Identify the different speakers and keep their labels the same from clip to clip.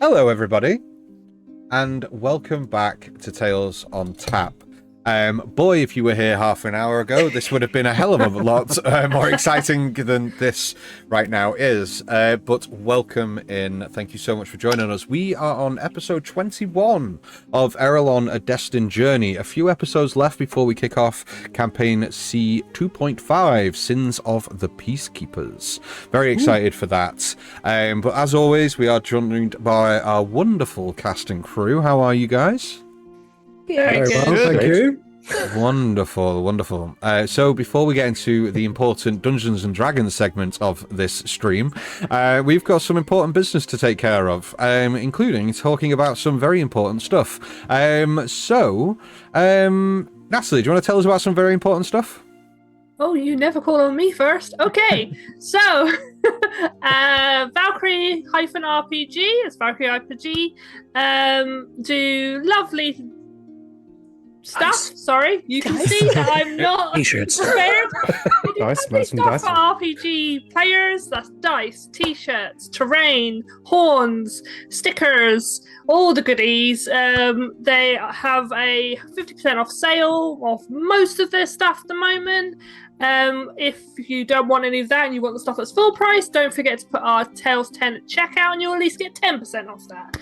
Speaker 1: Hello, everybody, and welcome back to Tales on Tap. Boy, if you were here half an hour ago, this would have been a hell of a lot more exciting than this right now is. But welcome in. Thank you so much for joining us. We are on episode 21 of Aerilon, A Destined Journey. A few episodes left before we kick off campaign C 2.5, Sins of the Peacekeepers. Very excited for that. But as always, we are joined by our wonderful cast and crew. How are you guys?
Speaker 2: Very
Speaker 3: well,
Speaker 2: good.
Speaker 3: thank you.
Speaker 1: Wonderful, wonderful. So before we get into the important Dungeons and Dragons segment of this stream, we've got some important business to take care of, including talking about some very important stuff. Natalie, do you want to tell us about some very important stuff?
Speaker 2: Oh, you never call on me first. Okay, so Valkyrie-RPG, it's Valkyrie RPG, do lovely stuff.
Speaker 3: Nice.
Speaker 2: Sorry, you can see that I'm not
Speaker 3: T-shirts.
Speaker 2: prepared. They do
Speaker 3: Nice,
Speaker 2: lovely
Speaker 3: some
Speaker 2: stuff
Speaker 3: dice.
Speaker 2: for RPG players. That's dice, t-shirts, terrain, horns, stickers, all the goodies. They have a 50% off sale of most of their stuff at the moment. If you don't want any of that and you want the stuff that's full price, don't forget to put our Tales 10 at checkout and you'll at least get 10% off that.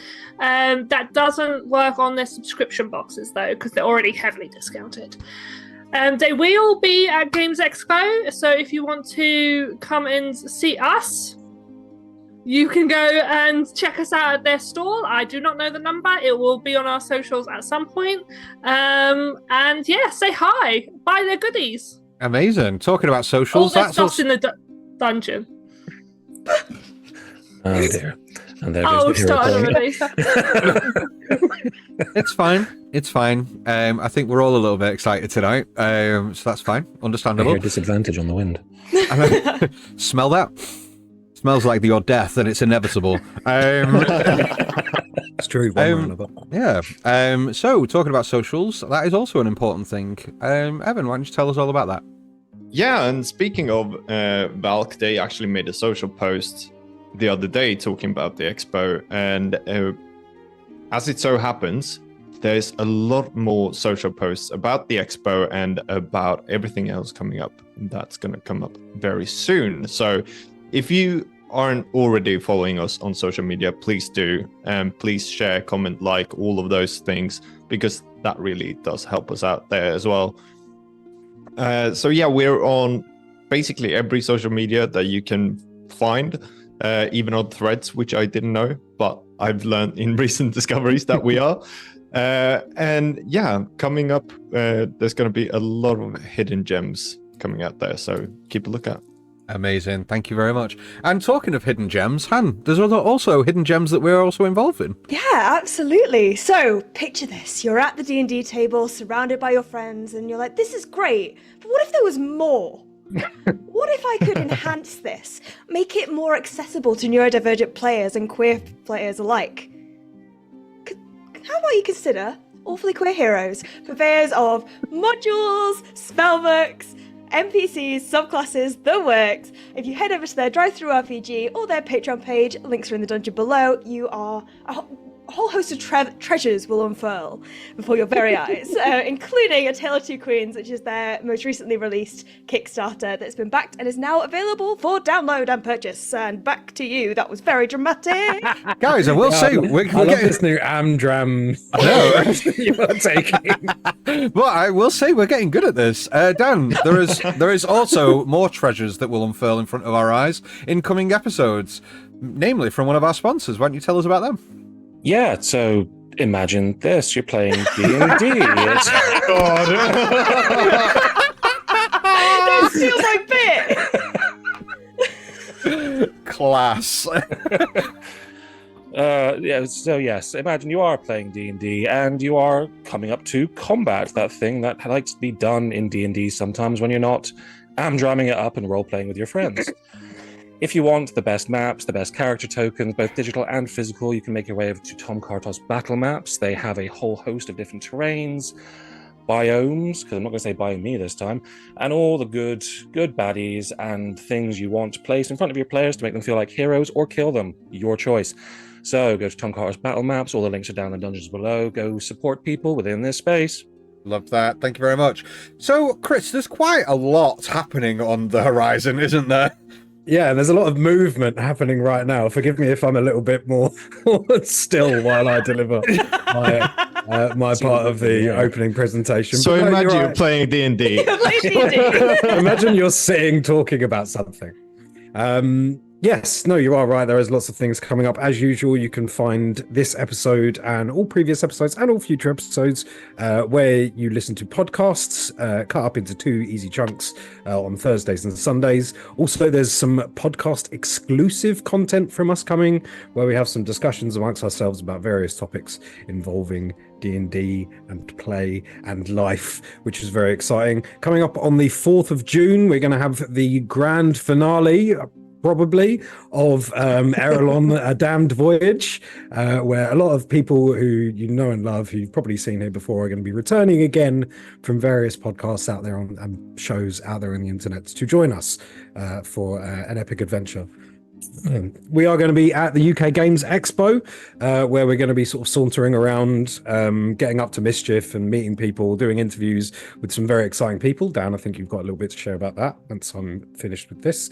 Speaker 2: That doesn't work on their subscription boxes though, because they're already heavily discounted. They will be at Games Expo, so if you want to come and see us, you can go and check us out at their stall. I do not know the number. It will be on our socials at some point. And yeah, say hi. Buy their goodies.
Speaker 1: Amazing. Talking about
Speaker 2: All
Speaker 1: socials,
Speaker 2: their
Speaker 1: that's
Speaker 2: stuff's
Speaker 1: also...
Speaker 2: in the dungeon.
Speaker 3: Oh dear. And there
Speaker 2: Oh,
Speaker 3: goes the hero
Speaker 2: started
Speaker 3: point.
Speaker 2: already.
Speaker 1: It's fine. It's fine. I think we're all a little bit excited tonight, so that's fine.
Speaker 3: I
Speaker 1: Understandable.
Speaker 3: hear disadvantage on the wind.
Speaker 1: Smell that? Smells like your death, and it's inevitable.
Speaker 3: It's true. One way or another.
Speaker 1: Yeah. So, talking about socials, that is also an important thing. Evan, why don't you tell us all about that?
Speaker 4: Yeah, and speaking of Valk, they actually made a social post the other day talking about the expo, and as it so happens, there's a lot more social posts about the expo and about everything else coming up. That's going to come up very soon. So if you aren't already following us on social media, please do. And please share, comment, like, all of those things, because that really does help us out there as well. So yeah, we're on basically every social media that you can find, even on Threads, which I didn't know, but I've learned in recent discoveries that we are. And yeah, coming up, there's going to be a lot of hidden gems coming out there, so keep a lookout.
Speaker 1: Amazing. Thank you very much. And talking of hidden gems, Han, there's also hidden gems that we're also involved in.
Speaker 5: Yeah, absolutely. So, picture this. You're at the D&D table, surrounded by your friends, and you're like, this is great, but what if there was more? What if I could enhance this? Make it more accessible to neurodivergent players and queer players alike? How about you consider Awfully Queer Heroes, purveyors of modules, spellbooks, NPCs, subclasses, the works. If you head over to their drive-thru RPG or their Patreon page, links are in the dungeon below, you are a whole host of treasures will unfurl before your very eyes, including A Tale of Two Queens, which is their most recently released Kickstarter that's been backed and is now available for download and purchase. And back to you. That was very dramatic.
Speaker 1: Guys, I will say, we're
Speaker 3: I love
Speaker 1: getting...
Speaker 3: this new Amdram you are taking.
Speaker 1: Well, I will say we're getting good at this. Dan, there is also more treasures that will unfurl in front of our eyes in coming episodes, namely from one of our sponsors. Why don't you tell us about them?
Speaker 3: Yeah, so imagine this. You're playing D&D.
Speaker 5: Don't steal my bit!
Speaker 1: Class.
Speaker 3: So yes, imagine you are playing D&D and you are coming up to combat, that thing that likes to be done in D&D sometimes when you're not drumming it up and role-playing with your friends. If you want the best maps, the best character tokens, both digital and physical, you can make your way over to Tom Carter's Battlemaps. They have a whole host of different terrains, biomes, because I'm not going to say biome this time, and all the good baddies and things you want placed in front of your players to make them feel like heroes or kill them. Your choice. So go to Tom Carter's Battlemaps. All the links are down in the dungeons below. Go support people within this space.
Speaker 1: Love that. Thank you very much. So, Chris, there's quite a lot happening on the horizon, isn't there?
Speaker 6: Yeah, there's a lot of movement happening right now. Forgive me if I'm a little bit more still while I deliver my part of the opening presentation.
Speaker 4: So
Speaker 6: But no,
Speaker 4: imagine
Speaker 6: you're
Speaker 4: you're
Speaker 6: right.
Speaker 4: playing D&D.
Speaker 6: Imagine you're sitting talking about something. Yes, no, you are right. There is lots of things coming up. As usual, you can find this episode and all previous episodes and all future episodes where you listen to podcasts cut up into 2 easy chunks on Thursdays and Sundays. Also, there's some podcast exclusive content from us coming where we have some discussions amongst ourselves about various topics involving D&D and play and life, which is very exciting. Coming up on the 4th of June, we're going to have the grand finale, probably, of Aerilon, A Damned Voyage, where a lot of people who you know and love, who you've probably seen here before, are going to be returning again from various podcasts out there and shows out there on the internet to join us for an epic adventure. We are going to be at the UK Games Expo, where we're going to be sort of sauntering around, getting up to mischief and meeting people, doing interviews with some very exciting people. Dan, I think you've got a little bit to share about that once I'm finished with this,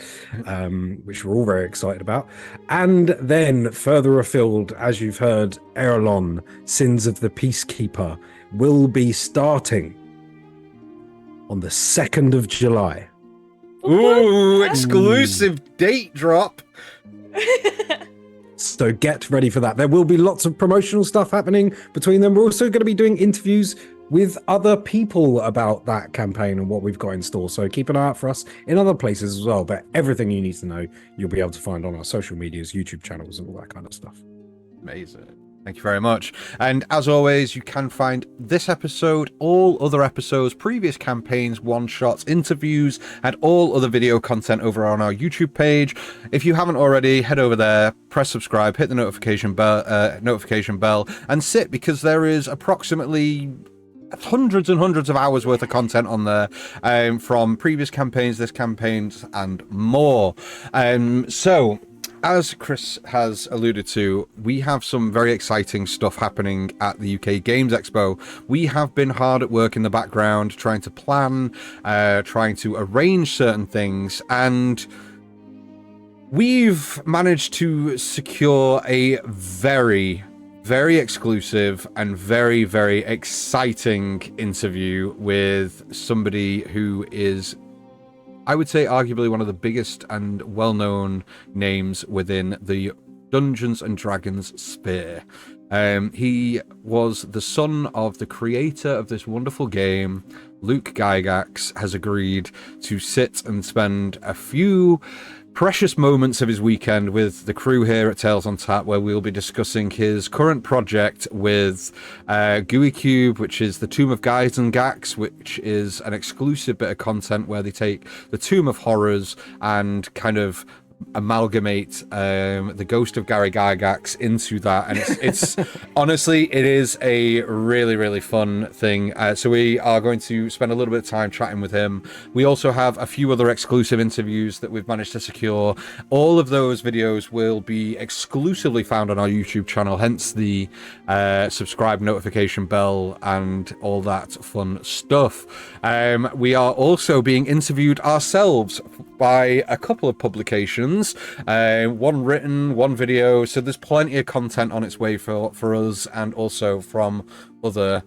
Speaker 6: which we're all very excited about. And then further afield, as you've heard, Aerilon, Sins of the Peacekeeper, will be starting on the 2nd of July.
Speaker 1: Ooh, exclusive date drop.
Speaker 6: So get ready for that. There will be lots of promotional stuff happening between them. We're also going to be doing interviews with other people about that campaign and what we've got in store. So keep an eye out for us in other places as well. But everything you need to know, you'll be able to find on our social medias, YouTube channels, and all that kind of stuff.
Speaker 1: Amazing. Thank you very much. And as always, you can find this episode, all other episodes, previous campaigns, one-shots, interviews, and all other video content over on our YouTube page. If you haven't already, head over there, press subscribe, hit the notification bell, and sit, because there is approximately hundreds and hundreds of hours worth of content on there, from previous campaigns, this campaigns, and more. So as Chris has alluded to, we have some very exciting stuff happening at the UK Games Expo. We have been hard at work in the background, trying to plan, trying to arrange certain things, and we've managed to secure a very, very exclusive and very, very exciting interview with somebody who is, I would say, arguably one of the biggest and well-known names within the Dungeons and Dragons sphere. He was the son of the creator of this wonderful game. Luke Gygax has agreed to sit and spend a few precious moments of his weekend with the crew here at Tales on Tap, where we'll be discussing his current project with GUI Cube, which is the Tomb of Guys and Gax, which is an exclusive bit of content where they take the Tomb of Horrors and kind of amalgamate the ghost of Gary Gygax into that, and it's honestly, it is a really, really fun thing. So we are going to spend a little bit of time chatting with him. We also have a few other exclusive interviews that we've managed to secure. All of those videos will be exclusively found on our YouTube channel, hence the subscribe, notification bell, and all that fun stuff. We are also being interviewed ourselves by a couple of publications, one written, one video, so there's plenty of content on its way for us, and also from other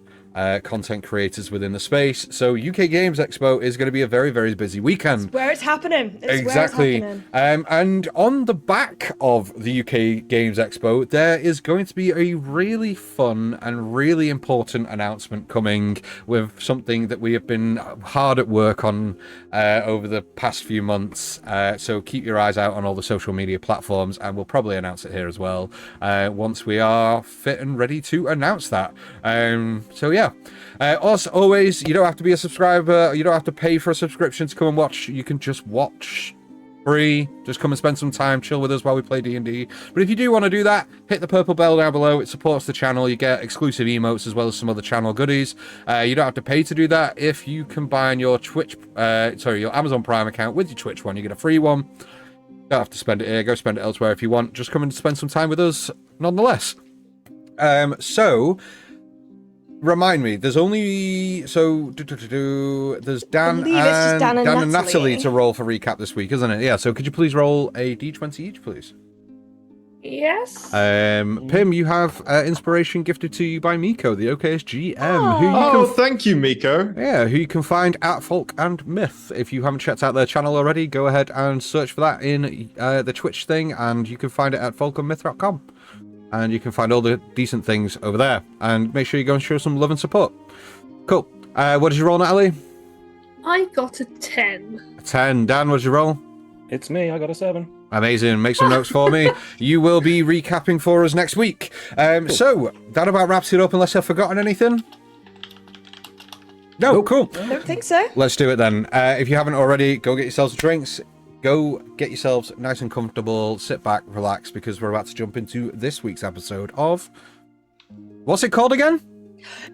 Speaker 1: content creators within the space. So UK Games Expo is going to be a very, very busy weekend.
Speaker 5: It's where it's happening. It's
Speaker 1: exactly.
Speaker 5: Where it's happening.
Speaker 1: And on the back of the UK Games Expo, there is going to be a really fun and really important announcement coming, with something that we have been hard at work on over the past few months. So keep your eyes out on all the social media platforms, and we'll probably announce it here as well once we are fit and ready to announce that. So yeah. As always, you don't have to be a subscriber, you don't have to pay for a subscription to come and watch. You can just watch free, just come and spend some time, chill with us while we play D&D. But if you do want to do that, hit the purple bell down below. It supports the channel. You get exclusive emotes as well as some other channel goodies. You don't have to pay to do that. If you combine your your Amazon Prime account with your Twitch one, you get a free one. Don't have to spend it here. Go spend it elsewhere if you want. Just come and spend some time with us, nonetheless. So, remind me. There's only there's Dan
Speaker 5: believe it's just Dan and
Speaker 1: and
Speaker 5: Natalie.
Speaker 1: Natalie to roll for recap this week, isn't it? Yeah. So, could you please roll a d20 each, please?
Speaker 2: Yes.
Speaker 1: Pim, you have inspiration gifted to you by Miko, the OKS GM,
Speaker 4: Thank you, Miko.
Speaker 1: who you can find at Folk and Myth. If you haven't checked out their channel already, go ahead and search for that in the Twitch thing, and you can find it at folkandmyth.com. And you can find all the decent things over there. And make sure you go and show some love and support. Cool. What did you roll, Natalie?
Speaker 2: I got a 10.
Speaker 1: A 10. Dan, what did you roll?
Speaker 3: It's me. I got a 7.
Speaker 1: Amazing. Make some notes for me. You will be recapping for us next week. So, that about wraps it up, unless I've forgotten anything. No, cool.
Speaker 5: I don't think so.
Speaker 1: Let's do it then. If you haven't already, go get yourselves drinks. Go get yourselves nice and comfortable. Sit back, relax, because we're about to jump into this week's episode of... What's it called again?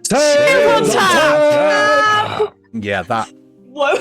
Speaker 5: Talesontap!
Speaker 1: Yeah, that.
Speaker 5: Whoa.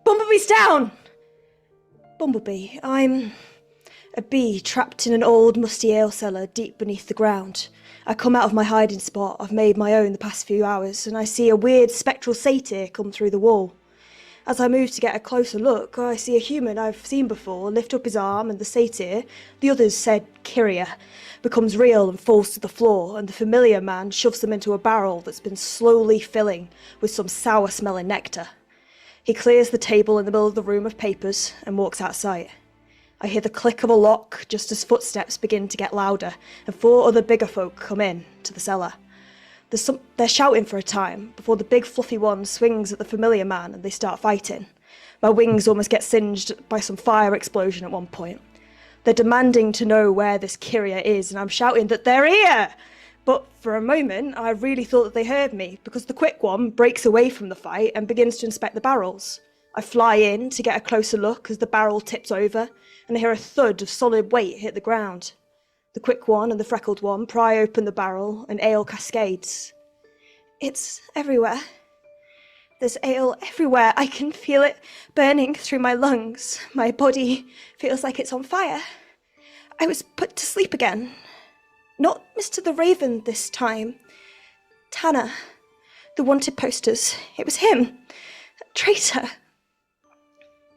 Speaker 5: Bumblebee's down! Bumblebee, I'm a bee trapped in an old musty ale cellar deep beneath the ground. I come out of my hiding spot I've made my own the past few hours, and I see a weird spectral satyr come through the wall. As I move to get a closer look, I see a human I've seen before lift up his arm, and the satyr, the others said Kiria, becomes real and falls to the floor, and the familiar man shoves them into a barrel that's been slowly filling with some sour-smelling nectar. He clears the table in the middle of the room of papers and walks outside. I hear the click of a lock just as footsteps begin to get louder, and 4 other bigger folk come in to the cellar. They're shouting for a time before the big fluffy one swings at the familiar man and they start fighting. My wings almost get singed by some fire explosion at one point. They're demanding to know where this Kiria is, and I'm shouting that they're here! But for a moment, I really thought that they heard me, because the quick one breaks away from the fight and begins to inspect the barrels. I fly in to get a closer look as the barrel tips over, and I hear a thud of solid weight hit the ground. The quick one and the freckled one pry open the barrel, and ale cascades. It's everywhere. There's ale everywhere. I can feel it burning through my lungs. My body feels like it's on fire. I was put to sleep again. Not Mr. the Raven this time. Tanner. The wanted posters. It was him. A traitor.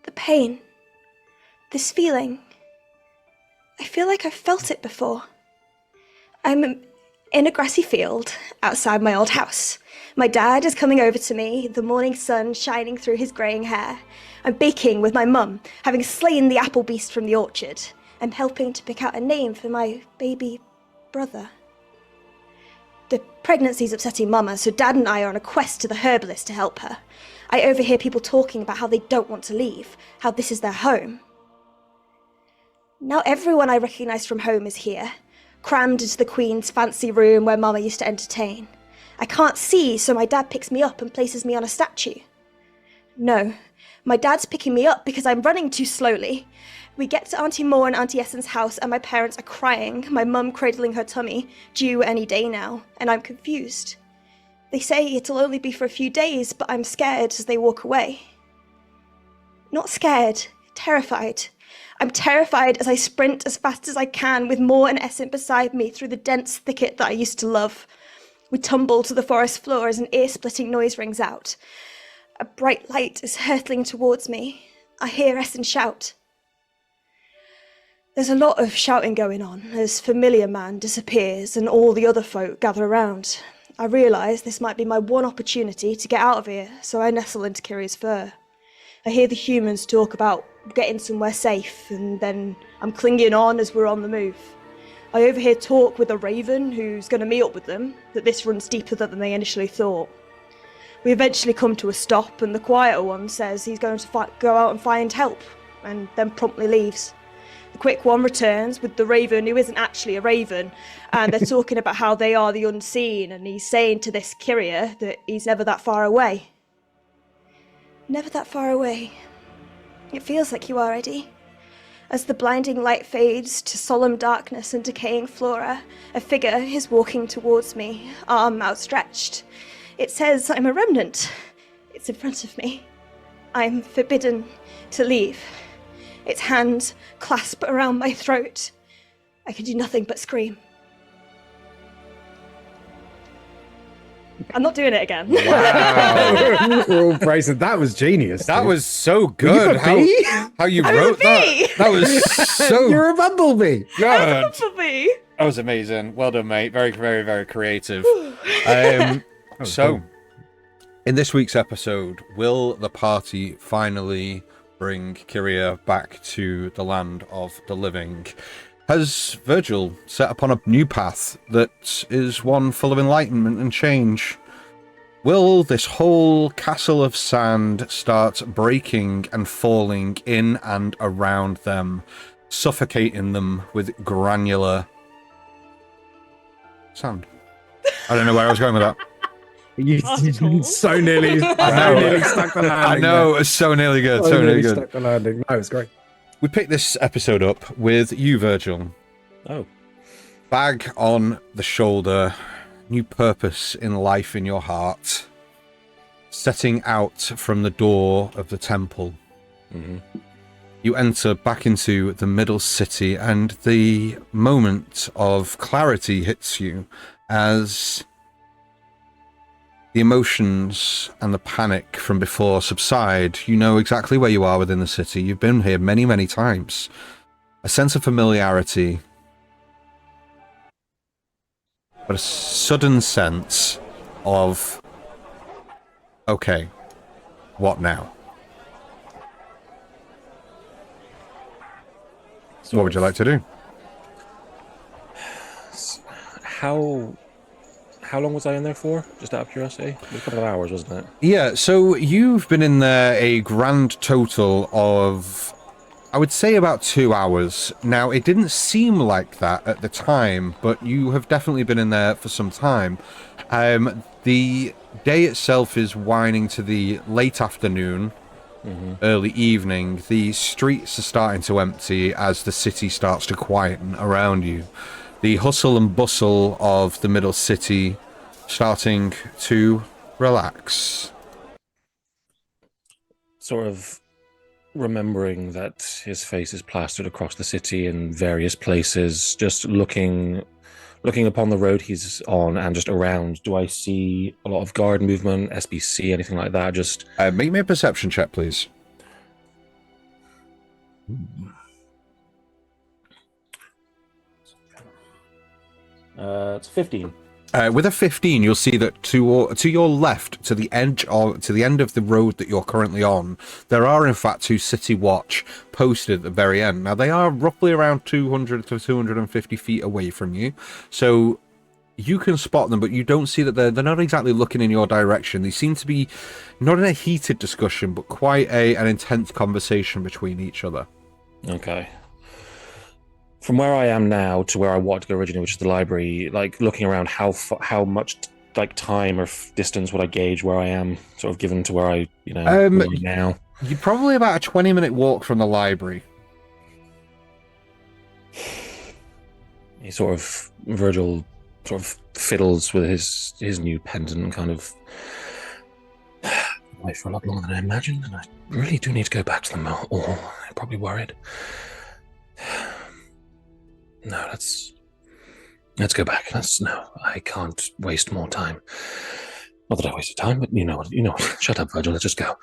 Speaker 5: The pain. This feeling. I feel like I've felt it before. I'm in a grassy field outside my old house. My dad is coming over to me, the morning sun shining through his greying hair. I'm baking with my mum, having slain the apple beast from the orchard, and helping to pick out a name for my baby brother. The pregnancy's upsetting Mama, so Dad and I are on a quest to the herbalist to help her. I overhear people talking about how they don't want to leave, how this is their home. Now everyone I recognise from home is here, crammed into the Queen's fancy room where Mama used to entertain. I can't see, so my dad picks me up and places me on a statue. No, my dad's picking me up because I'm running too slowly. We get to Auntie Moore and Auntie Essen's house and my parents are crying, my mum cradling her tummy, due any day now, and I'm confused. They say it'll only be for a few days, but I'm scared as they walk away. Not scared, terrified. I'm terrified as I sprint as fast as I can with Moore and Essen beside me through the dense thicket that I used to love. We tumble to the forest floor as an ear-splitting noise rings out. A bright light is hurtling towards me. I hear Essen shout. There's a lot of shouting going on as Familiar Man disappears and all the other folk gather around. I realise this might be my one opportunity to get out of here, so I nestle into Kiria's fur. I hear the humans talk about getting somewhere safe, and then I'm clinging on as we're on the move. I overhear talk with a raven who's going to meet up with them, that this runs deeper than they initially thought. We eventually come to a stop, and the quieter one says he's going to go out and find help, and then promptly leaves. The quick one returns with the raven who isn't actually a raven, and they're talking about how they are the unseen, and he's saying to this Kiria that he's never that far away. Never that far away. It feels like you are, Eddie. As the blinding light fades to solemn darkness and decaying flora, a figure is walking towards me, arm outstretched. It says I'm a remnant. It's in front of me. I'm forbidden to leave. Its hands clasp around my throat. I can do nothing but scream. I'm not doing it again.
Speaker 6: Wow. We're all praising. That was genius.
Speaker 1: That
Speaker 6: dude.
Speaker 1: was so
Speaker 6: Were you
Speaker 1: good.
Speaker 6: a bee?
Speaker 1: How you
Speaker 5: I was a
Speaker 1: wrote that.
Speaker 5: bee.
Speaker 1: That was so
Speaker 6: You're a bumblebee.
Speaker 1: good.
Speaker 5: For me.
Speaker 1: That was amazing. Well done, mate. Very, very, very creative.
Speaker 6: was
Speaker 1: So,
Speaker 6: cool.
Speaker 1: in this week's episode, will the party finally bring Kiria back to the land of the living? Has Virgil set upon a new path that is one full of enlightenment and change? Will this whole castle of sand start breaking and falling in and around them, suffocating them with granular sand? I don't know where I was going with that.
Speaker 6: You
Speaker 2: Article.
Speaker 6: so nearly
Speaker 1: know.
Speaker 6: stuck the landing.
Speaker 1: I know, it's so nearly good,
Speaker 6: there.
Speaker 1: so nearly good.
Speaker 6: Stuck the landing. No, it's great.
Speaker 1: We picked this episode up with you, Virgil.
Speaker 3: Oh,
Speaker 1: Bag on the shoulder, new purpose in life in your heart, setting out from the door of the temple. You enter back into the middle city, and the moment of clarity hits you as the emotions and the panic from before subside. You know exactly where you are within the city. You've been here many, many times. A sense of familiarity, but a sudden sense of, okay, what now? So what would you like to do?
Speaker 3: How long was I in there for? Just out of curiosity? It was a couple of hours, wasn't it?
Speaker 1: Yeah, so you've been in there a grand total of, I would say, about 2 hours. Now, it didn't seem like that at the time, but you have definitely been in there for some time. The day itself is winding to the late afternoon, early evening. The streets are starting to empty as the city starts to quieten around you. The hustle and bustle of the middle city starting to relax.
Speaker 3: Sort of remembering that his face is plastered across the city in various places, just looking upon the road he's on and just around. Do I see a lot of guard movement, SBC, anything like that? Just
Speaker 1: Make me a perception check, please.
Speaker 3: it's 15.
Speaker 1: With a 15, you'll see that to your left, to the end of the road that you're currently on, there are in fact 2 city watch posted at the very end. Now they are roughly around 200 to 250 feet away from you, so you can spot them, but you don't see that they're not exactly looking in your direction. They seem to be not in a heated discussion, but quite an intense conversation between each other.
Speaker 3: Okay. From where I am now to where I wanted to go originally, which is the library, like looking around, how much like time or distance would I gauge where I am, sort of given to where I, where I am now?
Speaker 1: You're probably about a 20-minute walk from the library.
Speaker 3: Virgil sort of fiddles with his new pendant and kind of wait for a lot longer than I imagined, and I really do need to go back to them all. I'm probably worried. No, Let's go back. I can't waste more time. Not that I wasted time, but you know what. Shut up, Virgil. Let's just go.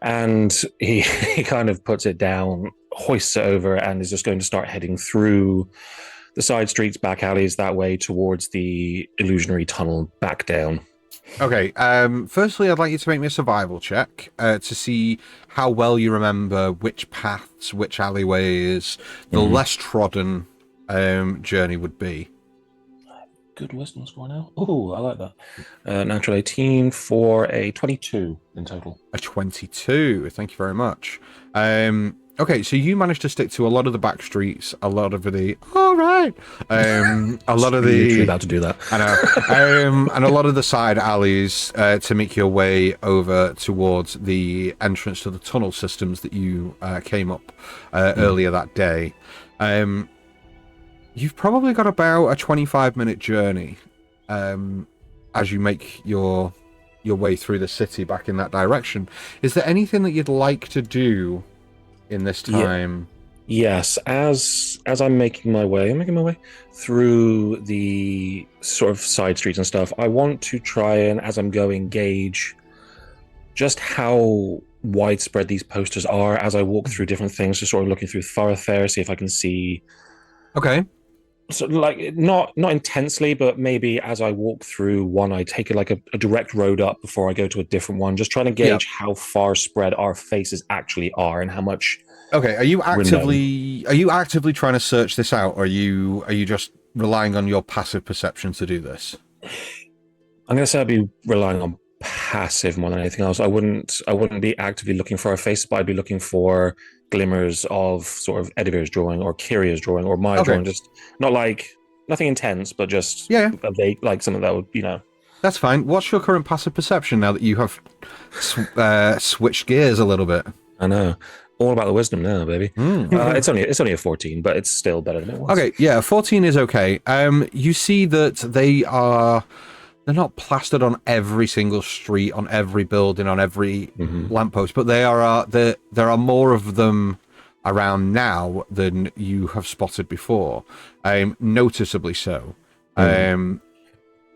Speaker 3: And he kind of puts it down, hoists it over, and is just going to start heading through the side streets, back alleys that way towards the illusionary tunnel back down.
Speaker 1: Okay. Firstly, I'd like you to make me a survival check to see how well you remember which paths, which alleyways, the less trodden journey would be.
Speaker 3: Good wisdom score now. Oh, I like that. Natural 18 for a 22 in total.
Speaker 1: A 22. Thank you very much. Okay, so you managed to stick to a lot of the back streets, a lot of the a lot of the
Speaker 3: about to do that.
Speaker 1: I know, and a lot of the side alleys to make your way over towards the entrance to the tunnel systems that you came up earlier that day. You've probably got about a 25-minute journey as you make your way through the city back in that direction. Is there anything that you'd like to do in this time?
Speaker 3: Yes, as I'm making my way through the sort of side streets and stuff, I want to try and, as I'm going, gauge just how widespread these posters are as I walk through different things, just sort of looking through thoroughfare, see if I can see.
Speaker 1: Okay.
Speaker 3: So, like, not intensely, but maybe as I walk through one, I take a direct road up before I go to a different one, just trying to gauge how far spread our faces actually are and how much.
Speaker 1: Okay, are you actively trying to search this out, or are you just relying on your passive perception to do this?
Speaker 3: I'm gonna say I'd be relying on passive more than anything else. I wouldn't be actively looking for our faces, but I'd be looking for glimmers of sort of Edivir's drawing or Kiria's drawing or my drawing, just not like nothing intense, but just a vague, like something that would,
Speaker 1: That's fine. What's your current passive perception now that you have switched gears a little bit?
Speaker 3: I know. All about the wisdom now, baby. It's only a 14, but it's still better than it was.
Speaker 1: Okay, yeah, 14 is okay. You see that they're not plastered on every single street, on every building, on every lamppost, but there are more of them around now than you have spotted before, noticeably so. And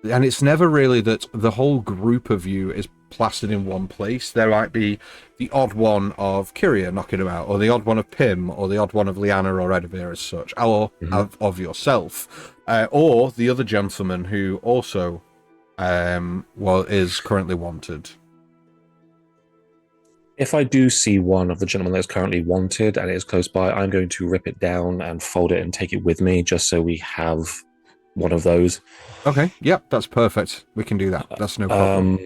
Speaker 1: it's never really that the whole group of you is plastered in one place. There might be the odd one of Kiria knocking about, or the odd one of Pim, or the odd one of Liana or Edivir as such, or of yourself, or the other gentleman who also is currently wanted.
Speaker 3: If I do see one of the gentlemen that is currently wanted and it is close by, I'm going to rip it down and fold it and take it with me, just so we have one of those. Okay,
Speaker 1: yep, that's perfect. We can do that. That's no problem.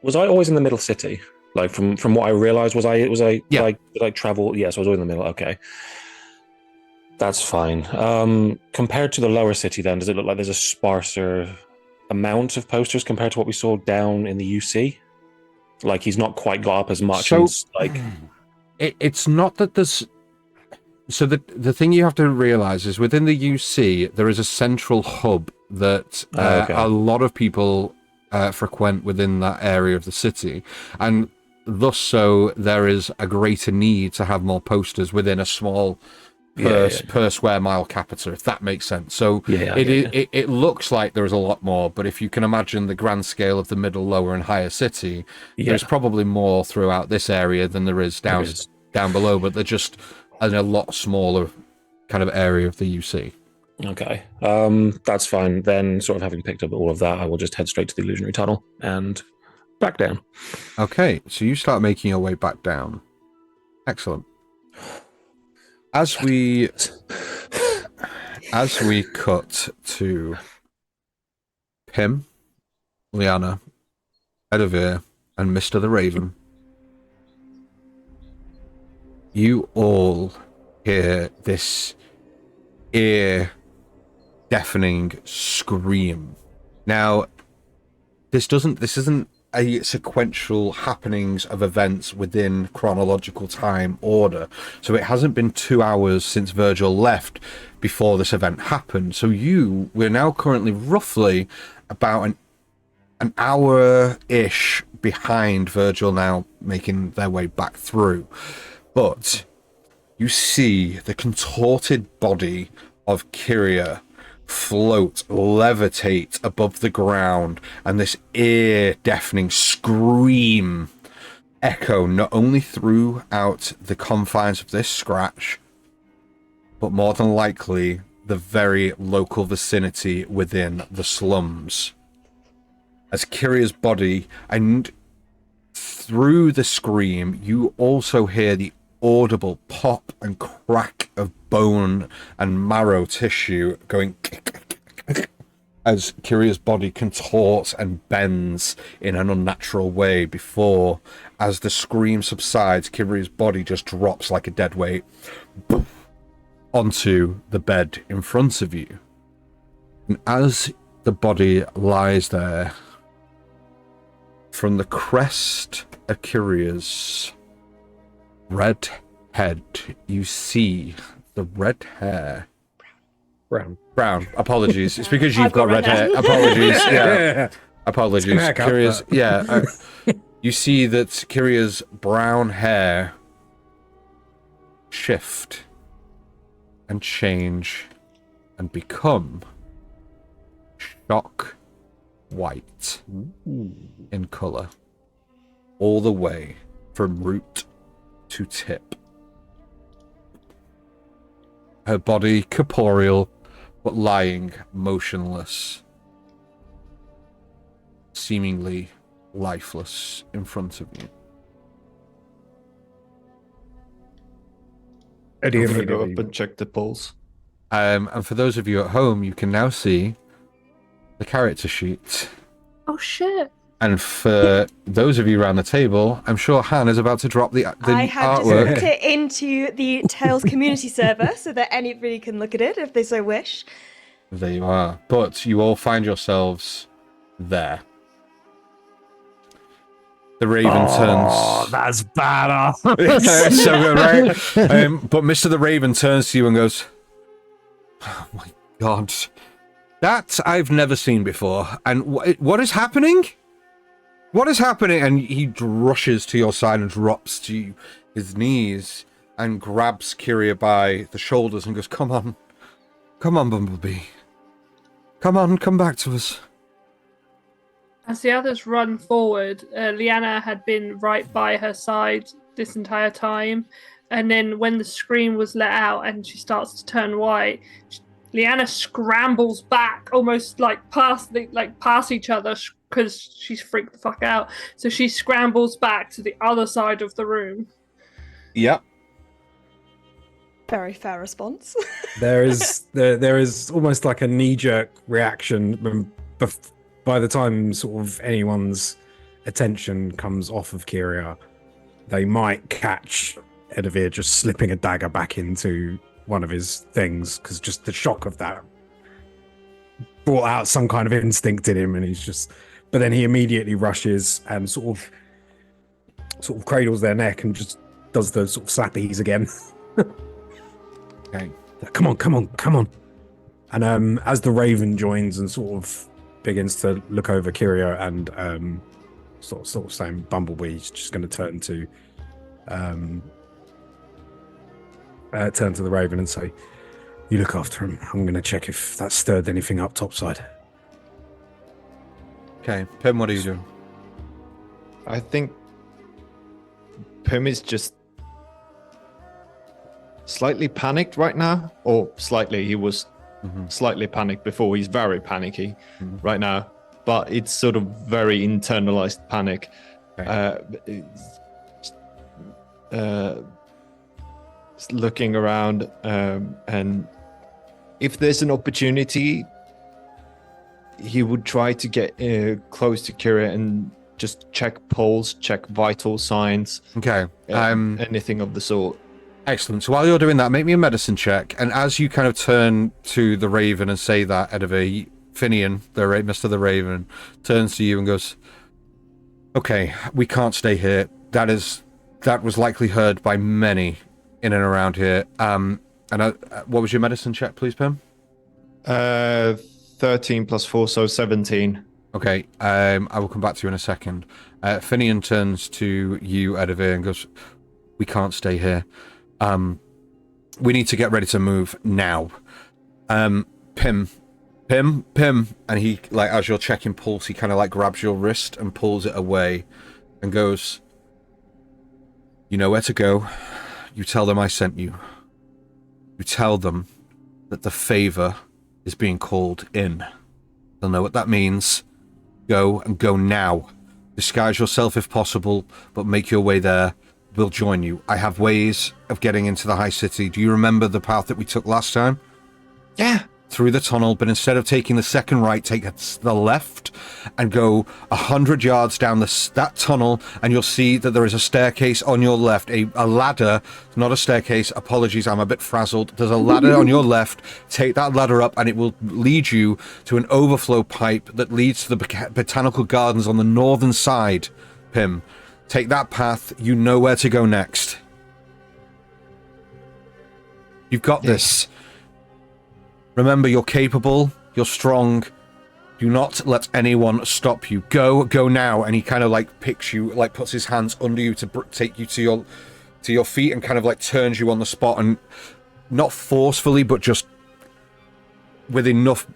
Speaker 3: Was I always in the middle city? Like from what I realized, was I did I travel? Yes, I was always in the middle. Okay. That's fine. Compared to the lower city then, does it look like there's a sparser amount of posters compared to what we saw down in the UC? Like he's not quite got up as much.
Speaker 1: So, it's not that there's... So the thing you have to realize is within the UC, there is a central hub that a lot of people frequent within that area of the city. And thus so there is a greater need to have more posters within a small per square mile capita, if that makes sense. So it looks like there is a lot more, but if you can imagine the grand scale of the middle, lower and higher city, there's probably more throughout this area than there is down below, but they're just in a lot smaller kind of area of the UC.
Speaker 3: Okay, that's fine. Then, sort of having picked up all of that, I will just head straight to the illusionary tunnel and back down.
Speaker 1: Okay, so you start making your way back down. Excellent. As we cut to Pim, Liana, Edivir, and Mr. the Raven, you all hear this ear-deafening scream. Now, this isn't a sequential happenings of events within chronological time order. So it hasn't been 2 hours since Virgil left before this event happened. So we're now currently roughly about an hour-ish behind Virgil now making their way back through. But you see the contorted body of Kiria float, levitate above the ground, and this ear-deafening scream echo not only throughout the confines of this scratch, but more than likely the very local vicinity within the slums. As Kiria's body, and through the scream, you also hear the audible pop and crack of bone and marrow tissue going as Kiria's body contorts and bends in an unnatural way before, as the scream subsides, Kiria's body just drops like a dead weight onto the bed in front of you. And as the body lies there, from the crest of Kiria's red head, you see the red hair. Brown. Apologies. It's because you've got red hair. Apologies. Yeah. Apologies. Kiria's. Yeah. You see that Kiria's brown hair shift and change and become shock white in color, all the way from root to tip. Her body corporeal, but lying motionless, seemingly lifeless in front of you.
Speaker 6: Eddie
Speaker 4: I'm gonna go up and check the pulse.
Speaker 1: And for those of you at home, you can now see the character sheet.
Speaker 2: Oh shit!
Speaker 1: And for those of you around the table, I'm sure Han is about to drop the
Speaker 5: I had
Speaker 1: artwork.
Speaker 5: to put it into the Tales community server so that anybody can look at it if they so wish.
Speaker 1: There you are. But you all find yourselves there. The Raven turns.
Speaker 6: That's badass.
Speaker 1: So good, right? But Mr. the Raven turns to you and goes, "Oh my God, that I've never seen before. And what is happening? What is happening?" And he rushes to your side and drops to his knees and grabs Kiria by the shoulders and goes, "Come on, Bumblebee. Come on, come back to us."
Speaker 2: As the others run forward, Liana had been right by her side this entire time, and then when the scream was let out and she starts to turn white, Liana scrambles back, almost like past each other, because she's freaked the fuck out. So she scrambles back to the other side of the room.
Speaker 1: Yep.
Speaker 5: Very fair response.
Speaker 6: there is almost like a knee-jerk reaction by the time sort of anyone's attention comes off of Kiria. They might catch Edivir just slipping a dagger back into one of his things, because just the shock of that brought out some kind of instinct in him, and but then he immediately rushes and sort of cradles their neck and just does the sort of slappies again.
Speaker 1: Okay.
Speaker 6: Come on. And as the Raven joins and sort of begins to look over Kiria and sort of saying, Bumblebee's just going to turn to the Raven and say, "You look after him. I'm going to check if that stirred anything up topside."
Speaker 1: Okay, Pim, what are you doing?
Speaker 4: I think Pim is just slightly panicked right now, or slightly. He was slightly panicked before. He's very panicky right now, but it's sort of very internalized panic.
Speaker 1: Okay.
Speaker 4: Looking around, and if there's an opportunity, he would try to get close to Kiria and just check pulse, check vital signs.
Speaker 1: Okay.
Speaker 4: Anything of the sort.
Speaker 1: Excellent. So while you're doing that, make me a medicine check. And as you kind of turn to the Raven and say that, Edivir, Finian, Mr. the Raven, turns to you and goes, "Okay, we can't stay here. That was likely heard by many in and around here." What was your medicine check, please, Pim?
Speaker 4: 13 plus 4, so 17.
Speaker 1: Okay, I will come back to you in a second. Finian turns to you, Edivir, and goes, "We can't stay here. We need to get ready to move now." Pim, Pim, and he, like, as you're checking pulse, he kind of, like, grabs your wrist and pulls it away and goes, you know where to go. You tell them I sent you. You tell them that the favor is being called in. They'll know what that means. Go, and go now. Disguise yourself if possible, but make your way there. We'll join you. I have ways of getting into the high city. Do you remember the path that we took last time?
Speaker 4: Yeah.
Speaker 1: Through the tunnel, but instead of taking the second right, take the left and go 100 yards down that tunnel, and you'll see that there is a staircase on your left, a ladder, not a staircase, apologies, I'm a bit frazzled. There's a ladder on your left. Take that ladder up and it will lead you to an overflow pipe that leads to the botanical gardens on the northern side, Pim. Take that path, you know where to go next. You've got this. Remember, you're capable, you're strong. Do not let anyone stop you. Go now. And he kind of like picks you, like puts his hands under you to take you to your feet and kind of like turns you on the spot, and not forcefully, but just with enough,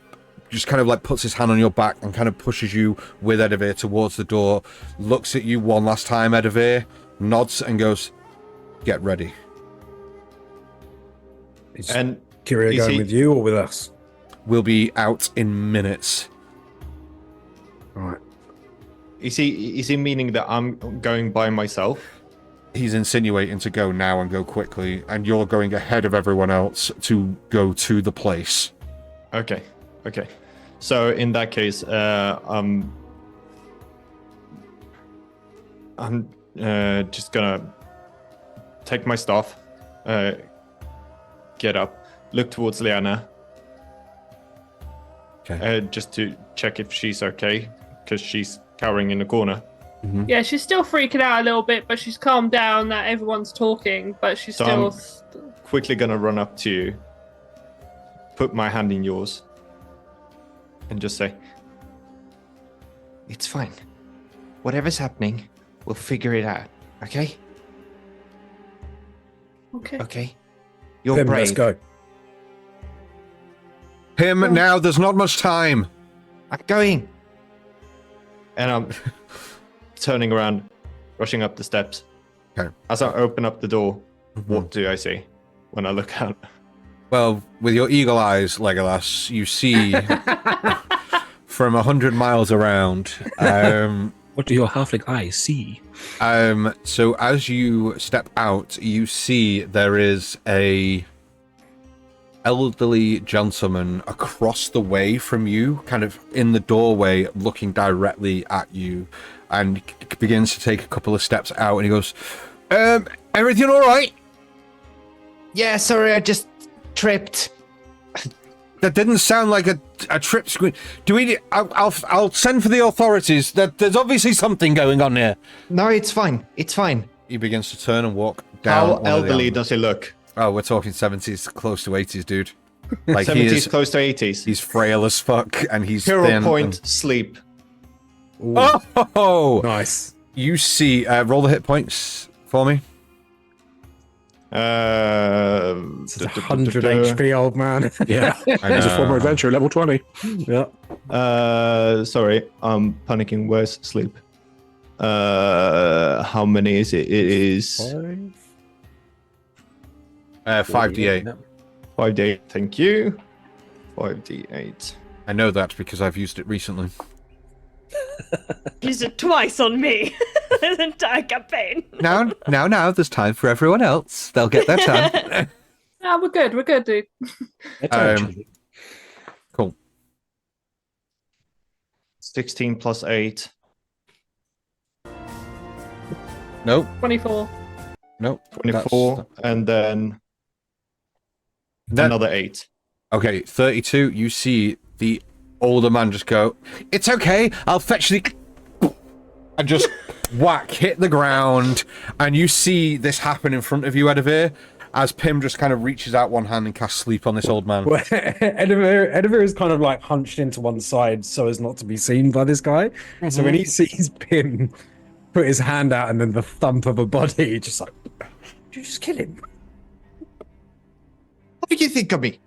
Speaker 1: just kind of like puts his hand on your back and kind of pushes you with Edivir towards the door, looks at you one last time, Edivir, nods and goes, get ready.
Speaker 6: And Kiria going with you or with us?
Speaker 1: We'll be out in minutes.
Speaker 6: All right.
Speaker 4: Is he meaning that I'm going by myself?
Speaker 1: He's insinuating to go now and go quickly, and you're going ahead of everyone else to go to the place.
Speaker 4: Okay. So in that case, I'm just gonna take my staff, get up, look towards Liana, just to check if she's okay, because she's cowering in the corner.
Speaker 1: Mm-hmm.
Speaker 2: Yeah, she's still freaking out a little bit, but she's calmed down that everyone's talking, but she's
Speaker 4: So
Speaker 2: still...
Speaker 4: I'm quickly gonna run up to you, put my hand in yours, and just say, it's fine. Whatever's happening, we'll figure it out, okay?
Speaker 2: Okay.
Speaker 4: Okay? You're
Speaker 6: Pim,
Speaker 4: brave.
Speaker 6: let's go.
Speaker 1: Pim, now, there's not much time.
Speaker 4: I'm going. And I'm turning around, rushing up the steps.
Speaker 1: Okay.
Speaker 4: As I open up the door, what do I see when I look out?
Speaker 1: Well, with your eagle eyes, Legolas, you see from 100 miles around.
Speaker 3: What do your halfling eyes see?
Speaker 1: So as you step out, you see there is a elderly gentleman across the way from you, kind of in the doorway, looking directly at you, and begins to take a couple of steps out, and he goes, everything all right?
Speaker 4: Yeah, sorry, I just tripped.
Speaker 1: That didn't sound like a trip screen. Do we? I'll send for the authorities. There's obviously something going on here.
Speaker 4: No, it's fine. It's fine.
Speaker 1: He begins to turn and walk down.
Speaker 4: How elderly does he look?
Speaker 1: Oh, we're talking 70s, close to 80s, dude. Like
Speaker 4: 70s, close to 80s.
Speaker 1: He's frail as fuck, and he's
Speaker 4: Hero
Speaker 1: thin.
Speaker 4: point, sleep.
Speaker 6: Ooh,
Speaker 1: Oh,
Speaker 6: nice.
Speaker 1: You see, roll the hit points for me.
Speaker 6: It's 100 HP, old man.
Speaker 3: Yeah.
Speaker 1: It's
Speaker 3: a former adventure, level 20.
Speaker 6: Yeah.
Speaker 4: Sorry, I'm panicking. Where's sleep? How many is it? It is
Speaker 1: 5d8.
Speaker 4: 5d8. Thank you. 5d8.
Speaker 1: I know that because I've used it recently.
Speaker 5: Used it twice on me this entire campaign.
Speaker 1: Now, there's time for everyone else. They'll get their turn.
Speaker 2: Ah, we're good, dude.
Speaker 1: Cool.
Speaker 4: 16 plus 8.
Speaker 1: Nope.
Speaker 2: 24.
Speaker 1: Nope.
Speaker 4: 24. And then another 8.
Speaker 1: Okay, 32. You see the older man just go, it's okay, I'll fetch the... and just whack, hit the ground, and you see this happen in front of you, Edivir, as Pim just kind of reaches out one hand and casts sleep on this old man.
Speaker 6: Well, Edivir is kind of like hunched into one side so as not to be seen by this guy. Mm-hmm. So when he sees Pim put his hand out and then the thump of a body, just like, did you just kill him?
Speaker 4: What do you think of me?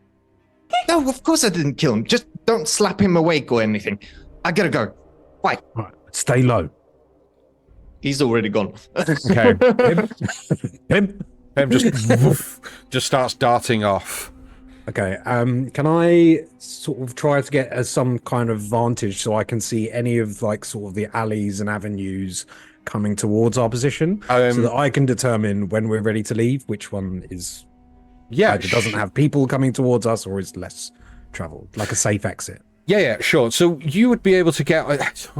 Speaker 4: No, of course I didn't kill him. Just don't slap him awake or anything. I gotta go. Bye.
Speaker 6: Right, stay low.
Speaker 4: He's already gone.
Speaker 1: Okay.
Speaker 6: Him.
Speaker 1: Him just starts darting off.
Speaker 6: Okay. Can I sort of try to get some kind of vantage so I can see any of like sort of the alleys and avenues coming towards our position, so that I can determine when we're ready to leave, which one is either doesn't have people coming towards us or is less traveled, like a safe exit.
Speaker 1: Yeah, sure. So you would be able to get.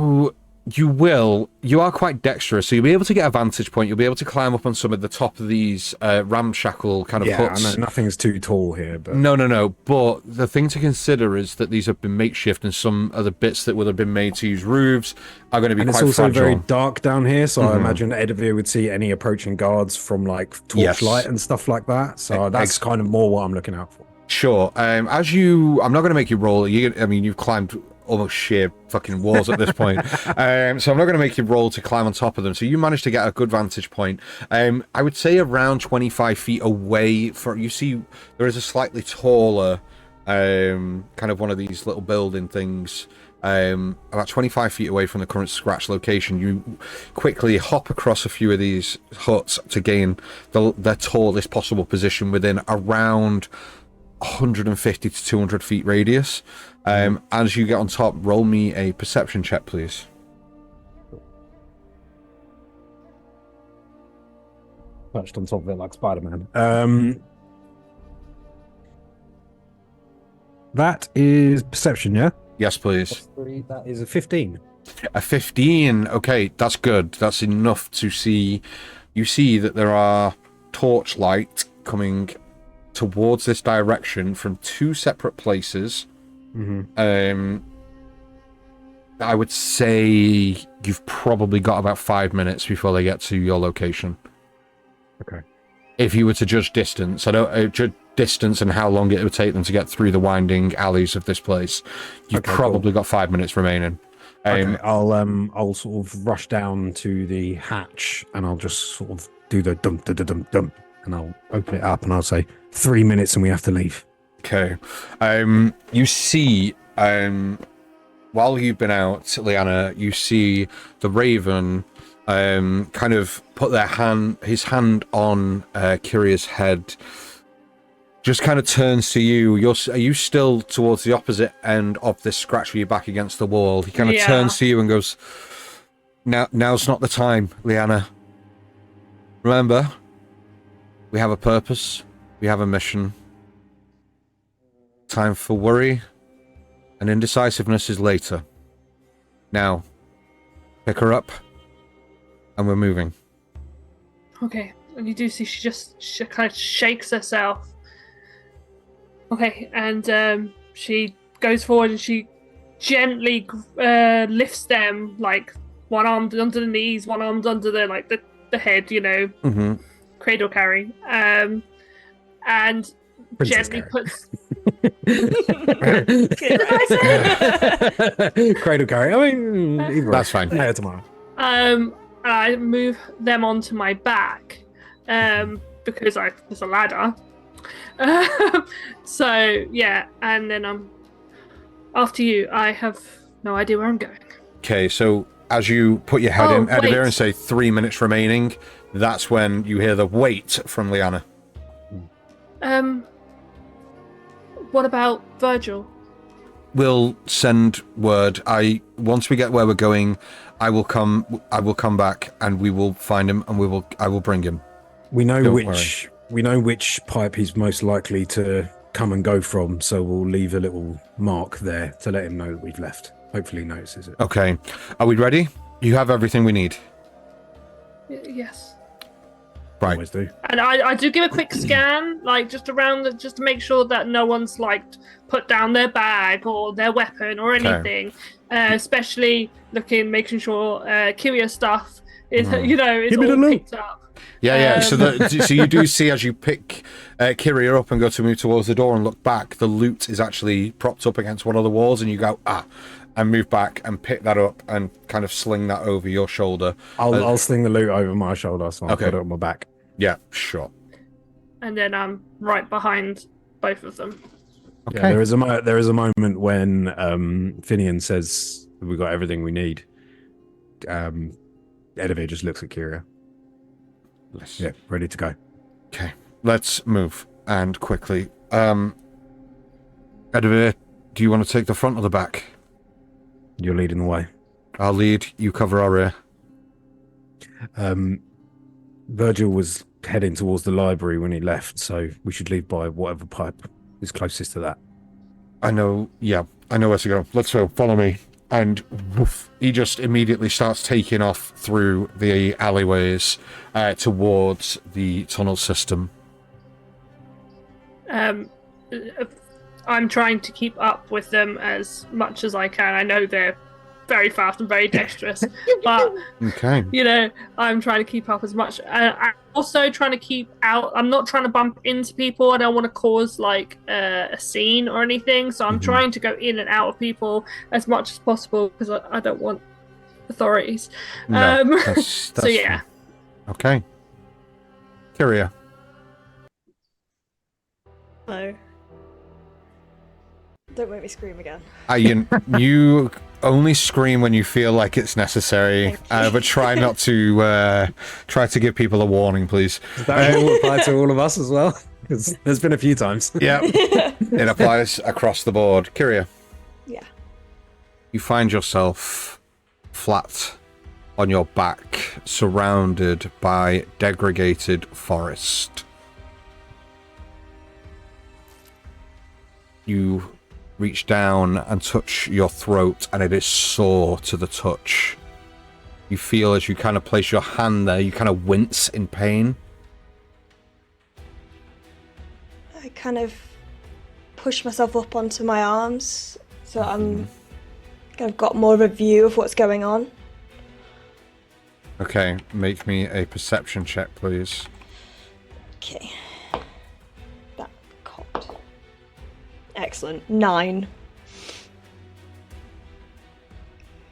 Speaker 1: You are quite dexterous, so you'll be able to get a vantage point. You'll be able to climb up on some of the top of these ramshackle kind of huts.
Speaker 6: I know nothing's too tall here, but
Speaker 1: No. But the thing to consider is that these have been makeshift, and some of the bits that would have been made to use roofs are going to be
Speaker 6: and
Speaker 1: quite
Speaker 6: it's also
Speaker 1: fragile.
Speaker 6: very dark down here, so I imagine Edivir would see any approaching guards from like torchlight and stuff like that. So that's kind of more what I'm looking out for.
Speaker 1: Sure. I'm not going to make you roll. You've climbed almost sheer fucking walls at this point. So I'm not going to make you roll to climb on top of them. So you managed to get a good vantage point. I would say around 25 feet away you see there is a slightly taller kind of one of these little building things. About 25 feet away from the current scratch location. You quickly hop across a few of these huts to gain the tallest possible position within around 150 to 200 feet radius. As you get on top, roll me a perception check, please.
Speaker 6: Perched on top of it like Spider-Man. That is perception, yeah?
Speaker 1: Yes, please.
Speaker 6: That is a 15.
Speaker 1: A 15. Okay, that's good. That's enough to see. You see that there are torchlight coming towards this direction from two separate places. I would say you've probably got about 5 minutes before they get to your location.
Speaker 6: Okay.
Speaker 1: If you were to judge distance, judge distance and how long it would take them to get through the winding alleys of this place, you've probably got 5 minutes remaining.
Speaker 6: Okay, I'll sort of rush down to the hatch and I'll just sort of do the dump, and I'll open it up and I'll say 3 minutes and we have to leave.
Speaker 1: Okay. You see, while you've been out, Liana, you see the Raven kind of put his hand on Kiria's head, just kind of turns to you. Are you still towards the opposite end of this scratch with your back against the wall? He kind of turns to you and goes, Now's not the time, Liana. Remember, we have a purpose, we have a mission. Time for worry and indecisiveness is later. Now, pick her up, and we're moving.
Speaker 2: Okay, and you do see she kind of shakes herself. Okay, and she goes forward and she gently lifts them, like one arm under the knees, one arm under the head, cradle carry, and
Speaker 6: Princess
Speaker 2: gently
Speaker 6: carry.
Speaker 2: puts.
Speaker 6: Cradle carry. I mean, either
Speaker 1: That's fine.
Speaker 6: Yeah, tomorrow.
Speaker 2: I move them onto my back, because there's a ladder. So yeah, and then I'm after you. I have no idea where I'm going.
Speaker 1: Okay, so as you put your head in
Speaker 2: wait.
Speaker 1: Edivir and say 3 minutes remaining, that's when you hear the wait from Liana.
Speaker 2: What about Virgil?
Speaker 1: We'll send word. Once we get where we're going, I will come back and we will find him and I will bring him.
Speaker 6: We know
Speaker 1: Don't
Speaker 6: which pipe he's most likely to come and go from, so we'll leave a little mark there to let him know that we've left. Hopefully he notices it.
Speaker 1: Okay. Are we ready? You have everything we need.
Speaker 2: Yes.
Speaker 1: Right.
Speaker 6: Always do.
Speaker 2: And I do give a quick scan, like just around, just to make sure that no one's like put down their bag or their weapon or anything. Especially making sure Kiria stuff is, is
Speaker 6: Give me the
Speaker 2: all
Speaker 6: loot.
Speaker 2: picked up.
Speaker 1: Yeah. So you do see as you pick Kiria up and go to move towards the door and look back, the loot is actually propped up against one of the walls, and you go and move back and pick that up and kind of sling that over your shoulder.
Speaker 6: I'll sling the loot over my shoulder, so I'll put it on my back.
Speaker 1: Yeah, sure.
Speaker 2: And then I'm right behind both of them.
Speaker 1: Okay.
Speaker 6: Yeah, there is a moment when Finian says we got everything we need. Edivir just looks at Kiria. Yeah, ready to go.
Speaker 1: Okay, let's move, and quickly. Edivir, do you want to take the front or the back?
Speaker 6: You're leading the way.
Speaker 1: I'll lead, you cover our rear.
Speaker 6: Virgil was heading towards the library when he left, so we should leave by whatever pipe is closest to that.
Speaker 1: I know where to go. Let's go, follow me. And woof, he just immediately starts taking off through the alleyways towards the tunnel system.
Speaker 2: I'm trying to keep up with them as much as I can. I know they're very fast and very dexterous, but
Speaker 1: Okay.
Speaker 2: I'm trying to keep up as much. I'm also trying to keep out. I'm not trying to bump into people. I don't want to cause like a scene or anything. So I'm trying to go in and out of people as much as possible because I don't want authorities.
Speaker 1: No, that's
Speaker 2: so yeah.
Speaker 1: Okay. Kiria.
Speaker 5: No. Don't make me scream again.
Speaker 1: You only scream when you feel like it's necessary, but try not to try to give people a warning, please.
Speaker 6: Does that all apply to all of us as well? Because there's been a few times.
Speaker 1: Yeah, it applies across the board. Kiria.
Speaker 5: Yeah.
Speaker 1: You find yourself flat on your back, surrounded by degraded forest. You reach down and touch your throat, and it is sore to the touch. You feel as you kind of place your hand there, you kind of wince in pain.
Speaker 5: I kind of push myself up onto my arms so I'm kind of got more of a view of what's going on.
Speaker 1: Okay, make me a perception check, please.
Speaker 5: Okay. That caught. Excellent. 9.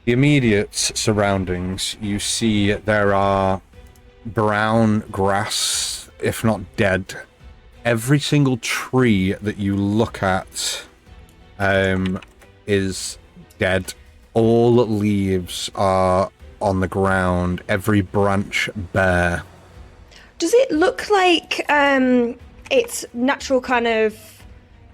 Speaker 1: The immediate surroundings, you see there are brown grass, if not dead. Every single tree that you look at is dead. All leaves are on the ground, every branch bare.
Speaker 5: Does it look like it's natural kind of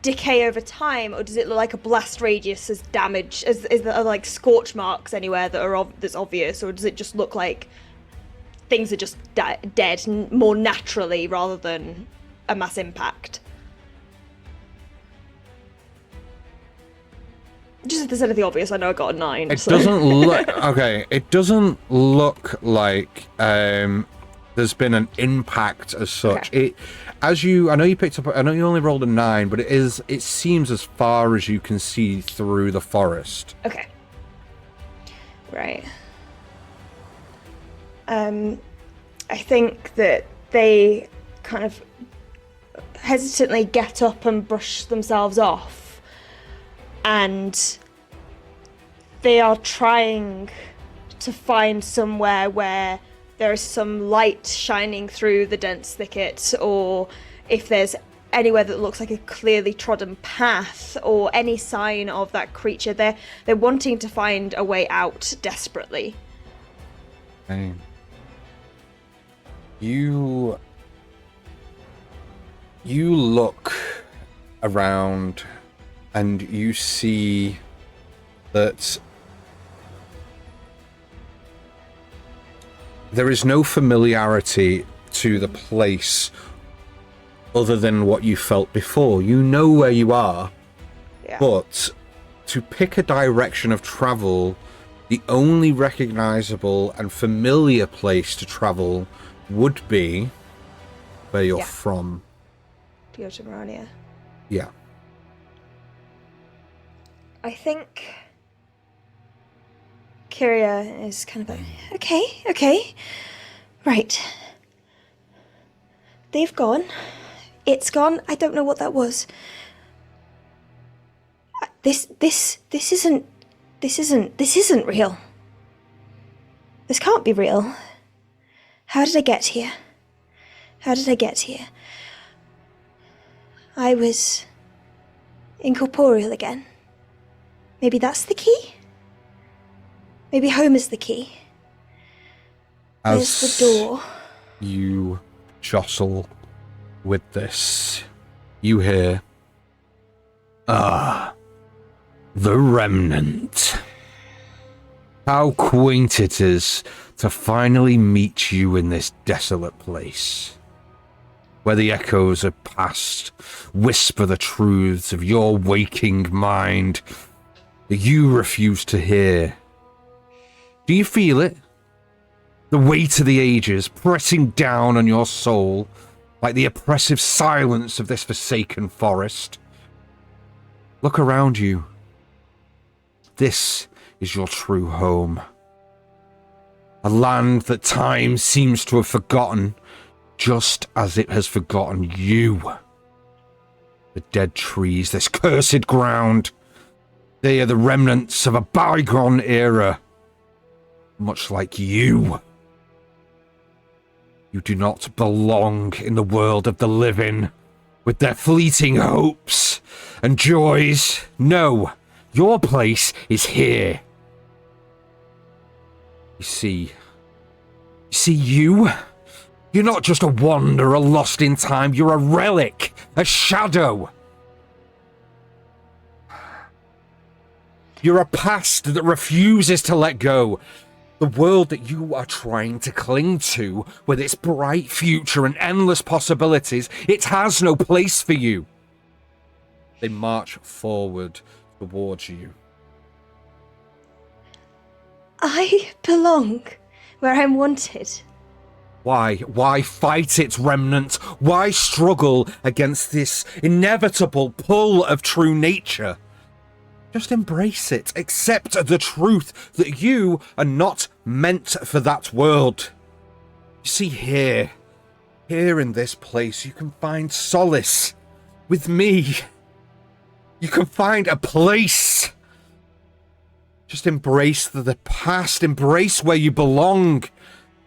Speaker 5: decay over time, or does it look like a blast radius as damage? Is there like scorch marks anywhere that are that's obvious, or does it just look like things are just dead more naturally rather than a mass impact? Just if there's anything obvious, I know I got a 9.
Speaker 1: It doesn't look okay. It doesn't look like there's been an impact as such.
Speaker 5: Okay.
Speaker 1: I know you only rolled a 9, but it seems as far as you can see through the forest.
Speaker 5: Okay. Right. I think that they kind of hesitantly get up and brush themselves off, and they are trying to find somewhere where there is some light shining through the dense thicket, or if there's anywhere that looks like a clearly trodden path or any sign of that creature. They're wanting to find a way out desperately.
Speaker 1: Okay. You look around and you see that there is no familiarity to the place other than what you felt before. You know where you are, but to pick a direction of travel, the only recognizable and familiar place to travel would be where you're from.
Speaker 5: Piotr Marania.
Speaker 1: Yeah.
Speaker 5: I think Kiria is kind of like, okay, right. They've gone. It's gone. I don't know what that was. This isn't real. This can't be real. How did I get here? incorporeal again. Maybe that's the key? Maybe home is the key. There's the door.
Speaker 1: You jostle with this. You hear, the remnant. How quaint it is to finally meet you in this desolate place, where the echoes of past whisper the truths of your waking mind that you refuse to hear. Do you feel it? The weight of the ages pressing down on your soul like the oppressive silence of this forsaken forest. Look around you. This is your true home. A land that time seems to have forgotten, just as it has forgotten you. The dead trees, this cursed ground, they are the remnants of a bygone era, much like you. You do not belong in the world of the living, with their fleeting hopes and joys. No, your place is here. You see, you're not just a wanderer lost in time, you're a relic, a shadow. You're a past that refuses to let go. The world that you are trying to cling to, with its bright future and endless possibilities, it has no place for you. They march forward towards you.
Speaker 5: I belong where I'm wanted.
Speaker 1: Why? Why fight its remnant? Why struggle against this inevitable pull of true nature? Just embrace it. Accept the truth that you are not meant for that world. You see, here in this place, you can find solace with me. You can find a place. Just embrace the past. Embrace where you belong.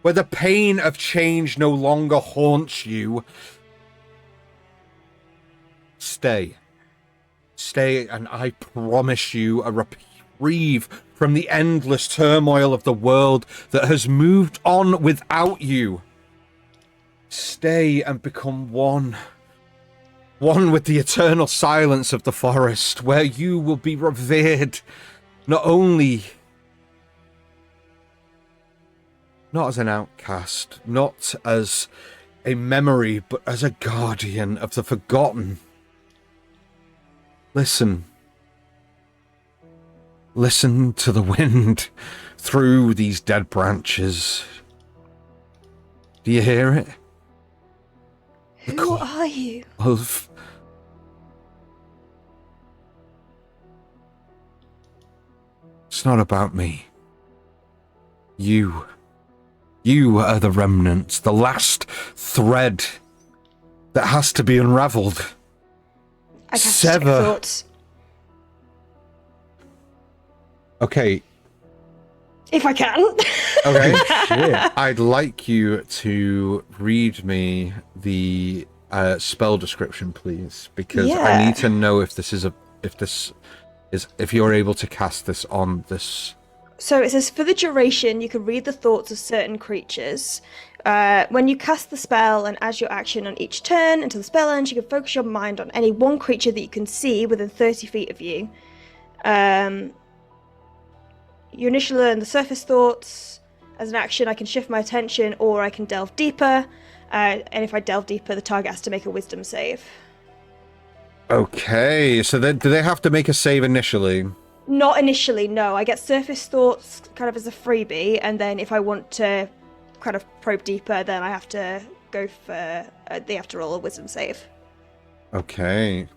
Speaker 1: Where the pain of change no longer haunts you. Stay, and I promise you a reprieve from the endless turmoil of the world that has moved on without you. Stay and become one. One with the eternal silence of the forest, where you will be revered, not as an outcast, not as a memory, but as a guardian of the forgotten. Listen to the wind through these dead branches. Do you hear it?
Speaker 5: Who are you?
Speaker 1: It's not about me. You are the remnant, the last thread that has to be unraveled.
Speaker 5: I cast check thoughts.
Speaker 1: Okay.
Speaker 5: If I can.
Speaker 1: Okay. Yeah. I'd like you to read me the spell description, please, because I need to know if you're able to cast this on this.
Speaker 5: So it says, for the duration, you can read the thoughts of certain creatures. When you cast the spell and as your action on each turn until the spell ends, you can focus your mind on any one creature that you can see within 30 feet of you. You initially learn the surface thoughts. As an action, I can shift my attention or I can delve deeper. And if I delve deeper, the target has to make a wisdom save.
Speaker 1: Okay, so do they have to make a save initially?
Speaker 5: Not initially, no. I get surface thoughts kind of as a freebie, and then if I want to kind of probe deeper, then I have to go for... they have to roll a wisdom save.
Speaker 1: Okay.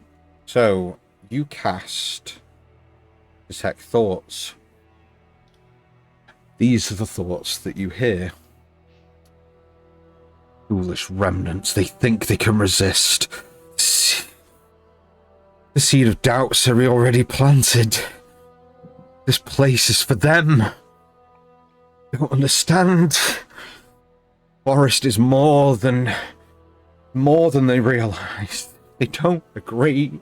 Speaker 1: So, you cast Detect Thoughts. These are the thoughts that you hear. Foolish remnants, they think they can resist. The seed of doubts are already planted. This place is for them. They don't understand. Forest is more than they realize. They don't agree.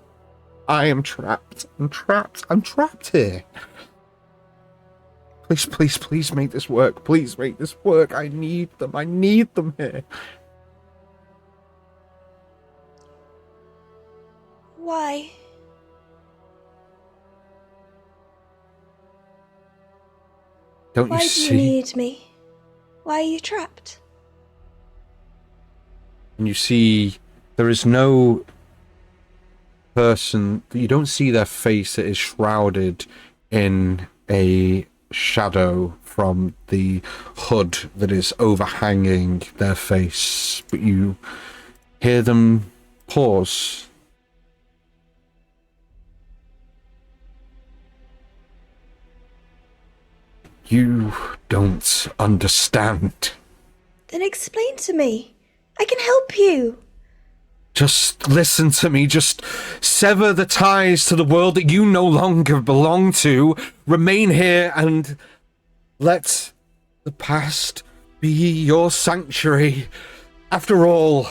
Speaker 1: I am trapped. I'm trapped. I'm trapped here. Please, please, please make this work. Please make this work. I need them. I need them here.
Speaker 5: Why?
Speaker 1: Don't
Speaker 5: Why
Speaker 1: you
Speaker 5: do you
Speaker 1: see?
Speaker 5: need me? Why are you trapped?
Speaker 1: And you see, there is no person. You don't see their face. It is shrouded in a shadow from the hood that is overhanging their face. But you hear them pause. You don't understand.
Speaker 5: Then explain to me. I can help you.
Speaker 1: Just listen to me. Just sever the ties to the world that you no longer belong to. Remain here and let the past be your sanctuary. After all,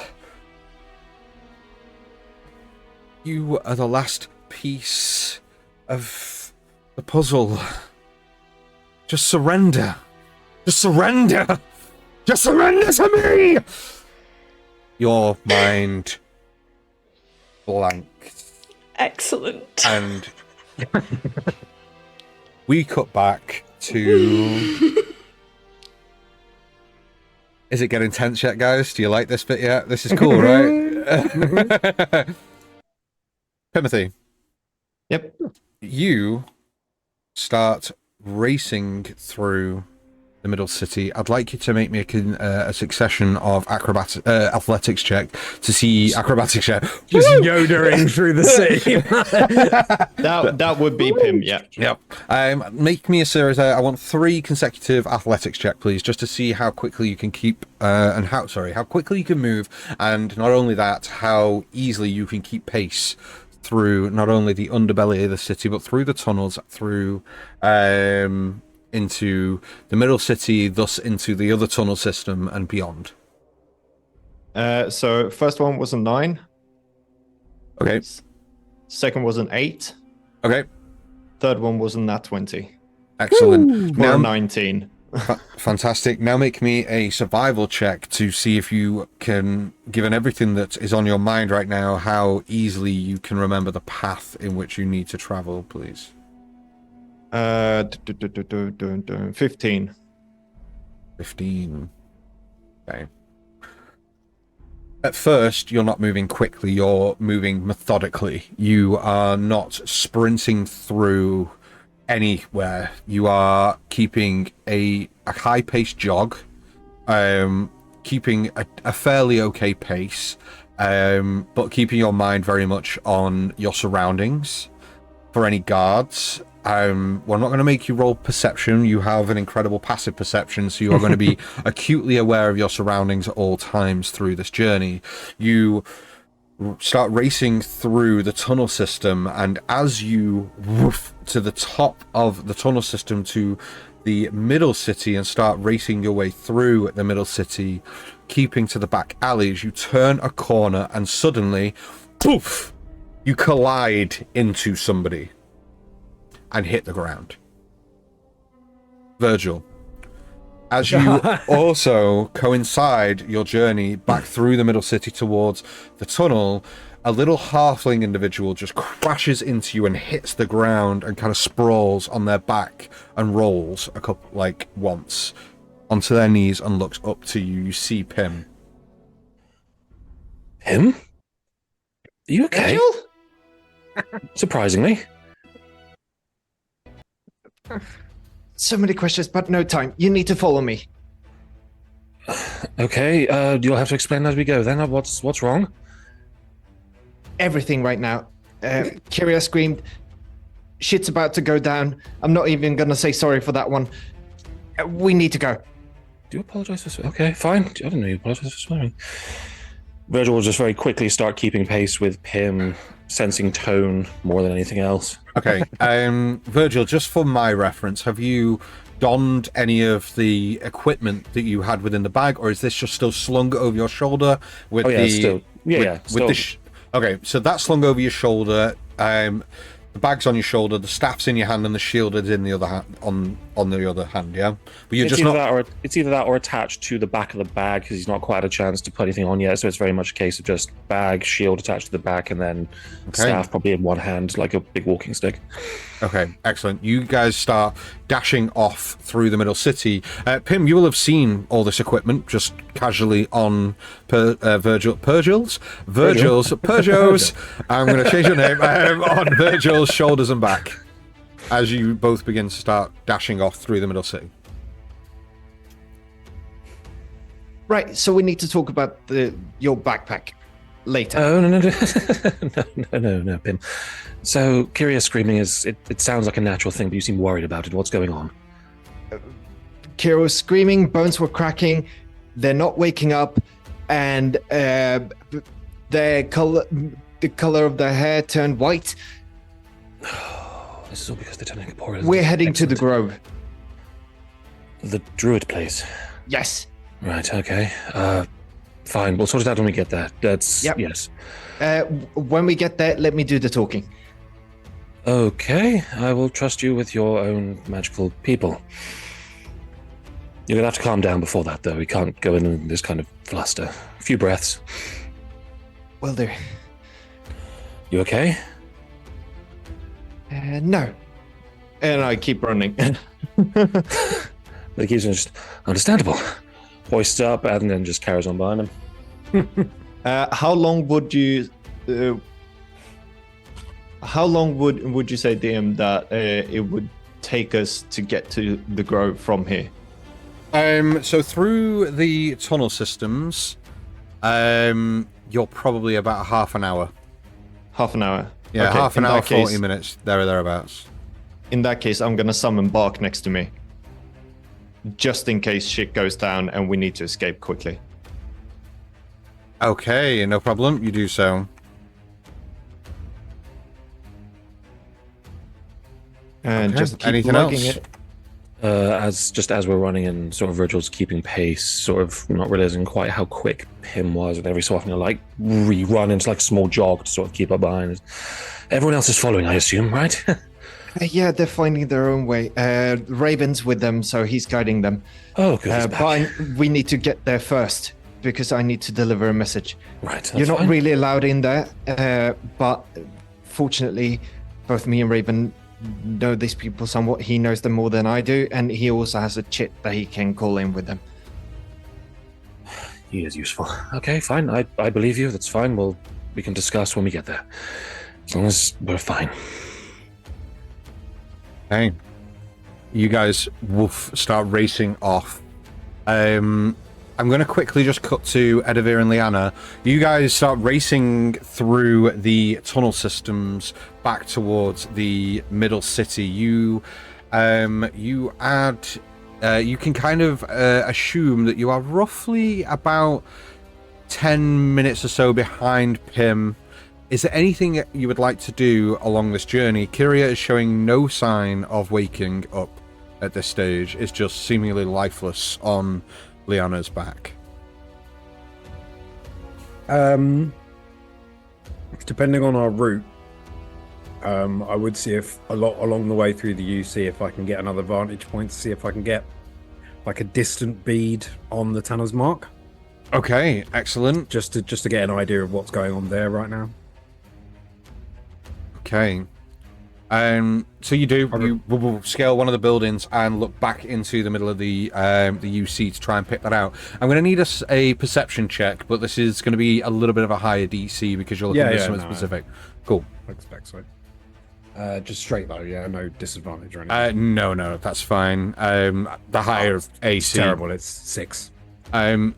Speaker 1: you are the last piece of the puzzle. Just surrender. Just surrender. Just surrender to me. Your mind blank.
Speaker 5: Excellent.
Speaker 1: And we cut back to... Is it getting tense yet, guys? Do you like this bit yet? This is cool, right? Timothy.
Speaker 4: Yep.
Speaker 1: You start racing through the middle city. I'd like you to make me a succession of athletics check to see acrobatics check.
Speaker 6: Just yodering through the city.
Speaker 4: That would be Pim, yeah.
Speaker 1: Yep. Make me a series. I want 3 consecutive athletics check, please, just to see how quickly you can keep how quickly you can move, and not only that, how easily you can keep pace through not only the underbelly of the city, but through the tunnels, through into the middle city, thus into the other tunnel system and beyond.
Speaker 4: So first one was a 9.
Speaker 1: Okay.
Speaker 4: Second was an 8.
Speaker 1: Okay.
Speaker 4: Third one was a nat 20.
Speaker 1: Excellent.
Speaker 4: Or
Speaker 1: Now,
Speaker 4: 19.
Speaker 1: fantastic. Now make me a survival check to see if you can, given everything that is on your mind right now, how easily you can remember the path in which you need to travel, please.
Speaker 4: 15.
Speaker 1: 15. Okay. At first, you're not moving quickly, you're moving methodically. You are not sprinting through anywhere. You are keeping a high-paced jog, keeping a fairly okay pace, but keeping your mind very much on your surroundings. For any guards, we're not going to make you roll perception. You have an incredible passive perception, so you are going to be acutely aware of your surroundings at all times through this journey. You start racing through the tunnel system, and as you woof to the top of the tunnel system to the middle city and start racing your way through the middle city, keeping to the back alleys, you turn a corner and suddenly, poof, you collide into somebody and hit the ground. Virgil, as you also coincide your journey back through the middle city towards the tunnel, a little halfling individual just crashes into you and hits the ground and kind of sprawls on their back and rolls once onto their knees and looks up to you. You see Pim.
Speaker 3: Pim? Are you okay? Surprisingly.
Speaker 4: So many questions, but no time. You need to follow me.
Speaker 3: Okay, you'll have to explain as we go then. What's wrong?
Speaker 4: Everything right now. Kiria screamed, shit's about to go down. I'm not even gonna say sorry for that one. We need to go.
Speaker 3: Do you apologize for swearing? Okay, fine. I didn't know you apologize for swearing. Virgil will just very quickly start keeping pace with Pim, sensing tone more than anything else.
Speaker 1: Okay, Virgil, just for my reference, have you donned any of the equipment that you had within the bag, or is this just still slung over your shoulder with Okay, so that's slung over your shoulder. The bag's on your shoulder, the staff's in your hand, and the shield is in the other hand. On the other hand, yeah. But you're
Speaker 3: It's
Speaker 1: just
Speaker 3: either
Speaker 1: not.
Speaker 3: it's either that or attached to the back of the bag because he's not quite had a chance to put anything on yet. So it's very much a case of just bag, shield attached to the back, and then staff probably in one hand, like a big walking stick.
Speaker 1: Okay, excellent. You guys start dashing off through the middle city. Pim, you will have seen all this equipment just casually on Peugeot's. I'm going to change your name on Virgil's shoulders and back as you both begin to start dashing off through the middle city.
Speaker 4: Right, so we need to talk about your backpack later.
Speaker 3: Oh no, Pim. So Kiria screaming it sounds like a natural thing, but you seem worried about it. What's going on?
Speaker 4: Kira was screaming, bones were cracking, they're not waking up, and the color of their hair turned white.
Speaker 3: This is all because they're turning poor.
Speaker 4: We're heading to the grove.
Speaker 3: The druid place.
Speaker 4: Yes.
Speaker 3: Right, okay. Fine, we'll sort it out when we get there. Yes.
Speaker 4: When we get there, let me do the talking.
Speaker 3: Okay, I will trust you with your own magical people. You're gonna have to calm down before that, though. We can't go in this kind of fluster. A few breaths.
Speaker 4: Will do.
Speaker 3: You okay?
Speaker 4: No. And I keep running.
Speaker 3: But he keeps just understandable. Hoists up and then just carries on behind him.
Speaker 4: How long would you? How long would you say, DM, that it would take us to get to the grove from here?
Speaker 1: So through the tunnel systems, you're probably about half an hour.
Speaker 4: Half an hour.
Speaker 1: Yeah,
Speaker 4: Okay,
Speaker 1: half an
Speaker 4: in
Speaker 1: hour,
Speaker 4: that case-
Speaker 1: 40 minutes, there or thereabouts.
Speaker 4: In that case, I'm gonna summon Bark next to me, just in case shit goes down and we need to escape quickly.
Speaker 1: Okay, no problem. You do so.
Speaker 4: And
Speaker 1: Okay.
Speaker 4: just keep
Speaker 1: Anything
Speaker 4: lugging
Speaker 1: else?
Speaker 4: it.
Speaker 3: As we're running and sort of Virgil's keeping pace, sort of not realizing quite how quick Pim was, and every so often he'll like rerun into like a small jog to sort of keep up behind. Everyone else is following, I assume, right?
Speaker 4: Yeah, they're finding their own way. Raven's with them, so he's guiding them.
Speaker 3: Oh, good. he's
Speaker 4: But
Speaker 3: back.
Speaker 4: we need to get there first because I need to deliver a message.
Speaker 3: Right, that's
Speaker 4: You're not
Speaker 3: fine.
Speaker 4: really allowed in there, but fortunately, both me and Raven know these people somewhat. He knows them more than I do, and he also has a chit that he can call in with them.
Speaker 3: He is useful. Okay, fine. I believe you. That's fine. We can discuss when we get there. As long as we're fine.
Speaker 1: Okay. You guys start racing off. I'm going to quickly just cut to Edivir and Liana. You guys start racing through the tunnel systems back towards the middle city. You can kind of assume that you are roughly about 10 minutes or so behind Pim. Is there anything you would like to do along this journey? Kiria is showing no sign of waking up at this stage. It's just seemingly lifeless on Liana's back.
Speaker 6: Depending on our route, I would see if along the way through the UC if I can get another vantage point to see if I can get like a distant bead on the Tanner's Mark.
Speaker 1: Okay, excellent.
Speaker 6: Just to get an idea of what's going on there right now.
Speaker 1: Okay. So you will scale one of the buildings and look back into the middle of the UC to try and pick that out. I'm going to need a perception check, but this is going to be a little bit of a higher DC because you're looking at something specific. Cool.
Speaker 6: I expect so. Just straight though, yeah, no disadvantage or anything.
Speaker 1: No, that's fine. The higher AC.
Speaker 6: It's terrible. It's 6.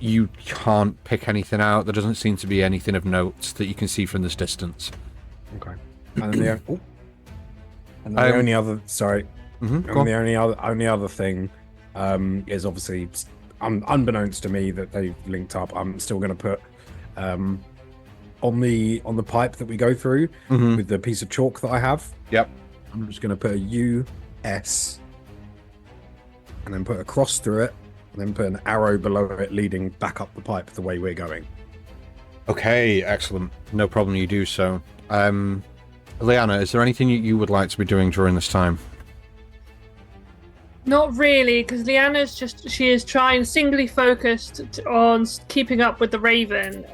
Speaker 1: You can't pick anything out. There doesn't seem to be anything of note that you can see from this distance.
Speaker 6: Okay. And then the only other only other thing is obviously unbeknownst to me that they've linked up. I'm still going to put on the pipe that we go through with the piece of chalk that I have.
Speaker 1: Yep.
Speaker 6: I'm just going to put a US and then put a cross through it and then put an arrow below it leading back up the pipe the way we're going.
Speaker 1: Okay, excellent. No problem, you do so. Liana, is there anything you would like to be doing during this time?
Speaker 2: Not really, because she is trying singly focused on keeping up with the Raven.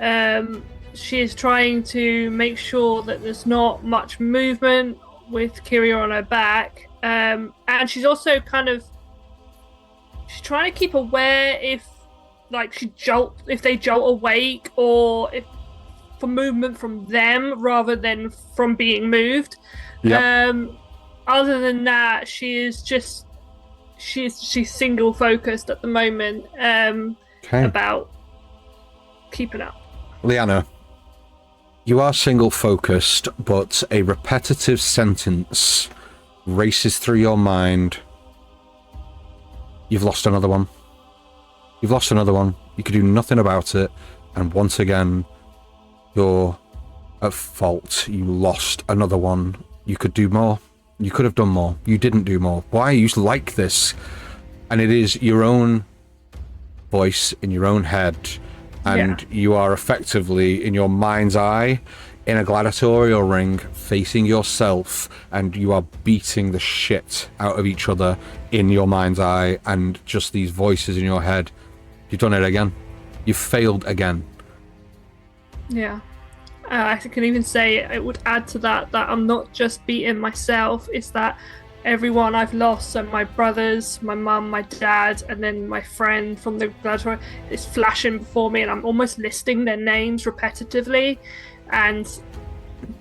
Speaker 2: She is trying to make sure that there's not much movement with Kiria on her back. And she's also she's trying to keep aware if they jolt awake or if for movement from them rather than from being moved.
Speaker 1: Yep.
Speaker 2: Other than that, she's single focused at the moment about keeping up.
Speaker 1: Liana, you are single focused, but a repetitive sentence races through your mind. You've lost another one. You've lost another one. You could do nothing about it, and once again, you're at fault. You lost another one. You could do more. You could have done more. You didn't do more. Why are you like this? And it is your own voice in your own head, and you are effectively in your mind's eye in a gladiatorial ring facing yourself, and you are beating the shit out of each other in your mind's eye, and just these voices in your head. You've done it again. You've failed again.
Speaker 2: Yeah. I can even say it would add to that I'm not just beating myself, it's that everyone I've lost, so my brothers, my mum, my dad, and then my friend from the gladiatorial is flashing before me, and I'm almost listing their names repetitively, and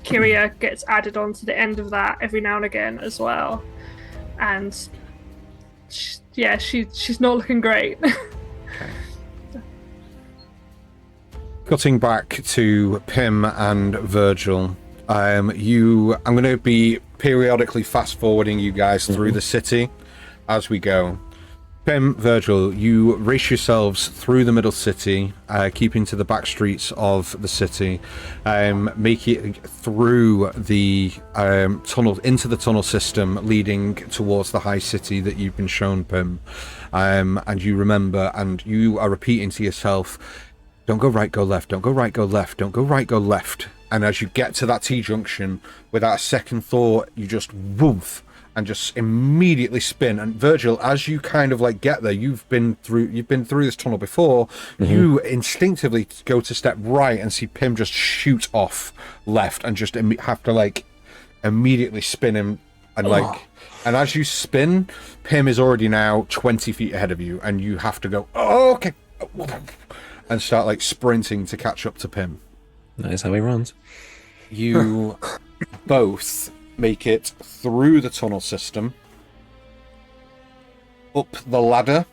Speaker 2: Kiria gets added on to the end of that every now and again as well. And she's not looking great.
Speaker 1: Cutting back to Pim and Virgil, I'm going to be periodically fast forwarding you guys through the city as we go. Pim, Virgil, you race yourselves through the middle city, keeping to the back streets of the city, make it through the tunnel, into the tunnel system leading towards the high city that you've been shown, Pim. And you remember, and you are repeating to yourself, don't go right, go left, don't go right, go left, don't go right, go left. And as you get to that T-junction, without a second thought, you just woof, and just immediately spin. And Virgil, as you kind of like get there, you've been through this tunnel before, you instinctively go to step right and see Pim just shoot off left and just have to like immediately spin him. And and as you spin, Pim is already now 20 feet ahead of you, and you have to go, oh, okay, and start like sprinting to catch up to Pim.
Speaker 3: That is how he runs.
Speaker 1: You both make it through the tunnel system, up the ladder,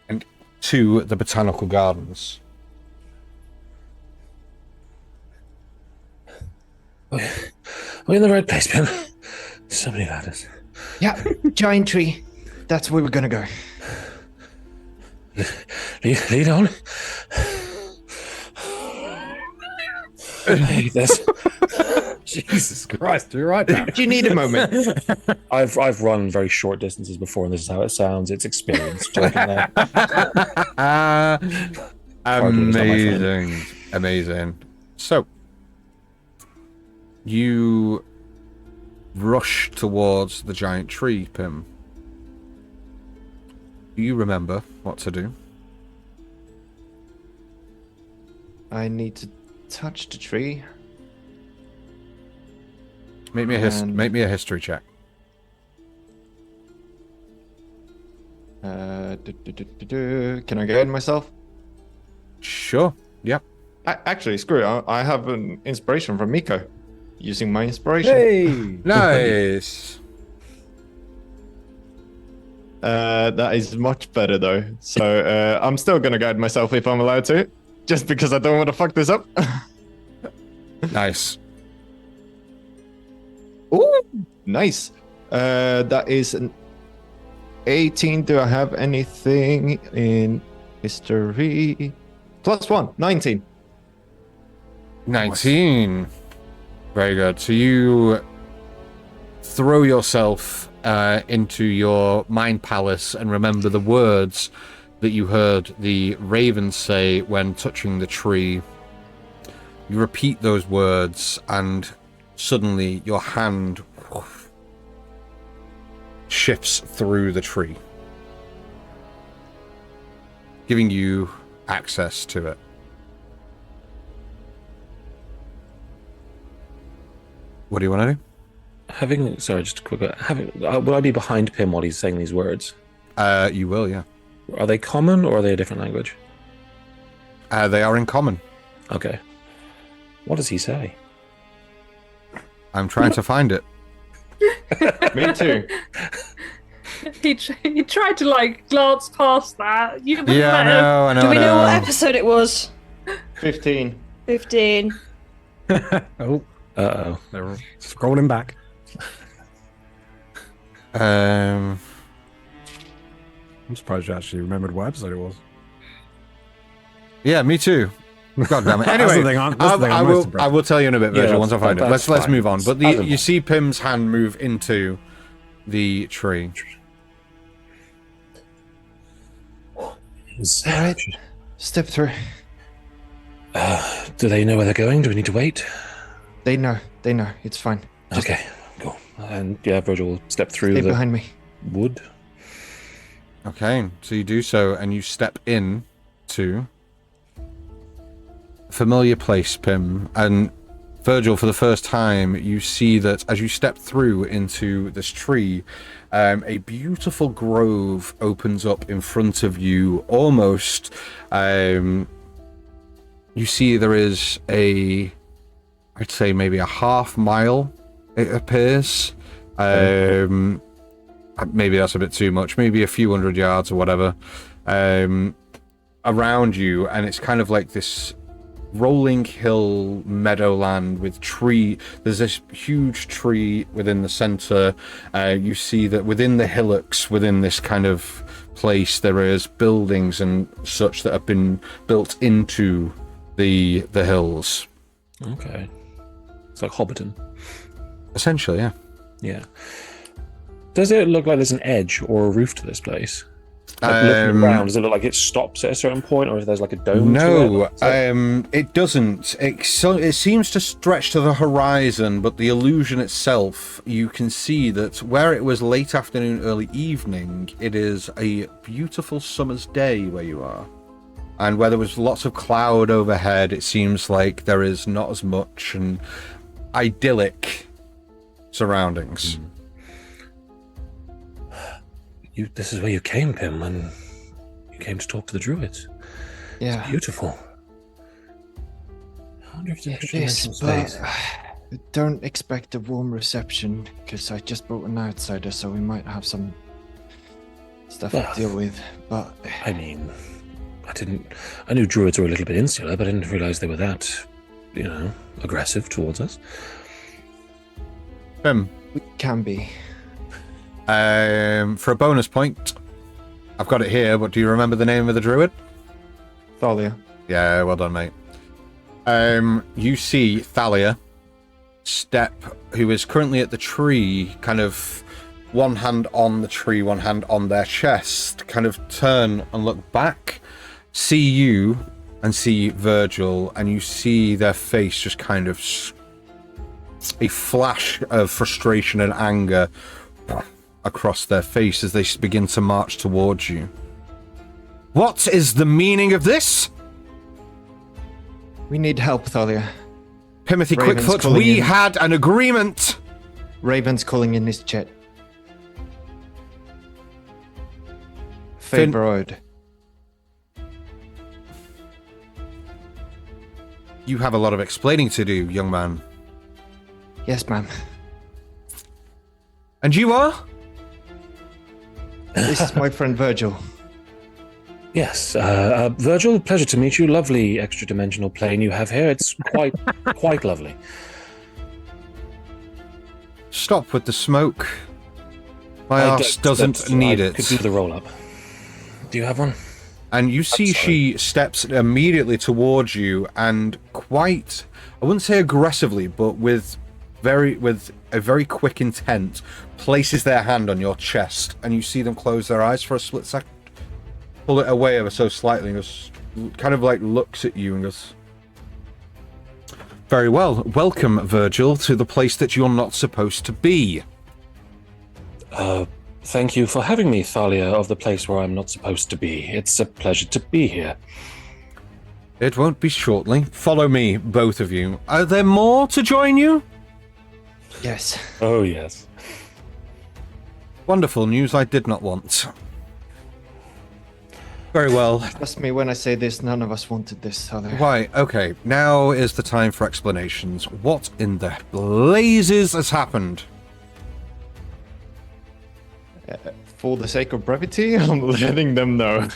Speaker 1: and to the botanical gardens.
Speaker 3: We're in the right place, Pim. So many ladders.
Speaker 4: Yeah, giant tree. That's where we're gonna go.
Speaker 3: Lead on. I hate this.
Speaker 6: Jesus Christ, you're right now.
Speaker 4: Do you need a moment?
Speaker 3: I've run very short distances before, and this is how it sounds. It's experience.
Speaker 1: Amazing. So, you rush towards the giant tree, Pim. Do you remember what to do?
Speaker 4: I need to touch the tree.
Speaker 1: Make me a history check.
Speaker 4: Can I guide myself?
Speaker 1: Sure. Yep.
Speaker 4: Actually, screw it. I have an inspiration from Miko. Using my inspiration.
Speaker 6: Hey!
Speaker 1: Nice.
Speaker 4: That is much better though. So I'm still gonna guide myself if I'm allowed to, just because I don't want to fuck this up.
Speaker 1: Nice.
Speaker 4: Ooh, nice. That is an 18. Do I have anything in history? +1, 19.
Speaker 1: 19. Very good. So you throw yourself into your mind palace and remember the words that you heard the raven say when touching the tree. You repeat those words, and suddenly your hand shifts through the tree, giving you access to it. What do you want to do?
Speaker 3: Sorry, just a quick. Will I be behind Pim while he's saying these words?
Speaker 1: You will, yeah.
Speaker 3: Are they common or are they a different language?
Speaker 1: They are in common.
Speaker 3: Okay. What does he say?
Speaker 1: I'm trying to find it.
Speaker 4: Me too.
Speaker 2: He tried to like glance past that. You wouldn't
Speaker 1: Yeah,
Speaker 2: let
Speaker 1: I know.
Speaker 5: Do we know what episode it was?
Speaker 4: 15.
Speaker 5: 15.
Speaker 6: Oh,
Speaker 3: Uh-oh.
Speaker 6: they're scrolling back.
Speaker 1: Um,
Speaker 6: I'm surprised you actually remembered what episode it was.
Speaker 1: yeah, me too. God damn it.
Speaker 6: That's
Speaker 1: Anyway,
Speaker 6: the thing that's the thing I'm most impressed
Speaker 1: I will tell you in a bit,
Speaker 3: Yeah,
Speaker 1: Virgil, once I find it.
Speaker 3: that's
Speaker 1: Let's
Speaker 3: fine.
Speaker 1: move on. But
Speaker 3: Other
Speaker 1: you see Pim's hand move into the tree.
Speaker 4: Alright. Step through.
Speaker 3: Do they know where they're going? Do we need to wait?
Speaker 4: They know. It's fine. Just
Speaker 3: Okay, cool. And yeah, Virgil will step through
Speaker 4: stay
Speaker 3: the
Speaker 4: behind me.
Speaker 3: wood.
Speaker 1: Okay, so you do so, and you step in to a familiar place, Pim. And Virgil, for the first time, you see that as you step through into this tree, a beautiful grove opens up in front of you. Almost, you see there is I'd say maybe a half mile, it appears. Maybe that's a bit too much, maybe a few hundred yards or whatever, around you, and it's kind of like this rolling hill meadowland with tree. There's this huge tree within the center. You see that within the hillocks, within this kind of place, there is buildings and such that have been built into the hills.
Speaker 3: Okay. It's like Hobbiton.
Speaker 1: Essentially, yeah.
Speaker 3: Yeah. Does it look like there's an edge or a roof to this place? Like looking around, does it look like it stops at a certain point, or if there's like a dome?
Speaker 1: No,
Speaker 3: to it?
Speaker 1: it doesn't. It seems to stretch to the horizon, but the illusion itself, you can see that where it was late afternoon, early evening, it is a beautiful summer's day where you are. And where there was lots of cloud overhead, it seems like there is not as much, and idyllic surroundings.
Speaker 3: This is where you came, Pim, when you came to talk to the druids.
Speaker 4: Yeah.
Speaker 3: It's beautiful. I wonder if it's an extra
Speaker 4: Yes,
Speaker 3: dimensional space.
Speaker 4: but don't expect a warm reception, because I just brought an outsider, so we might have some stuff to deal with. But
Speaker 3: I mean, I knew druids were a little bit insular, but I didn't realize they were that, aggressive towards us.
Speaker 1: Pim,
Speaker 4: we can be.
Speaker 1: for a bonus point, I've got it here, but do you remember the name of the druid?
Speaker 4: Thalia.
Speaker 1: Yeah, well done, mate. You see Thalia who is currently at the tree, kind of one hand on the tree, one hand on their chest, kind of turn and look back, see you and see Virgil, and you see their face just kind of a flash of frustration and anger across their face as they begin to march towards you. What is the meaning of this?
Speaker 4: We need help, Thalia.
Speaker 1: Timothy
Speaker 4: Raven's
Speaker 1: Quickfoot,
Speaker 4: calling
Speaker 1: we
Speaker 4: in.
Speaker 1: had an agreement.
Speaker 4: Raven's calling in his chat.
Speaker 1: Finn-
Speaker 4: Fabroid.
Speaker 1: You have a lot of explaining to do, young man.
Speaker 4: Yes, ma'am.
Speaker 1: And you are?
Speaker 4: This is my friend Virgil.
Speaker 3: Yes, Virgil, pleasure to meet you. Lovely extra-dimensional plane you have here. It's quite lovely.
Speaker 1: Stop with the smoke. My arse doesn't need
Speaker 3: I
Speaker 1: it.
Speaker 3: could do the roll-up. Do you have one?
Speaker 1: And you see she steps immediately towards you and quite, I wouldn't say aggressively, but with a very quick intent, places their hand on your chest, and you see them close their eyes for a split second, pull it away ever so slightly, and just kind of like looks at you and goes, Very well. Welcome, Virgil, to the place that you're not supposed to be.
Speaker 3: Thank you for having me, Thalia, of the place where I'm not supposed to be. It's a pleasure to be here.
Speaker 1: It won't be shortly. Follow me, both of you. Are there more to join you?
Speaker 4: Yes.
Speaker 3: Oh, yes.
Speaker 1: Wonderful news I did not want. Very well.
Speaker 4: Trust me when I say this, none of us wanted this, Thalia.
Speaker 1: Why, okay, now is the time for explanations. What in the blazes has happened?
Speaker 4: For the sake of brevity, I'm letting them know.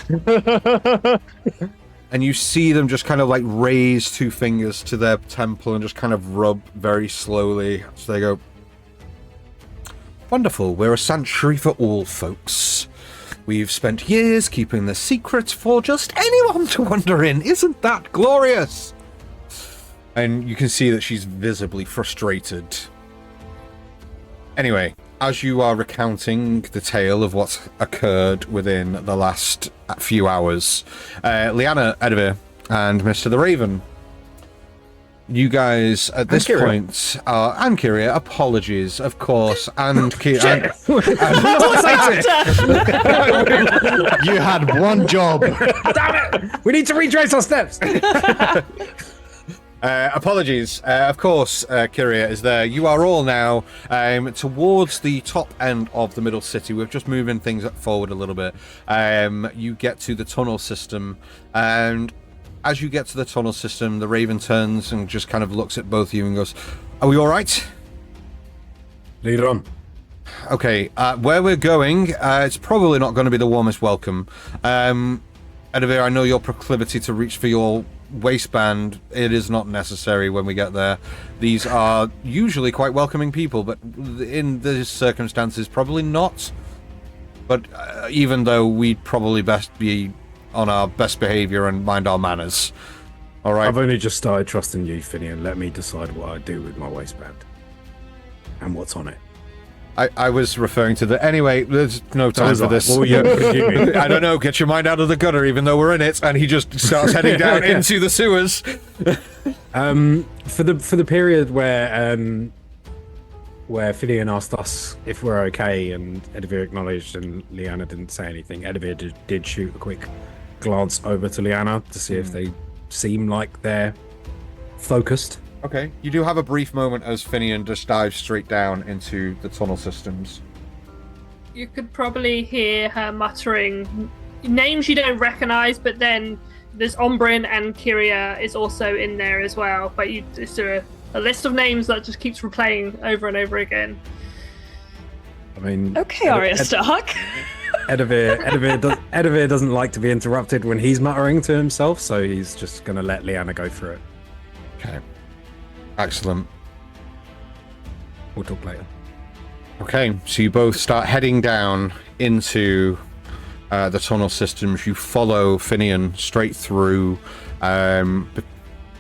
Speaker 1: And you see them just kind of like raise two fingers to their temple and just kind of rub very slowly. So they go, wonderful, we're a sanctuary for all folks. We've spent years keeping the secret for just anyone to wander in. Isn't that glorious? And you can see that she's visibly frustrated. Anyway, as you are recounting the tale of what occurred within the last few hours, Liana, Edivir, and Mr. the Raven, you guys at this point are, and Kiria, apologies, of course, and Kiria.
Speaker 4: You had one job.
Speaker 6: Damn it! We need to retrace our steps.
Speaker 1: Apologies. Of course, Kiria is there. You are all now towards the top end of the middle city. We're just moving things forward a little bit. You get to the tunnel system, and as you get to the tunnel system, the Raven turns and just kind of looks at both of you and goes, "Are we all right?"
Speaker 6: Lead on.
Speaker 1: Okay, where we're going, it's probably not going to be the warmest welcome. Edivir, I know your proclivity to reach for your waistband. It is not necessary when we get there. These are usually quite welcoming people, but in these circumstances, probably not. But even though we'd probably best be on our best behavior and mind our manners. All right.
Speaker 6: I've only just started trusting you, Finian. Let me decide what I do with my waistband and what's on it.
Speaker 1: I was referring to the... Anyway, there's no time for this.
Speaker 6: Well, yeah, what do you mean?
Speaker 1: I don't know. Get your mind out of the gutter, even though we're in it. And he just starts heading down into the sewers.
Speaker 6: For the period where Finian asked us if we're okay, and Edivir acknowledged, and Liana didn't say anything. Edivir did shoot a quick glance over to Liana to see if they seem like they're focused.
Speaker 1: Okay, you do have a brief moment as Finian just dives straight down into the tunnel systems.
Speaker 2: You could probably hear her muttering names you don't recognize, but then there's Ombrin and Kiria is also in there as well. But it's a list of names that just keeps replaying over and over again.
Speaker 6: I mean,
Speaker 5: Okay, Arya Stark.
Speaker 6: Edivir doesn't like to be interrupted when he's muttering to himself, so he's just going to let Liana go through it.
Speaker 1: Okay. Excellent.
Speaker 6: We'll talk later.
Speaker 1: Okay, so you both start heading down into the tunnel systems. You follow Finian straight through.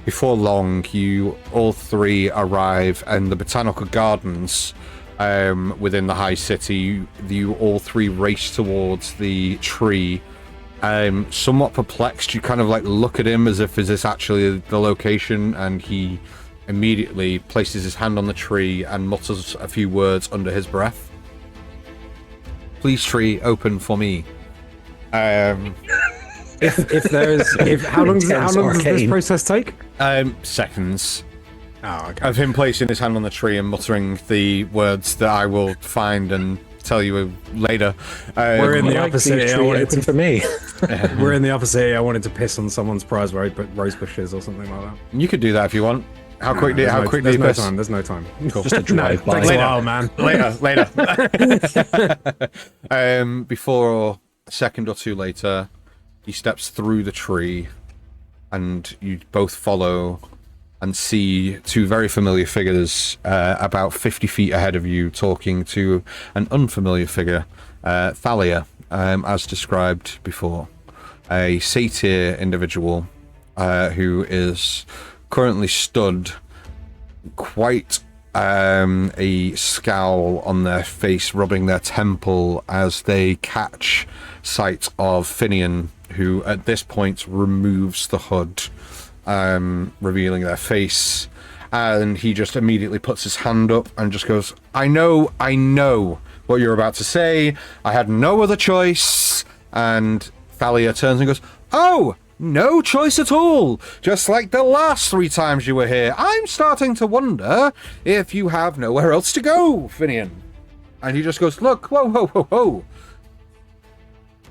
Speaker 1: Before long, you all three arrive in the botanical gardens within the high city. You all three race towards the tree. Somewhat perplexed, you kind of like look at him as if, is this actually the location? And he immediately places his hand on the tree and mutters a few words under his breath. Please, tree, open for me.
Speaker 6: How long does this process take?
Speaker 1: Seconds.
Speaker 6: Oh, okay.
Speaker 1: Of him placing his hand on the tree and muttering the words that I will find and tell you later.
Speaker 6: We're in the upper city.
Speaker 3: Open for me.
Speaker 6: We're in the upper city. I wanted to piss on someone's prize rose bushes or something like that.
Speaker 1: You could do that if you want. How quickly do you
Speaker 6: There's no
Speaker 1: piss?
Speaker 6: time. There's no time.
Speaker 1: Cool.
Speaker 3: Just a drive-by.
Speaker 6: Takes a while, man.
Speaker 1: Later. Before a second or two later, he steps through the tree, and you both follow and see two very familiar figures about 50 feet ahead of you, talking to an unfamiliar figure, Thalia, as described before. A satyr individual who is currently stood, quite a scowl on their face, rubbing their temple as they catch sight of Finian, who at this point removes the hood, revealing their face, and he just immediately puts his hand up and just goes, I know what you're about to say. I had no other choice. And Thalia turns and goes, oh, no choice at all. Just like the last 3 times you were here. I'm starting to wonder if you have nowhere else to go, Finian. And he just goes, look, whoa.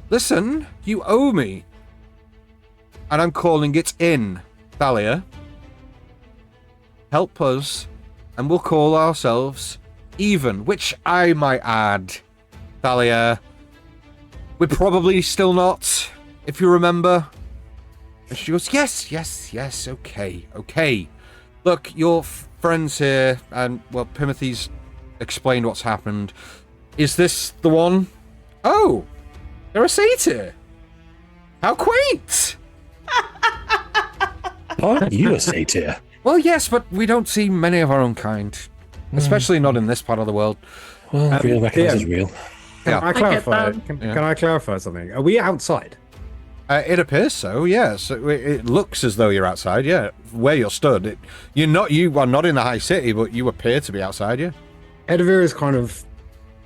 Speaker 1: Listen, you owe me. And I'm calling it in, Thalia. Help us, and we'll call ourselves even, which I might add, Thalia, we're probably still not, if you remember. And she goes, yes, okay. Look, your friends here, and, well, Timothy's explained what's happened. Is this the one? Oh, they're a satyr. How quaint!
Speaker 3: Aren't you a satyr?
Speaker 1: Well, yes, but we don't see many of our own kind. Especially not in this part of the world.
Speaker 3: Well, real recognizes real.
Speaker 6: Can I clarify?
Speaker 2: that.
Speaker 6: Can I clarify something? Are we outside?
Speaker 1: It appears so, yes. It looks as though you're outside, yeah. Where you're stood. You are not in the high city, but you appear to be outside, yeah.
Speaker 6: Edivir is kind of,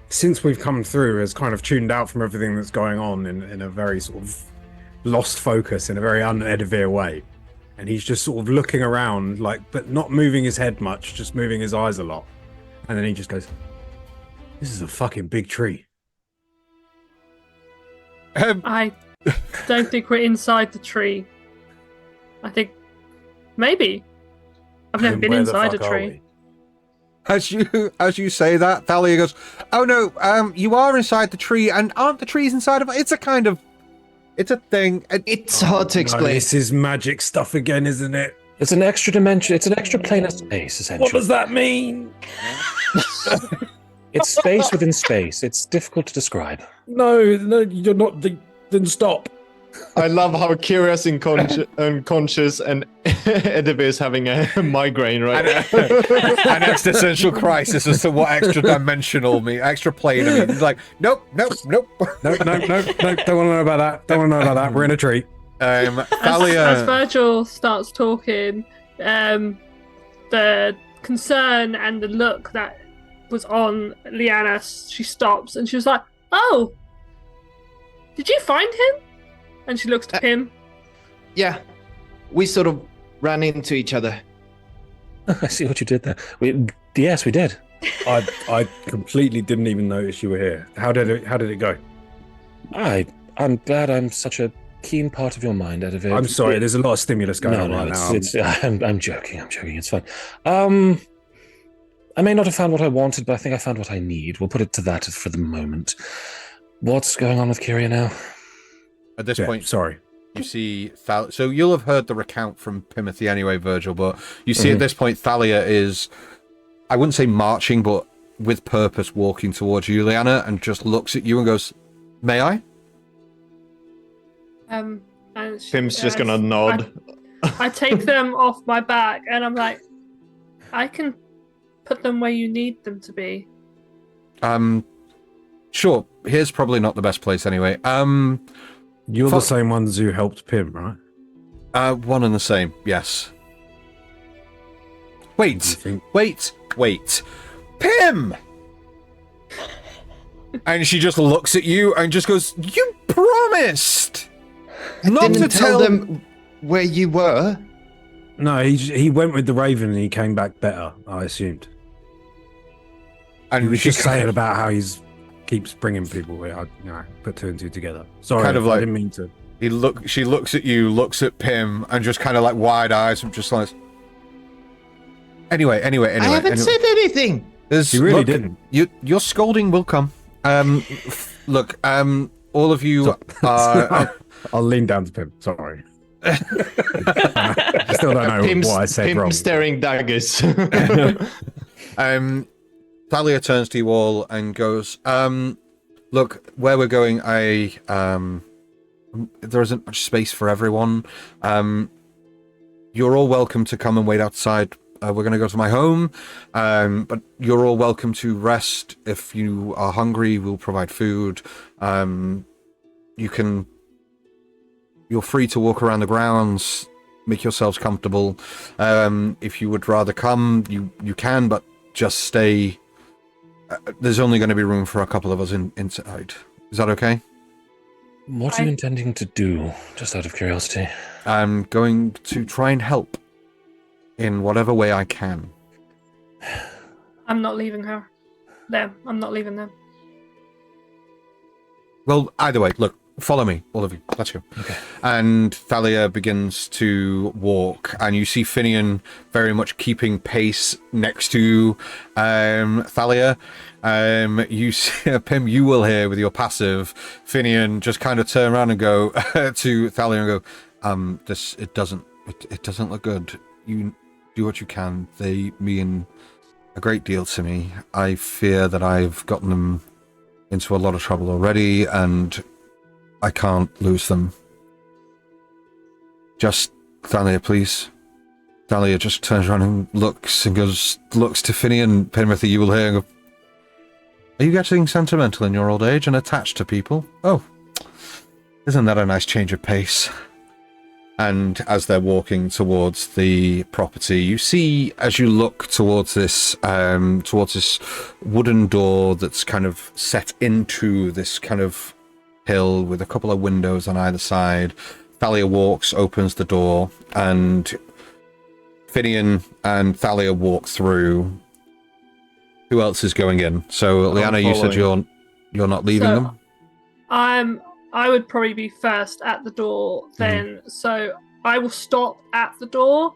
Speaker 6: since we've come through, has kind of tuned out from everything that's going on in a very sort of lost focus, in a very un-Edivir way. And he's just sort of looking around, but not moving his head much, just moving his eyes a lot. And then he just goes, this is a fucking big tree.
Speaker 2: I don't think we're inside the tree. I think maybe. I've never been inside a tree.
Speaker 1: As you say that, Thalia goes, oh no, you are inside the tree, and aren't the trees inside of it? It's a thing.
Speaker 4: It's hard to explain.
Speaker 6: No, this is magic stuff again, isn't it?
Speaker 3: It's an extra dimension. It's an extra plane of space, essentially.
Speaker 6: What does that mean?
Speaker 3: It's space within space. It's difficult to describe.
Speaker 6: No, you're not. Then stop.
Speaker 4: I love how Kiria's unconscious and Edivir's having a migraine right now.
Speaker 1: An existential crisis as to what extra plane means. He's like, nope.
Speaker 6: No. Don't want to know about that. Don't want to know about that. We're in a tree.
Speaker 1: Thalia.
Speaker 2: As Virgil starts talking, the concern and the look that was on Liana, she stops and she was like, oh, did you find him? And she looks to Pim.
Speaker 4: Yeah, we sort of ran into each other.
Speaker 3: I see what you did there. Yes, we did.
Speaker 6: I completely didn't even notice you were here. How did it go?
Speaker 3: I'm glad I'm such a keen part of your mind, Edivir.
Speaker 6: I'm sorry, there's a lot of stimulus going on right now.
Speaker 3: I'm joking. It's fine. I may not have found what I wanted, but I think I found what I need. We'll put it to that for the moment. What's going on with Kiria now?
Speaker 1: At this point,
Speaker 6: sorry.
Speaker 1: You see, so you'll have heard the recount from Timothy anyway, Virgil, but you see at this point, Thalia is, I wouldn't say marching, but with purpose walking towards you, Liana, and just looks at you and goes, may I?
Speaker 4: Pim's just gonna nod.
Speaker 2: I take them off my back and I'm like, I can put them where you need them to be.
Speaker 1: Sure. Here's probably not the best place anyway.
Speaker 6: You're the same ones who helped Pim, right?
Speaker 1: One and the same, yes. Wait. Pim! And she just looks at you and just goes, you promised!
Speaker 4: Not to tell them where you were.
Speaker 6: No, he went with the Raven and he came back better, I assumed. And he was just saying about how keeps bringing people. I put 2 and 2 together. Sorry,
Speaker 1: kind of like,
Speaker 6: I didn't mean to.
Speaker 1: She looks at you, looks at Pim, and just kind of like wide eyes, and just like. Anyway.
Speaker 4: I haven't said anything.
Speaker 6: You really didn't.
Speaker 1: Your scolding will come. Look, all of you are.
Speaker 6: I'll lean down to Pim. Sorry. I still don't know what I said wrong.
Speaker 4: Pim staring daggers.
Speaker 1: Thalia turns to you all and goes, look, where we're going, there isn't much space for everyone. You're all welcome to come and wait outside. We're going to go to my home, but you're all welcome to rest. If you are hungry, we'll provide food. You're free to walk around the grounds. make yourselves comfortable. If you would rather come, you can, but just stay. There's only going to be room for a couple of us inside. Is that okay?
Speaker 3: What are you intending to do, just out of curiosity?
Speaker 1: I'm going to try and help in whatever way I can.
Speaker 2: I'm not leaving her. Them. I'm not leaving them.
Speaker 1: Well, either way, look, follow me, all of you. Let's go.
Speaker 3: Okay.
Speaker 1: And Thalia begins to walk, and you see Finian very much keeping pace next to Thalia. You see, Pim, you will hear with your passive, Finian just kind of turn around and go to Thalia and go, it doesn't look good. You do what you can. They mean a great deal to me. I fear that I've gotten them into a lot of trouble already, and I can't lose them. Just, Thalia, please. Thalia just turns around and looks to Finian. Penrith, you will hear and go, are you getting sentimental in your old age and attached to people? Oh, isn't that a nice change of pace? And as they're walking towards the property, you see, as you look towards this wooden door that's kind of set into this kind of hill with a couple of windows on either side. Thalia walks, opens the door, and Finian and Thalia walk through. Who else is going in? So, Liana, you said you're not leaving them?
Speaker 2: I would probably be first at the door then. So I will stop at the door,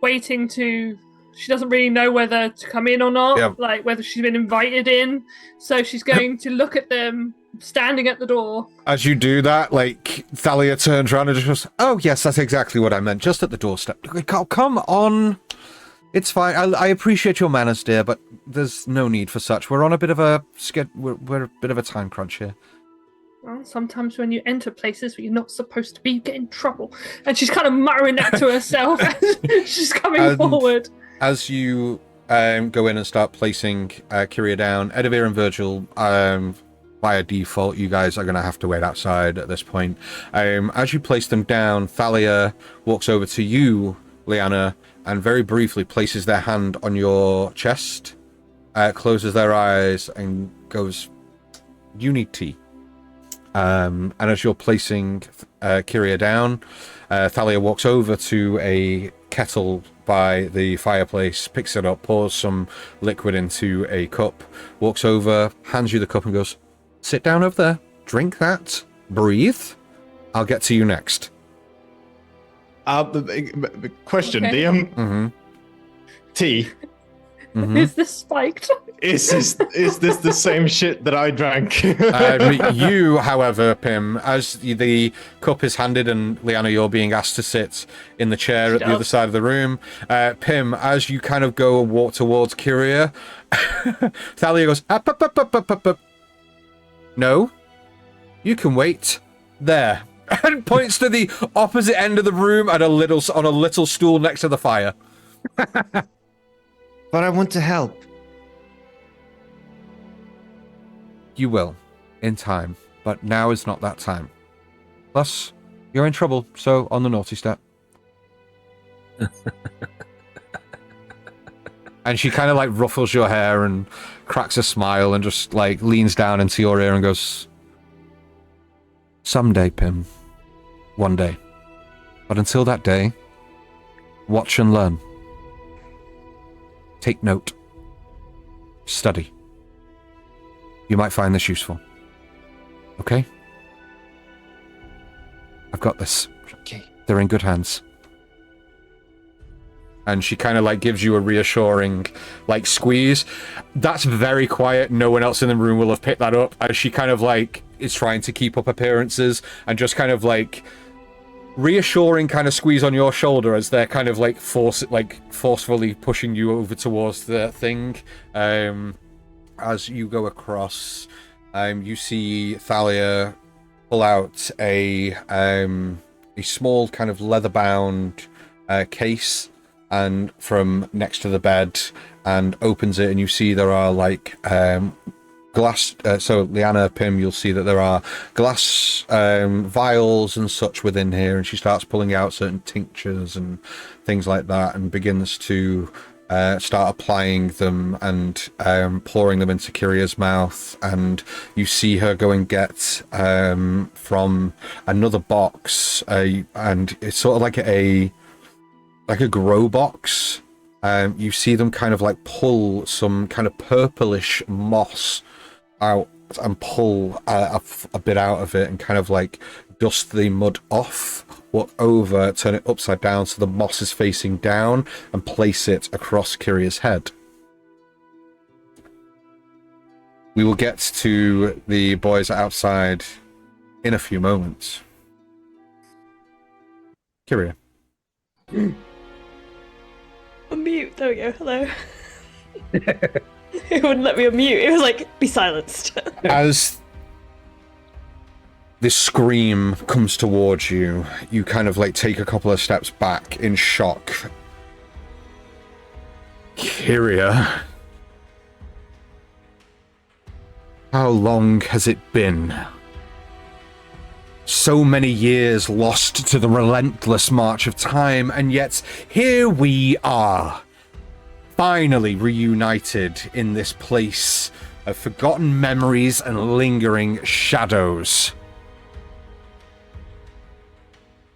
Speaker 2: waiting to... She doesn't really know whether to come in or not, like whether she's been invited in. So she's going to look at them standing at the door.
Speaker 1: As you do that, like, Thalia turns around and just goes, oh, yes, that's exactly what I meant. Just at the doorstep. Come on. It's fine. I appreciate your manners, dear, but there's no need for such. We're on a bit of a we're a bit of a time crunch here.
Speaker 2: Well, sometimes when you enter places where you're not supposed to be, you get in trouble. And she's kind of muttering that to herself as she's coming forward.
Speaker 1: As you go in and start placing Kiria down, Edivir and Virgil, by default, you guys are going to have to wait outside at this point. As you place them down, Thalia walks over to you, Liana, and very briefly places their hand on your chest, closes their eyes, and goes, you need tea. And as you're placing Kiria down, Thalia walks over to a kettle by the fireplace, picks it up, pours some liquid into a cup, walks over, hands you the cup and goes, sit down over there, drink that, breathe, I'll get to you next.
Speaker 4: Question,
Speaker 2: Okay.
Speaker 4: DM. Tea.
Speaker 2: Is this spiked?
Speaker 4: Is this the same shit that I drank?
Speaker 1: You, however, Pim, as the cup is handed and Liana, you're being asked to sit in the chair at the other side of the room. Pim, as you kind of go and walk towards Kiria, Thalia goes, up, up, up, up, up, up, up. No, you can wait there. And points to the opposite end of the room at on a little stool next to the fire.
Speaker 4: But I want to help.
Speaker 1: You will, in time, but now is not that time. Plus, you're in trouble, so on the naughty step. And she kind of like ruffles your hair and cracks a smile and just like leans down into your ear and goes, someday, Pim. One day. But until that day, watch and learn. Take note. Study. You might find this useful. Okay? I've got this.
Speaker 4: Okay.
Speaker 1: They're in good hands. And she kind of like gives you a reassuring like squeeze. That's very quiet. No one else in the room will have picked that up, as she kind of like is trying to keep up appearances and just kind of like reassuring kind of squeeze on your shoulder as they're kind of like forcefully pushing you over towards the thing. As you go across, you see Thalia pull out a small kind of leather-bound case and from next to the bed and opens it, and you see there are like glass. So Liana, Pim, you'll see that there are glass vials and such within here, and she starts pulling out certain tinctures and things like that, and begins to start applying them and pouring them into Kiria's mouth. And you see her go and get from another box, and it's sort of like a grow box. You see them kind of like pull some kind of purplish moss out and pull a bit out of it and kind of like dust the mud off, walk over, turn it upside down so the moss is facing down, and place it across Kiria's head. We will get to the boys outside in a few moments. Kiria.
Speaker 5: Unmute. There we go. Hello. It wouldn't let me unmute. It was like, be silenced.
Speaker 1: As this scream comes towards you, you kind of like take a couple of steps back in shock. Kiria. How long has it been? So many years lost to the relentless march of time, and yet here we are, finally reunited in this place of forgotten memories and lingering shadows.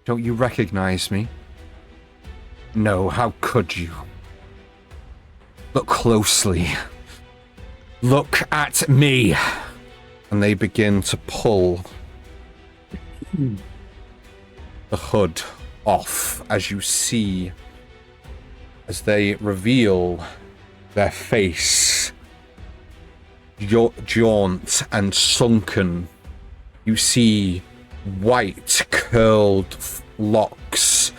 Speaker 1: Don't you recognize me? No, how could you? Look closely. Look at me. And they begin to pull the hood off as you see, as they reveal their face, jaunt and sunken. You see white curled locks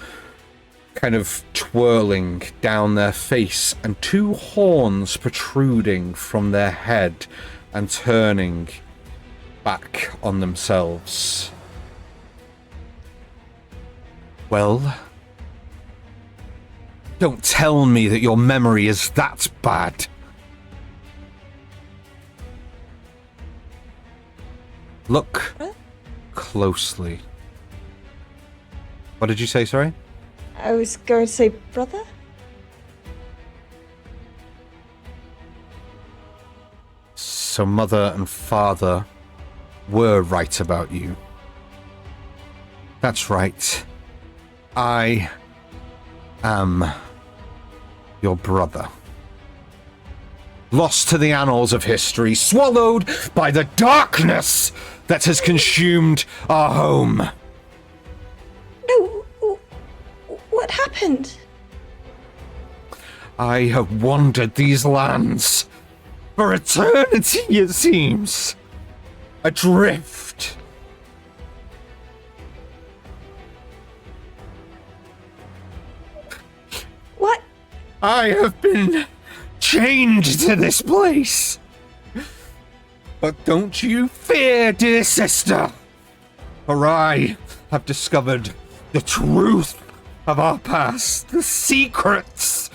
Speaker 1: kind of twirling down their face, and two horns protruding from their head and turning back on themselves. Well, don't tell me that your memory is that bad. Look closely. What did you say, sorry?
Speaker 5: I was going to say brother?
Speaker 1: So mother and father were right about you. That's right. I am your brother. Lost to the annals of history, swallowed by the darkness that has consumed our home.
Speaker 5: No, what happened?
Speaker 1: I have wandered these lands for eternity, it seems. Adrift.
Speaker 5: What?
Speaker 1: I have been chained to this place. But don't you fear, dear sister, for I have discovered the truth of our past, the secrets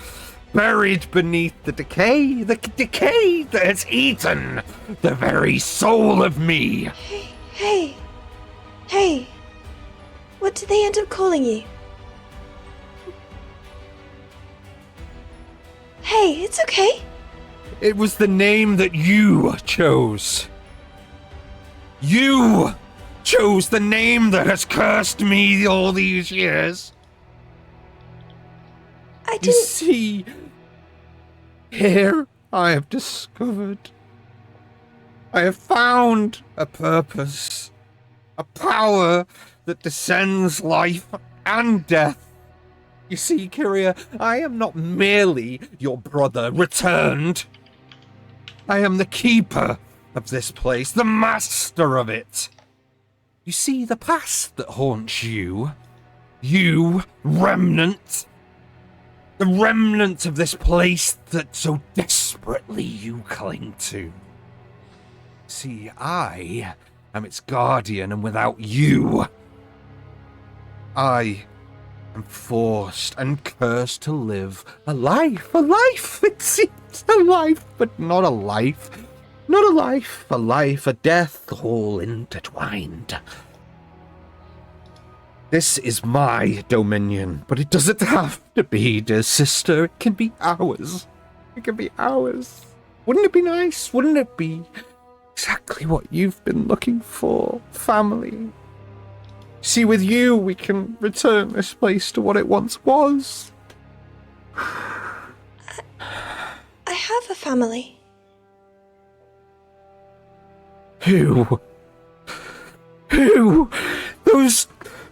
Speaker 1: buried beneath the decay that has eaten the very soul of me.
Speaker 5: Hey, what did they end up calling you? Hey, it's okay.
Speaker 1: It was the name that you chose. You chose the name that has cursed me all these years.
Speaker 5: I
Speaker 1: You
Speaker 5: didn't...
Speaker 1: see, here I have discovered, I have found a purpose, a power that descends life and death. You see, Kiria, I am not merely your brother returned. I am the keeper of this place, the master of it. You see, the past that haunts you, remnant, the remnant of this place that so desperately you cling to. See, I am its guardian, and without you, I am forced and cursed to live a life, it seems, a life, but not a life. Not a life, a death, all intertwined. This is my dominion, but it doesn't have to be, dear sister. It can be ours. It can be ours. Wouldn't it be nice? Wouldn't it be exactly what you've been looking for? Family. See, with you, we can return this place to what it once was.
Speaker 5: I have a family.
Speaker 1: Who? Those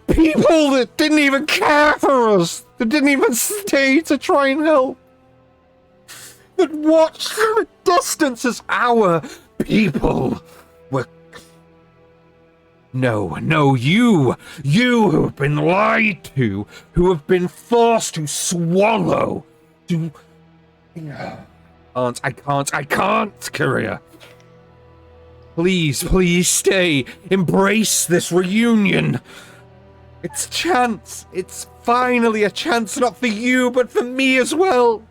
Speaker 1: people that didn't even care for us, that didn't even stay to try and help, that watched from a distance as our people were... No, you who have been lied to, who have been forced to swallow, I can't, Kiria. Please stay. Embrace this reunion. It's a chance. It's finally a chance, not for you, but for me as well.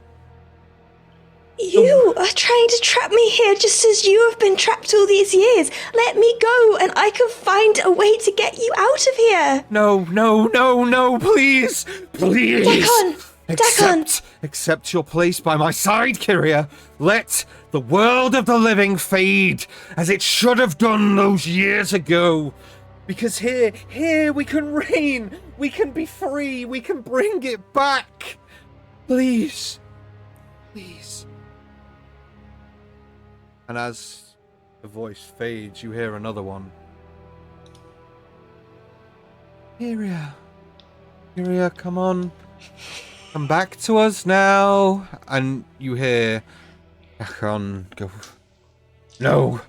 Speaker 5: You are trying to trap me here just as you have been trapped all these years. Let me go and I can find a way to get you out of here.
Speaker 1: No, please.
Speaker 5: Dakon!
Speaker 1: Accept your place by my side, Kiria. Let the world of the living fade as it should have done those years ago. Because here we can reign. We can be free. We can bring it back. Please. And as the voice fades, you hear another one. Kiria, come on. Come back to us now. And you hear Dakon go, No,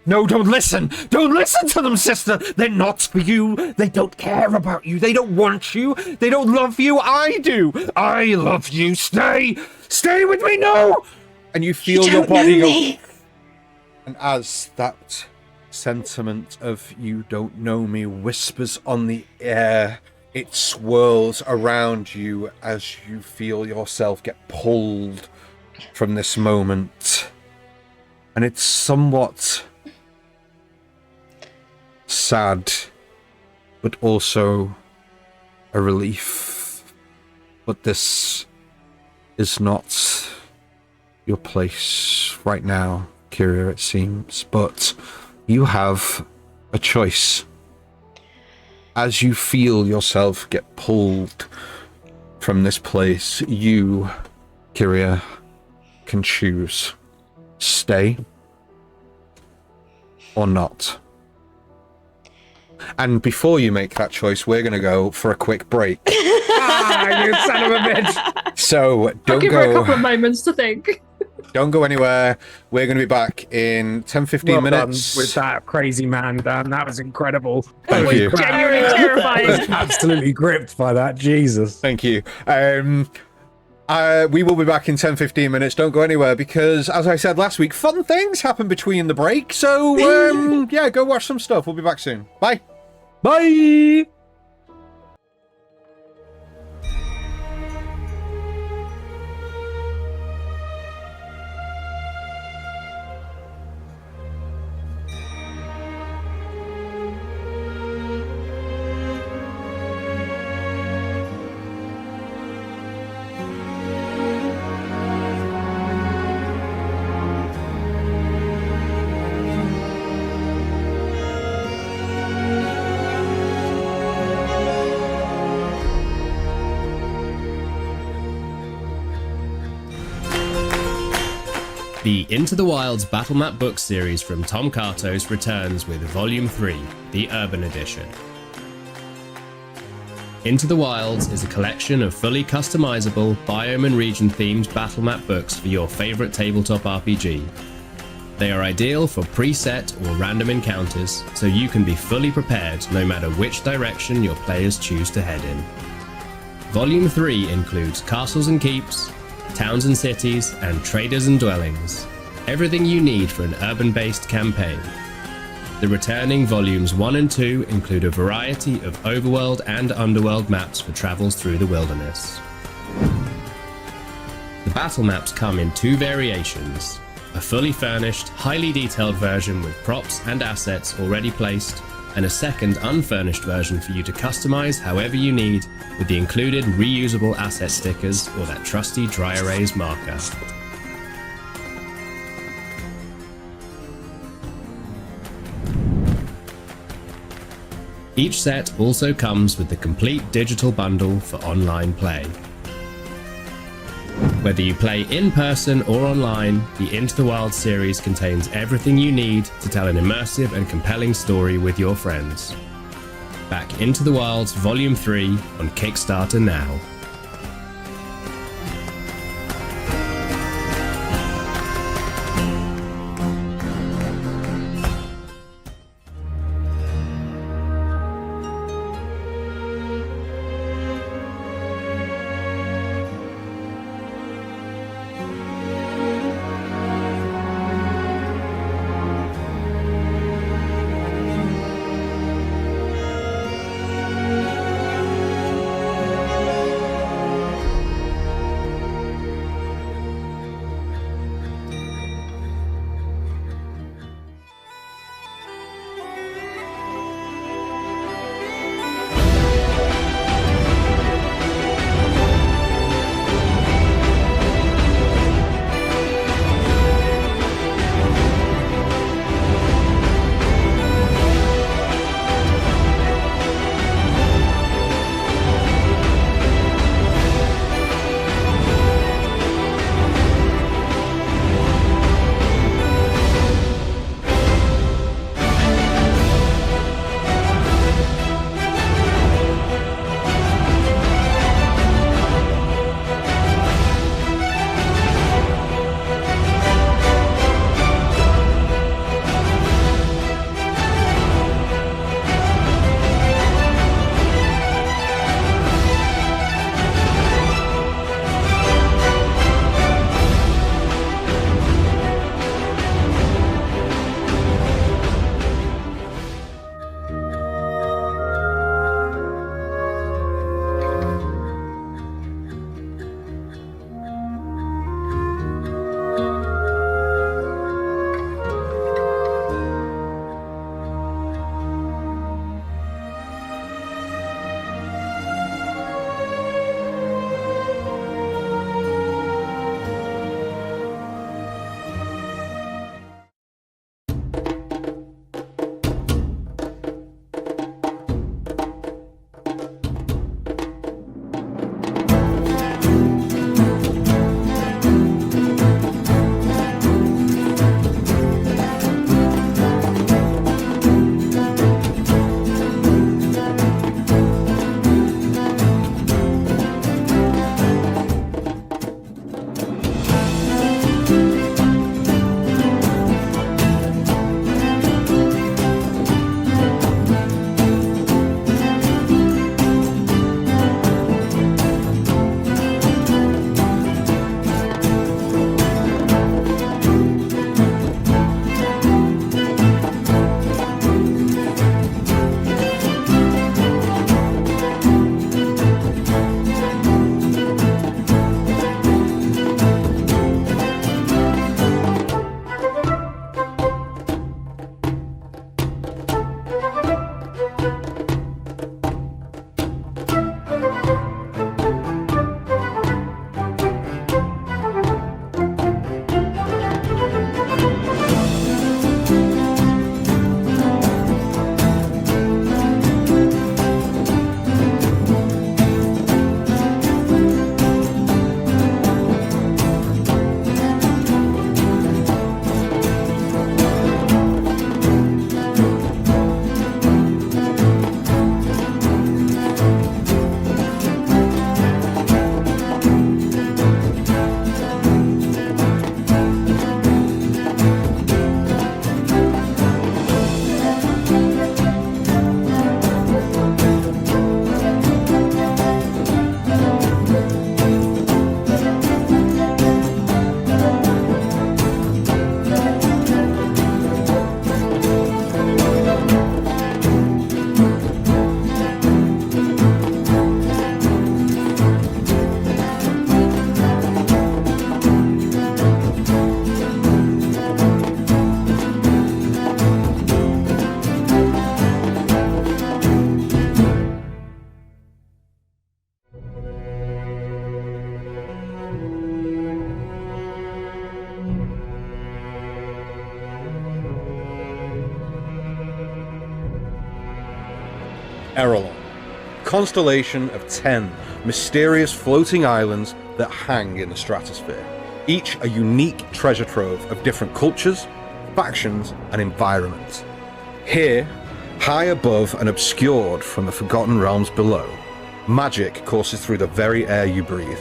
Speaker 1: don't listen. Don't listen to them, sister. They're not for you. They don't care about you. They don't want you. They don't love you. I do. I love you. Stay with me now. And you feel your body go. And as that sentiment of "you don't know me" whispers on the air, it swirls around you as you feel yourself get pulled from this moment. And it's somewhat sad, but also a relief. But this is not your place right now, Kiria, it seems. But you have a choice. As you feel yourself get pulled from this place, you, Kiria, can choose. Stay or not. And before you make that choice, we're going to go for a quick break.
Speaker 6: You son of a bitch!
Speaker 1: So
Speaker 2: I'll give her a couple of moments to think.
Speaker 1: Don't go anywhere. We're going to be back in 10-15 minutes.
Speaker 6: With that crazy man, Dan. That was incredible.
Speaker 1: Thank you.
Speaker 2: Genuinely
Speaker 6: I
Speaker 2: terrifying.
Speaker 6: was absolutely gripped by that. Jesus.
Speaker 1: Thank you. We will be back in 10-15 minutes. Don't go anywhere because, as I said last week, fun things happen between the break. So, yeah, go watch some stuff. We'll be back soon. Bye.
Speaker 6: Bye!
Speaker 7: The Into the Wilds Battlemap book series from Tom Kartos returns with Volume 3, the Urban Edition. Into the Wilds is a collection of fully customizable, biome and region themed battlemap books for your favourite tabletop RPG. They are ideal for preset or random encounters, so you can be fully prepared no matter which direction your players choose to head in. Volume 3 includes castles and keeps, towns and cities, and traders and dwellings. Everything you need for an urban-based campaign. The returning volumes 1 and 2 include a variety of overworld and underworld maps for travels through the wilderness. The battle maps come in 2 variations, a fully furnished, highly detailed version with props and assets already placed, and a second unfurnished version for you to customize however you need with the included reusable asset stickers or that trusty dry erase marker. Each set also comes with the complete digital bundle for online play. Whether you play in person or online, the Into the Wild series contains everything you need to tell an immersive and compelling story with your friends. Back Into the Wilds Volume 3 on Kickstarter now.
Speaker 1: Aerilon, a constellation of 10 mysterious floating islands that hang in the stratosphere, each a unique treasure trove of different cultures, factions, and environments. Here, high above and obscured from the forgotten realms below, magic courses through the very air you breathe.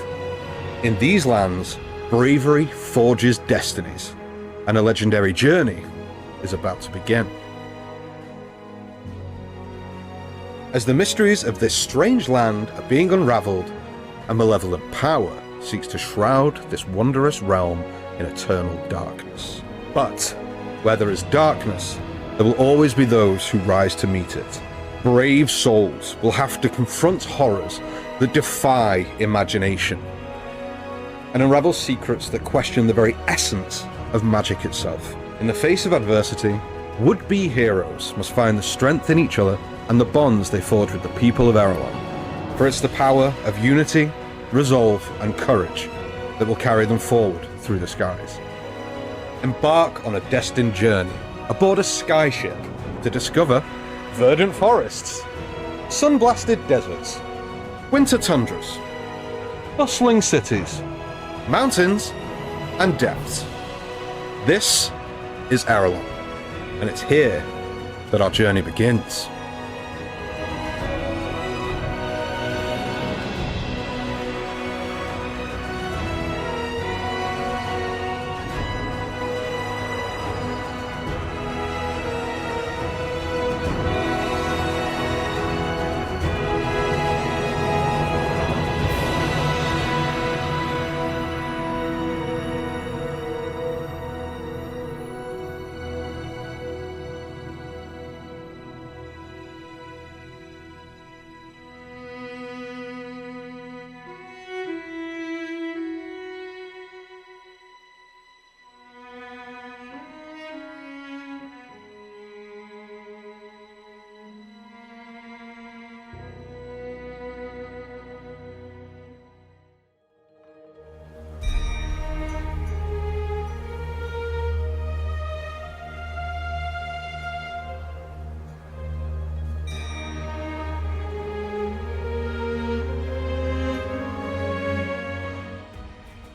Speaker 1: In these lands, bravery forges destinies, and a legendary journey is about to begin. As the mysteries of this strange land are being unraveled, a malevolent power seeks to shroud this wondrous realm in eternal darkness. But where there is darkness, there will always be those who rise to meet it. Brave souls will have to confront horrors that defy imagination and unravel secrets that question the very essence of magic itself. In the face of adversity, would-be heroes must find the strength in each other and the bonds they forge with the people of Aerilon. For it's the power of unity, resolve, and courage that will carry them forward through the skies. Embark on a destined journey aboard a skyship to discover verdant forests, sun-blasted deserts, winter tundras, bustling cities, mountains, and depths. This is Aerilon, and it's here that our journey begins.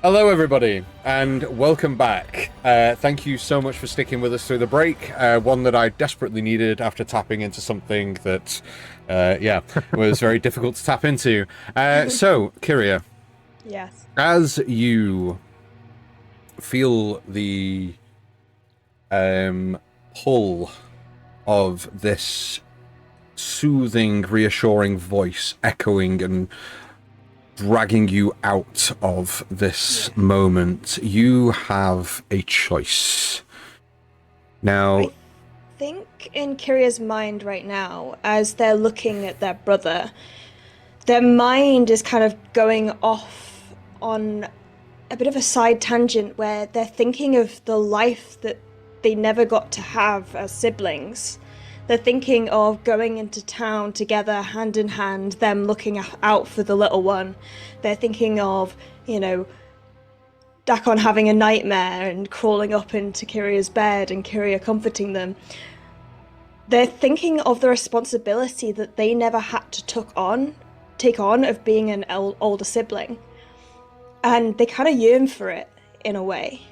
Speaker 1: Hello everybody, and welcome back. Thank you so much for sticking with us through the break, one that I desperately needed after tapping into something that, was very difficult to tap into. So, Kiria.
Speaker 5: Yes.
Speaker 1: As you feel the pull of this soothing, reassuring voice echoing and dragging you out of this moment, you have a choice. Now,
Speaker 5: I think in Kiria's mind right now, as they're looking at their brother, their mind is kind of going off on a bit of a side tangent where they're thinking of the life that they never got to have as siblings. They're thinking of going into town together, hand in hand, them looking out for the little one. They're thinking of, Dakon having a nightmare and crawling up into Kiria's bed and Kiria comforting them. They're thinking of the responsibility that they never had to take on of being an older sibling. And they kind of yearn for it, in a way.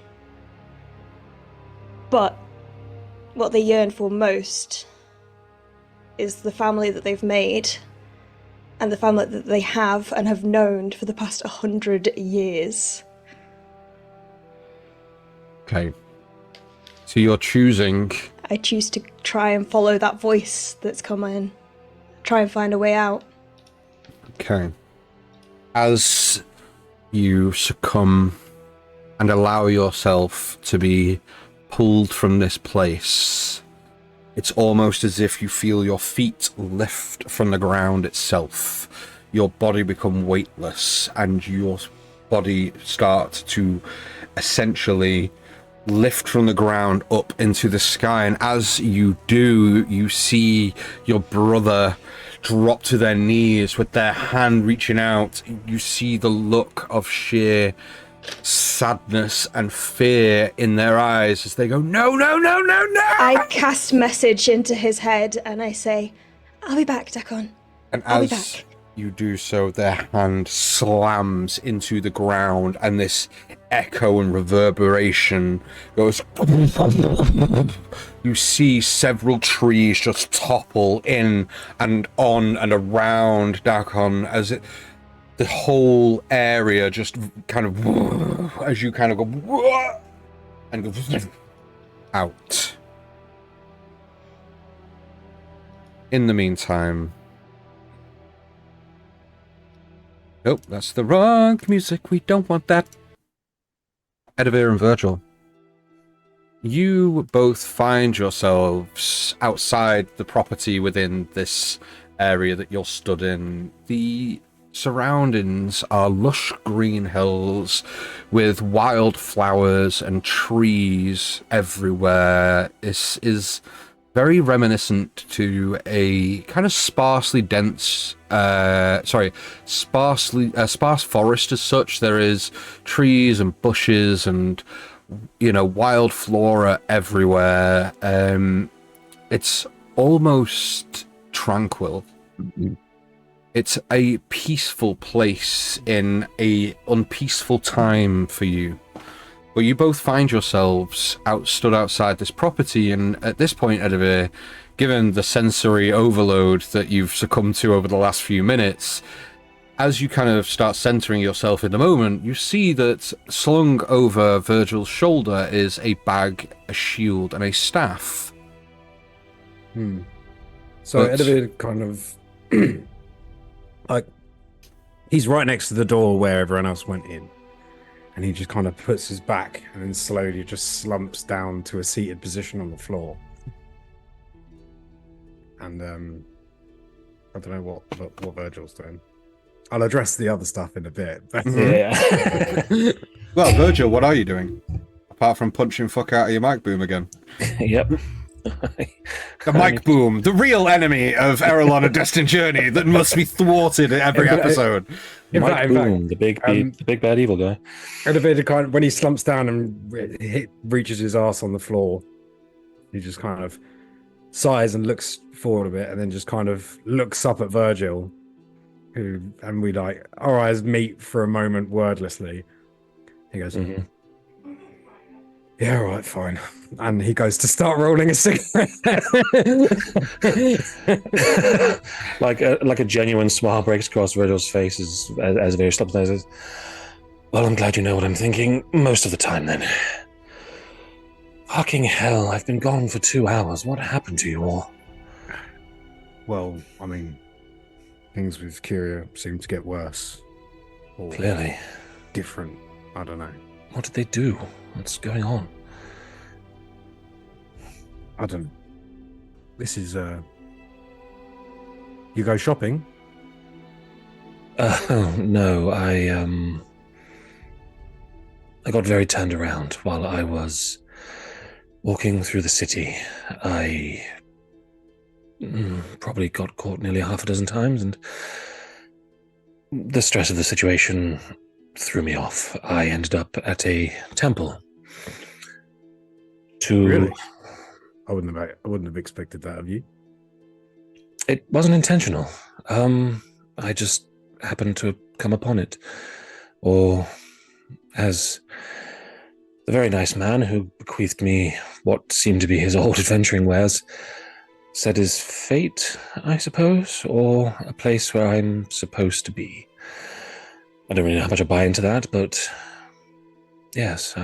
Speaker 5: But what they yearn for most is the family that they've made and the family that they have and have known for the past 100 years.
Speaker 1: okay. So you're choosing...
Speaker 5: I choose to try and follow that voice that's come in. Try and find a way out.
Speaker 1: Okay. As you succumb and allow yourself to be pulled from this place, it's almost as if you feel your feet lift from the ground itself. Your body become weightless and your body start to essentially lift from the ground up into the sky. And as you do, you see your brother drop to their knees with their hand reaching out. You see the look of sheer sadness and fear in their eyes as they go, no, no, no, no, no!
Speaker 5: I cast message into his head and I say, I'll be back, Decon.
Speaker 1: And
Speaker 5: I'll be
Speaker 1: as
Speaker 5: back.
Speaker 1: you do so, their hand slams into the ground, and this echo and reverberation goes. You see several trees just topple in and on and around Dakon as the whole area just kind of, as you kind of go, and go out. In the meantime. Nope, that's the wrong music. We don't want that. Edivir and Virgil, you both find yourselves outside the property within this area that you're stood in. The surroundings are lush green hills with wild flowers and trees everywhere. This is very reminiscent to a kind of sparsely dense, sparse forest as such. There is trees and bushes and, wild flora everywhere. It's almost tranquil. It's a peaceful place in a unpeaceful time for you. But you both find yourselves stood outside this property, and at this point, Edivir, given the sensory overload that you've succumbed to over the last few minutes, as you kind of start centering yourself in the moment, you see that slung over Virgil's shoulder is a bag, a shield, and a staff.
Speaker 6: So
Speaker 1: But-
Speaker 6: Edivir kind of like he's right next to the door where everyone else went in. And he just kind of puts his back and then slowly just slumps down to a seated position on the floor. And I don't know what Virgil's doing. I'll address the other stuff in a bit. But
Speaker 3: Yeah.
Speaker 1: Well, Virgil, what are you doing? Apart from punching fuck out of your mic boom again.
Speaker 3: Yep.
Speaker 1: The mic boom, the real enemy of Aerilon and Destined Journey that must be thwarted in every episode.
Speaker 3: Mike Boom, the big bad evil guy.
Speaker 6: Edivir kind of, when he slumps down and reaches his ass on the floor, he just kind of sighs and looks forward a bit, and then just kind of looks up at Virgil, and we like our eyes meet for a moment wordlessly. He goes, "Yeah, all right, fine," and he goes to start rolling a cigarette.
Speaker 3: like a genuine smile breaks across Virgil's face as Vir stops there and says, "Well, I'm glad you know what I'm thinking most of the time then. Fucking hell, I've been gone for 2 hours. What happened to you all?"
Speaker 6: Well, I mean, things with Kiria seem to get worse. Or
Speaker 3: Clearly.
Speaker 6: different. I don't know.
Speaker 3: What did they do? What's going on?
Speaker 6: I don't. This is You go shopping?
Speaker 3: No, I got very turned around while I was walking through the city. I probably got caught nearly half a dozen times, and the stress of the situation threw me off. I ended up at a temple to...
Speaker 6: Really? I wouldn't have expected that of you.
Speaker 3: It wasn't intentional. I just happened to come upon it. Or, as the very nice man who bequeathed me what seemed to be his old adventuring wares said is fate, I suppose, or a place where I'm supposed to be. I don't really know how much I buy into that, but yes,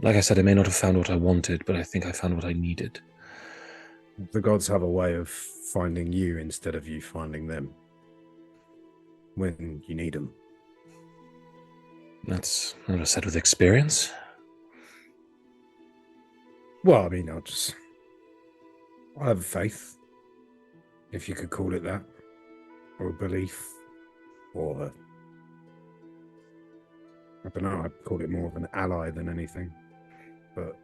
Speaker 3: like I said, I may not have found what I wanted, but I think I found what I needed.
Speaker 6: The gods have a way of finding you instead of you finding them when you need them.
Speaker 3: That's what I said with experience.
Speaker 6: Well, I mean, I have faith, if you could call it that, or a belief, or I don't know, I'd call it more of an ally than anything. But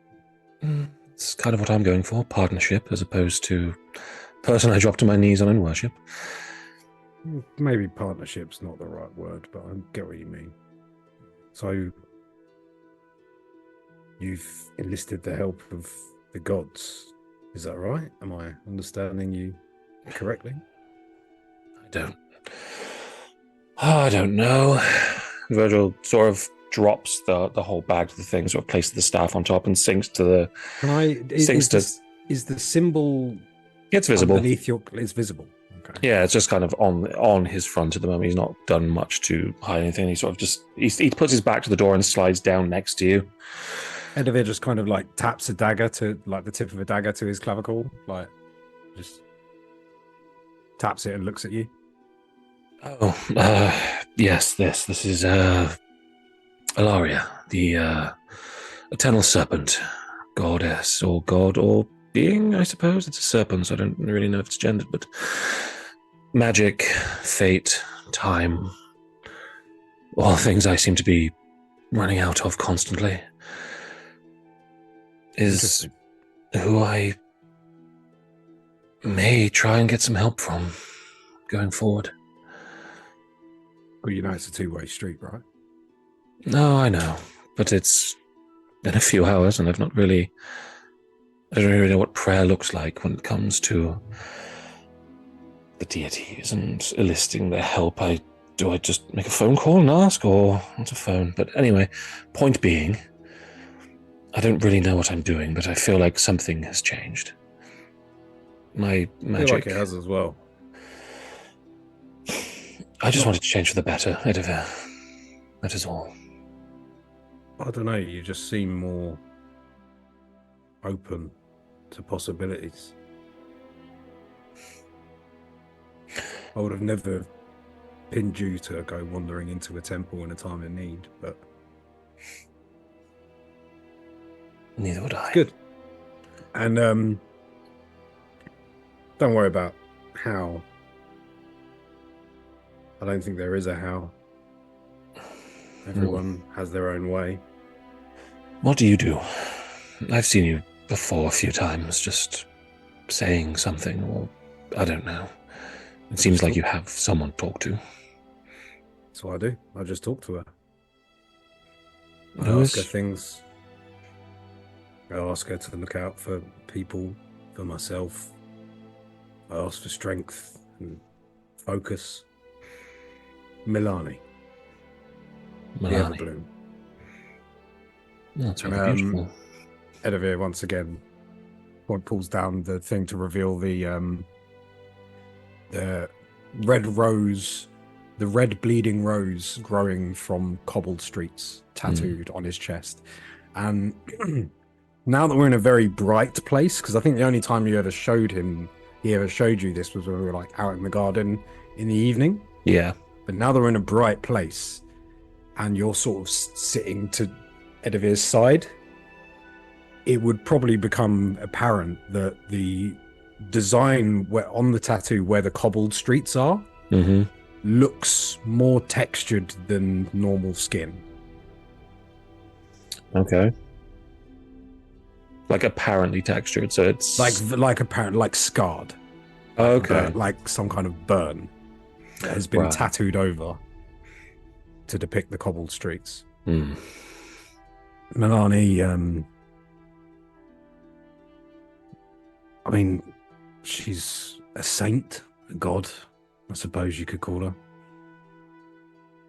Speaker 3: It's kind of what I'm going for, partnership, as opposed to person I drop to my knees on in worship.
Speaker 6: maybe partnership's not the right word, but I get what you mean. So you've enlisted the help of the gods Is that right? Am I understanding you correctly?
Speaker 3: I don't know. Virgil sort of drops the whole bag to the thing, sort of places the staff on top and sinks to the.
Speaker 6: Is the symbol?
Speaker 3: It's visible.
Speaker 6: Underneath your. It's visible. Okay.
Speaker 3: Yeah, it's just kind of on his front at the moment. He's not done much to hide anything. He sort of just he puts his back to the door and slides down next to you.
Speaker 6: Edivir just kind of like taps a dagger to like the tip of a dagger to his clavicle, like just taps it and looks at you.
Speaker 3: Oh, yes, this is Ilaria, the eternal serpent, goddess or god or being, I suppose. It's a serpent, so I don't really know if it's gendered, but magic, fate, time, all things I seem to be running out of constantly, is who I may try and get some help from going forward.
Speaker 6: Well, you know it's a two-way street, right?
Speaker 3: No, I know, but it's been a few hours and I don't really know what prayer looks like when it comes to the deities and enlisting their help. Do I just make a phone call and ask, or what's a phone? But anyway, point being, I don't really know what I'm doing, but I feel like something has changed. My magic.
Speaker 6: I feel like it has as well.
Speaker 3: I just wanted to change for the better, Edivir. That is all.
Speaker 6: I don't know, you just seem more open to possibilities. I would have never pinned you to go wandering into a temple in a time of need, but
Speaker 3: neither would I.
Speaker 6: Good. And don't worry about how. I don't think there is a how. Everyone has their own way.
Speaker 3: What do you do? I've seen you before a few times, just saying something, or I don't know. It seems like you have someone to talk to.
Speaker 6: That's what I do. I just talk to her. I
Speaker 3: Who
Speaker 6: ask her
Speaker 3: is-
Speaker 6: things. I ask her to look out for people, for myself. I ask for strength and focus. Milani. The
Speaker 3: Milani.
Speaker 6: Everbloom.
Speaker 3: That's
Speaker 6: And,
Speaker 3: really beautiful.
Speaker 6: Edivir once again pulls down the thing to reveal the red rose, the red bleeding rose growing from cobbled streets, tattooed on his chest. And now that we're in a very bright place, because I think the only time he ever showed you this was when we were like out in the garden in the evening.
Speaker 3: Yeah.
Speaker 6: But now that we're in a bright place, and you're sort of sitting to Edivir's side, it would probably become apparent that the design on the tattoo where the cobbled streets are looks more textured than normal skin.
Speaker 3: Okay. Like apparently textured, so it's
Speaker 6: like apparent, like scarred.
Speaker 3: Okay.
Speaker 6: Like some kind of burn that has been
Speaker 3: Right.
Speaker 6: tattooed over to depict the cobbled streets. Milani, I mean, she's a saint, a god, I suppose you could call her.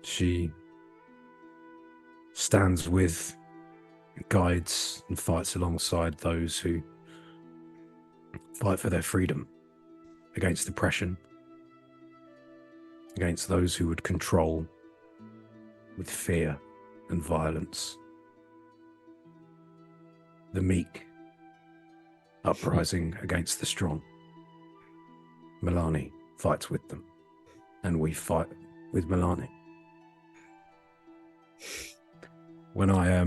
Speaker 6: She stands with, guides, and fights alongside those who fight for their freedom, against oppression, against those who would control with fear and violence. The meek, uprising against the strong. Milani fights with them, and we fight with Milani. When I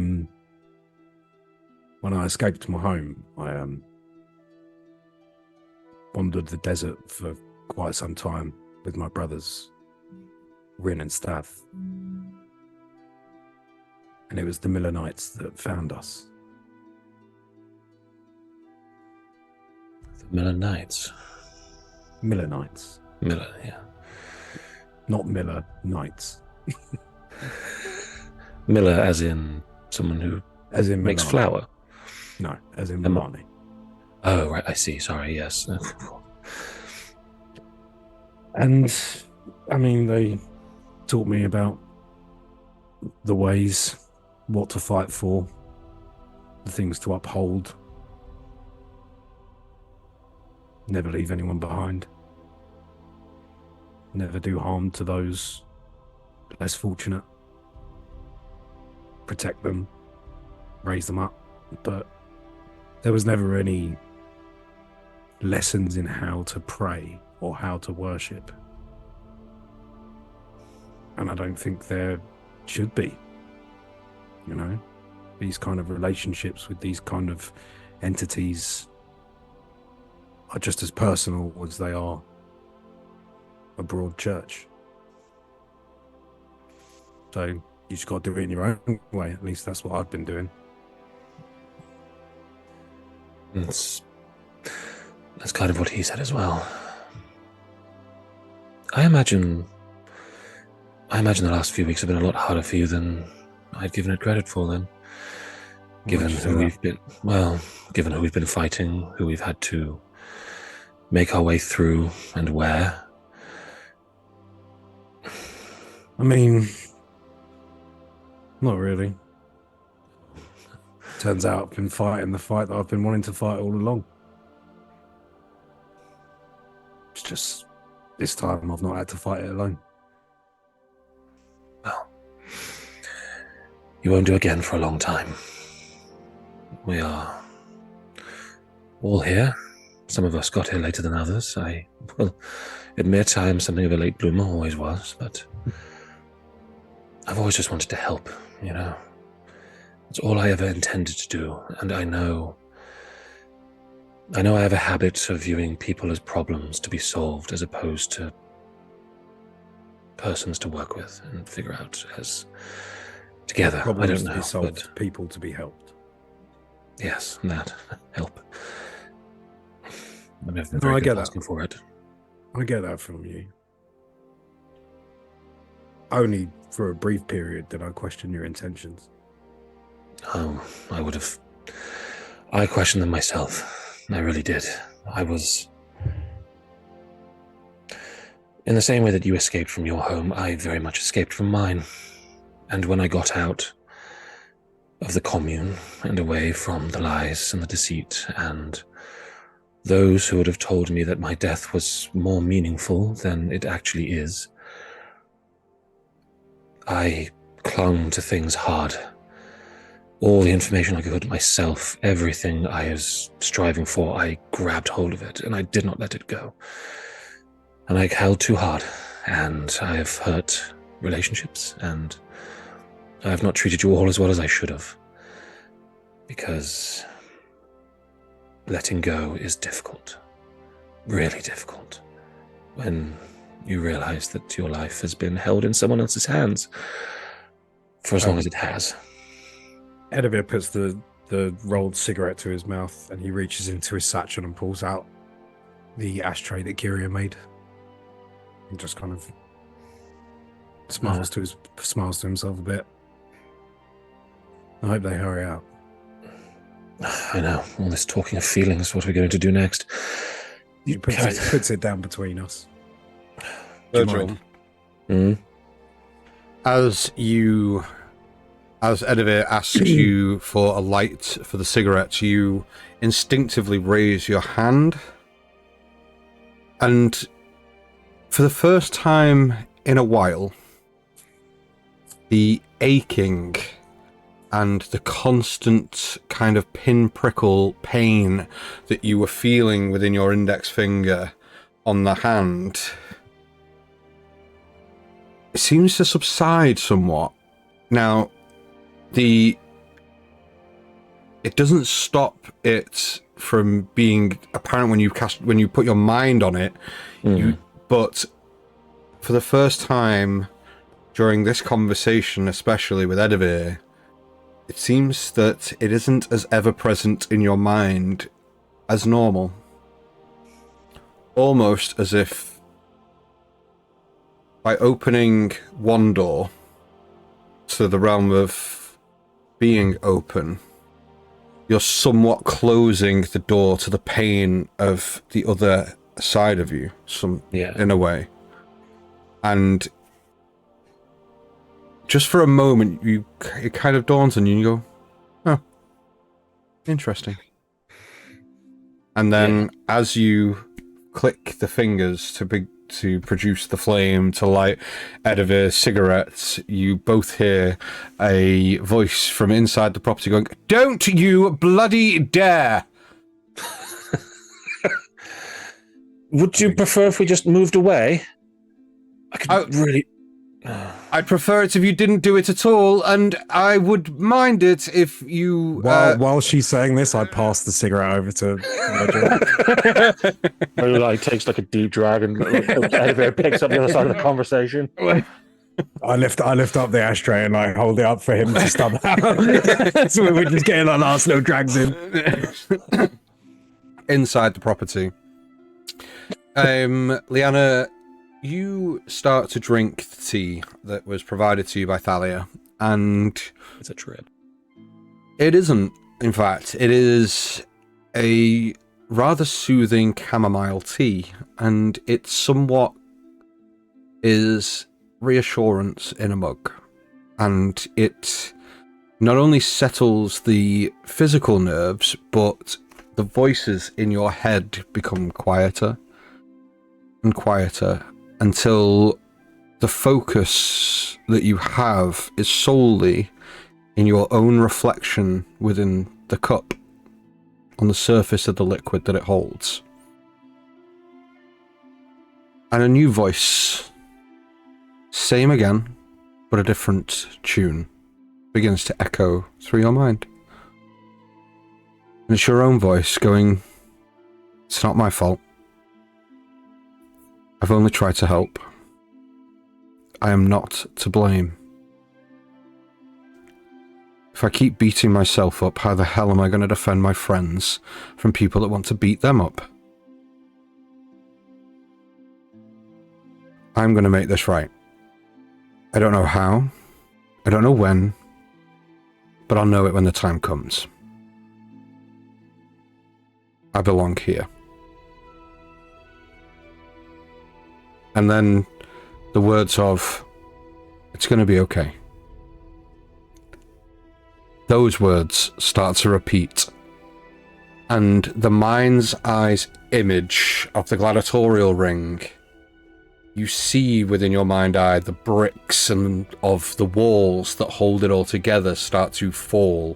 Speaker 6: escaped my home, I wandered the desert for quite some time with my brothers, Rin and Stav. And it was the Millanites that found us.
Speaker 3: The Miller Knights.
Speaker 6: Millanites.
Speaker 3: Miller, yeah.
Speaker 6: Not Miller Knights.
Speaker 3: Miller as in someone who
Speaker 6: As in
Speaker 3: makes
Speaker 6: Milani.
Speaker 3: flour.
Speaker 6: No, as in
Speaker 3: Em-
Speaker 6: Milani.
Speaker 3: Oh, right, I see. Sorry, yes.
Speaker 6: And, I mean, they taught me about the ways, what to fight for, the things to uphold. Never leave anyone behind. Never do harm to those less fortunate. Protect them, raise them up. But there was never any lessons in how to pray or how to worship. And I don't think there should be. You know, these kind of relationships with these kind of entities are just as personal as they are a broad church. So you just got to do it in your own way. At least that's what I've been doing.
Speaker 3: That's kind of what he said as well. I imagine the last few weeks have been a lot harder for you than I'd given it credit for then. Given who we've been fighting, who we've had to make our way through, and where.
Speaker 6: I mean, not really. Turns out I've been fighting the fight that I've been wanting to fight all along. It's just this time I've not had to fight it alone.
Speaker 3: Well, you won't do again for a long time. We are all here. Some of us got here later than others. I will admit I am something of a late bloomer, always was, but I've always just wanted to help, you know. It's all I ever intended to do, and I know I have a habit of viewing people as problems to be solved as opposed to persons to work with and figure out as together. I don't know.
Speaker 6: To be solved, people to be helped.
Speaker 3: Yes, that help.
Speaker 6: I get
Speaker 3: asking for it.
Speaker 6: I get that from you. Only for a brief period did I question your intentions.
Speaker 3: Oh, I questioned them myself. I really did. I was... In the same way that you escaped from your home, I very much escaped from mine. And when I got out of the commune and away from the lies and the deceit and those who would have told me that my death was more meaningful than it actually is, I clung to things hard. All the information I could myself, everything I was striving for, I grabbed hold of it, and I did not let it go. And I held too hard, and I have hurt relationships, and I have not treated you all as well as I should have. Because letting go is difficult. Really difficult. When you realize that your life has been held in someone else's hands for as long as it has.
Speaker 6: Edivir puts the rolled cigarette to his mouth, and he reaches into his satchel and pulls out the ashtray that Kiria made. And just kind of smiles to himself a bit. I hope they hurry out.
Speaker 3: I know. All this talking of feelings. What are we going to do next?
Speaker 6: He puts it down between us.
Speaker 1: Virgil, as Edivir asks you for a light for the cigarette, you instinctively raise your hand, and for the first time in a while, the aching and the constant kind of pinprickle pain that you were feeling within your index finger on the hand, it seems to subside somewhat. Now, it doesn't stop it from being apparent when you put your mind on it. But for the first time during this conversation, especially with Edivir, it seems that it isn't as ever present in your mind as normal. Almost as if by opening one door to the realm of being open, you're somewhat closing the door to the pain of the other side of you, in a way. And just for a moment, it kind of dawns on you and you go, oh, interesting. And then as you click the fingers to produce the flame to light Edive's cigarettes, you both hear a voice from inside the property going, "Don't you bloody dare!"
Speaker 3: Would you prefer if we just moved away? I could really...
Speaker 1: I'd prefer it if you didn't do it at all, and I would mind it if you...
Speaker 6: While she's saying this, I pass the cigarette over to Nigel.
Speaker 3: Like takes like a deep drag and picks up the other side of the conversation.
Speaker 6: I lift up the ashtray and I hold it up for him to stub out. So we're just getting our last little drags in.
Speaker 1: Inside the property. Liana, you start to drink the tea that was provided to you by Thalia, and
Speaker 3: it's a trip.
Speaker 1: It isn't, in fact. It is a rather soothing chamomile tea, and it somewhat is reassurance in a mug. And it not only settles the physical nerves, but the voices in your head become quieter and quieter until the focus that you have is solely in your own reflection within the cup on the surface of the liquid that it holds. And a new voice, same again, but a different tune, begins to echo through your mind. And it's your own voice going, "It's not my fault. I've only tried to help. I am not to blame. If I keep beating myself up, how the hell am I going to defend my friends from people that want to beat them up? I'm going to make this right. I don't know how, I don't know when, but I'll know it when the time comes. I belong here." And then the words of, "It's going to be okay." Those words start to repeat. And the mind's eye's image of the gladiatorial ring, you see within your mind eye the bricks and of the walls that hold it all together start to fall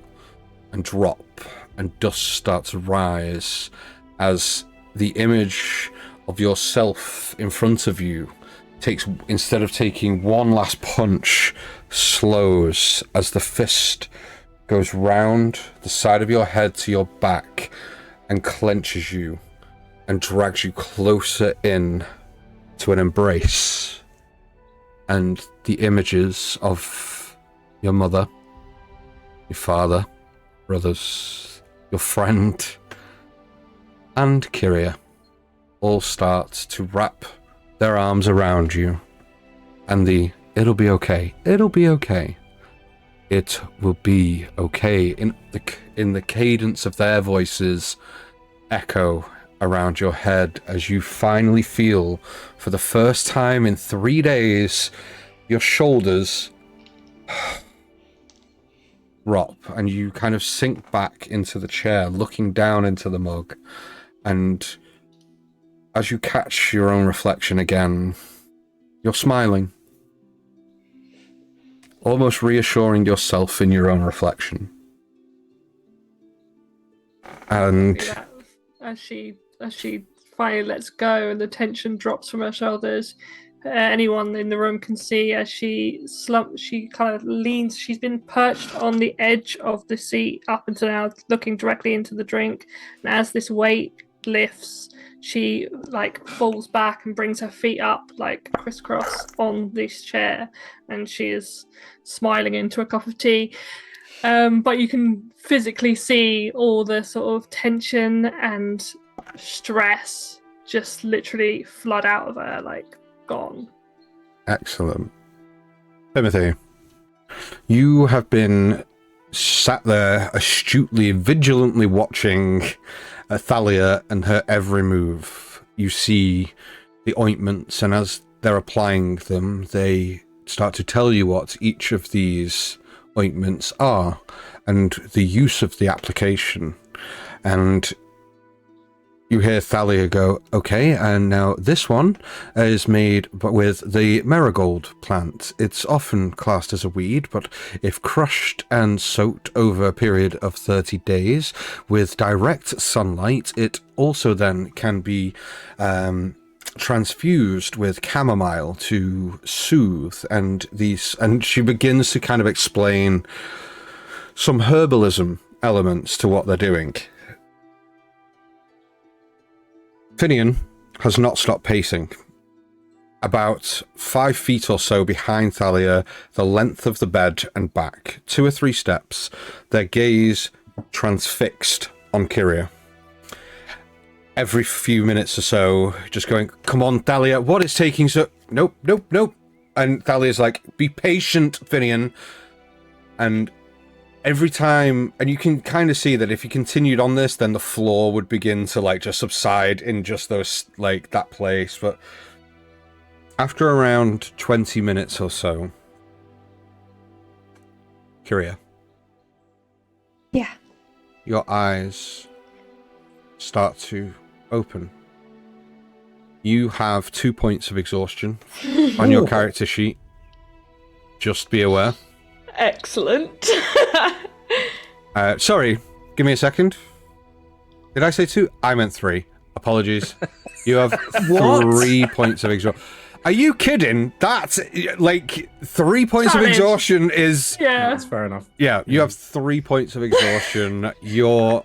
Speaker 1: and drop, and dust starts to rise as the image of yourself in front of you instead of taking one last punch, slows as the fist goes round the side of your head to your back and clenches you and drags you closer in to an embrace. And the images of your mother, your father, brothers, your friend, and Kiria all start to wrap their arms around you, and "it'll be okay, it'll be okay, it will be okay" in the cadence of their voices echo around your head as you finally feel, for the first time in 3 days, your shoulders drop and you kind of sink back into the chair, looking down into the mug. And as you catch your own reflection again, you're smiling, almost reassuring yourself in your own reflection. And
Speaker 2: as she finally lets go and the tension drops from her shoulders, anyone in the room can see as she kind of leans. She's been perched on the edge of the seat up until now, looking directly into the drink. And as this weight lifts, she falls back and brings her feet up crisscross on this chair, and she is smiling into a cup of tea. But you can physically see all the sort of tension and stress just literally flood out of her, gone.
Speaker 1: Excellent. Timothy, you have been sat there astutely, vigilantly watching Thalia and her every move. You see the ointments, and as they're applying them, they start to tell you what each of these ointments are and the use of the application. And you hear Thalia go, okay, and now this one is made with the marigold plant. It's often classed as a weed, but if crushed and soaked over a period of 30 days with direct sunlight, it also then can be transfused with chamomile to soothe. And she begins to kind of explain some herbalism elements to what they're doing. Finian has not stopped pacing. About 5 feet or so behind Thalia, the length of the bed and back. 2 or 3 steps, their gaze transfixed on Kiria. Every few minutes or so, just going, come on, Thalia, what is taking so... Nope. And Thalia's like, be patient, Finian. And every time, and you can kind of see that if you continued on this, then the floor would begin to like just subside in just those, like that place. But after around 20 minutes or so, Kiria.
Speaker 5: Yeah.
Speaker 1: Your eyes start to open. You have 2 points of exhaustion on your character sheet. Just be aware.
Speaker 5: Excellent.
Speaker 1: Sorry, give me a second. Did I say 2? I meant 3. Apologies. You have 3 points of exhaustion. Are you kidding? That's like 3 points of exhaustion is...
Speaker 2: Yeah.
Speaker 6: That's fair enough.
Speaker 1: Yeah, you have 3 points of exhaustion. You're...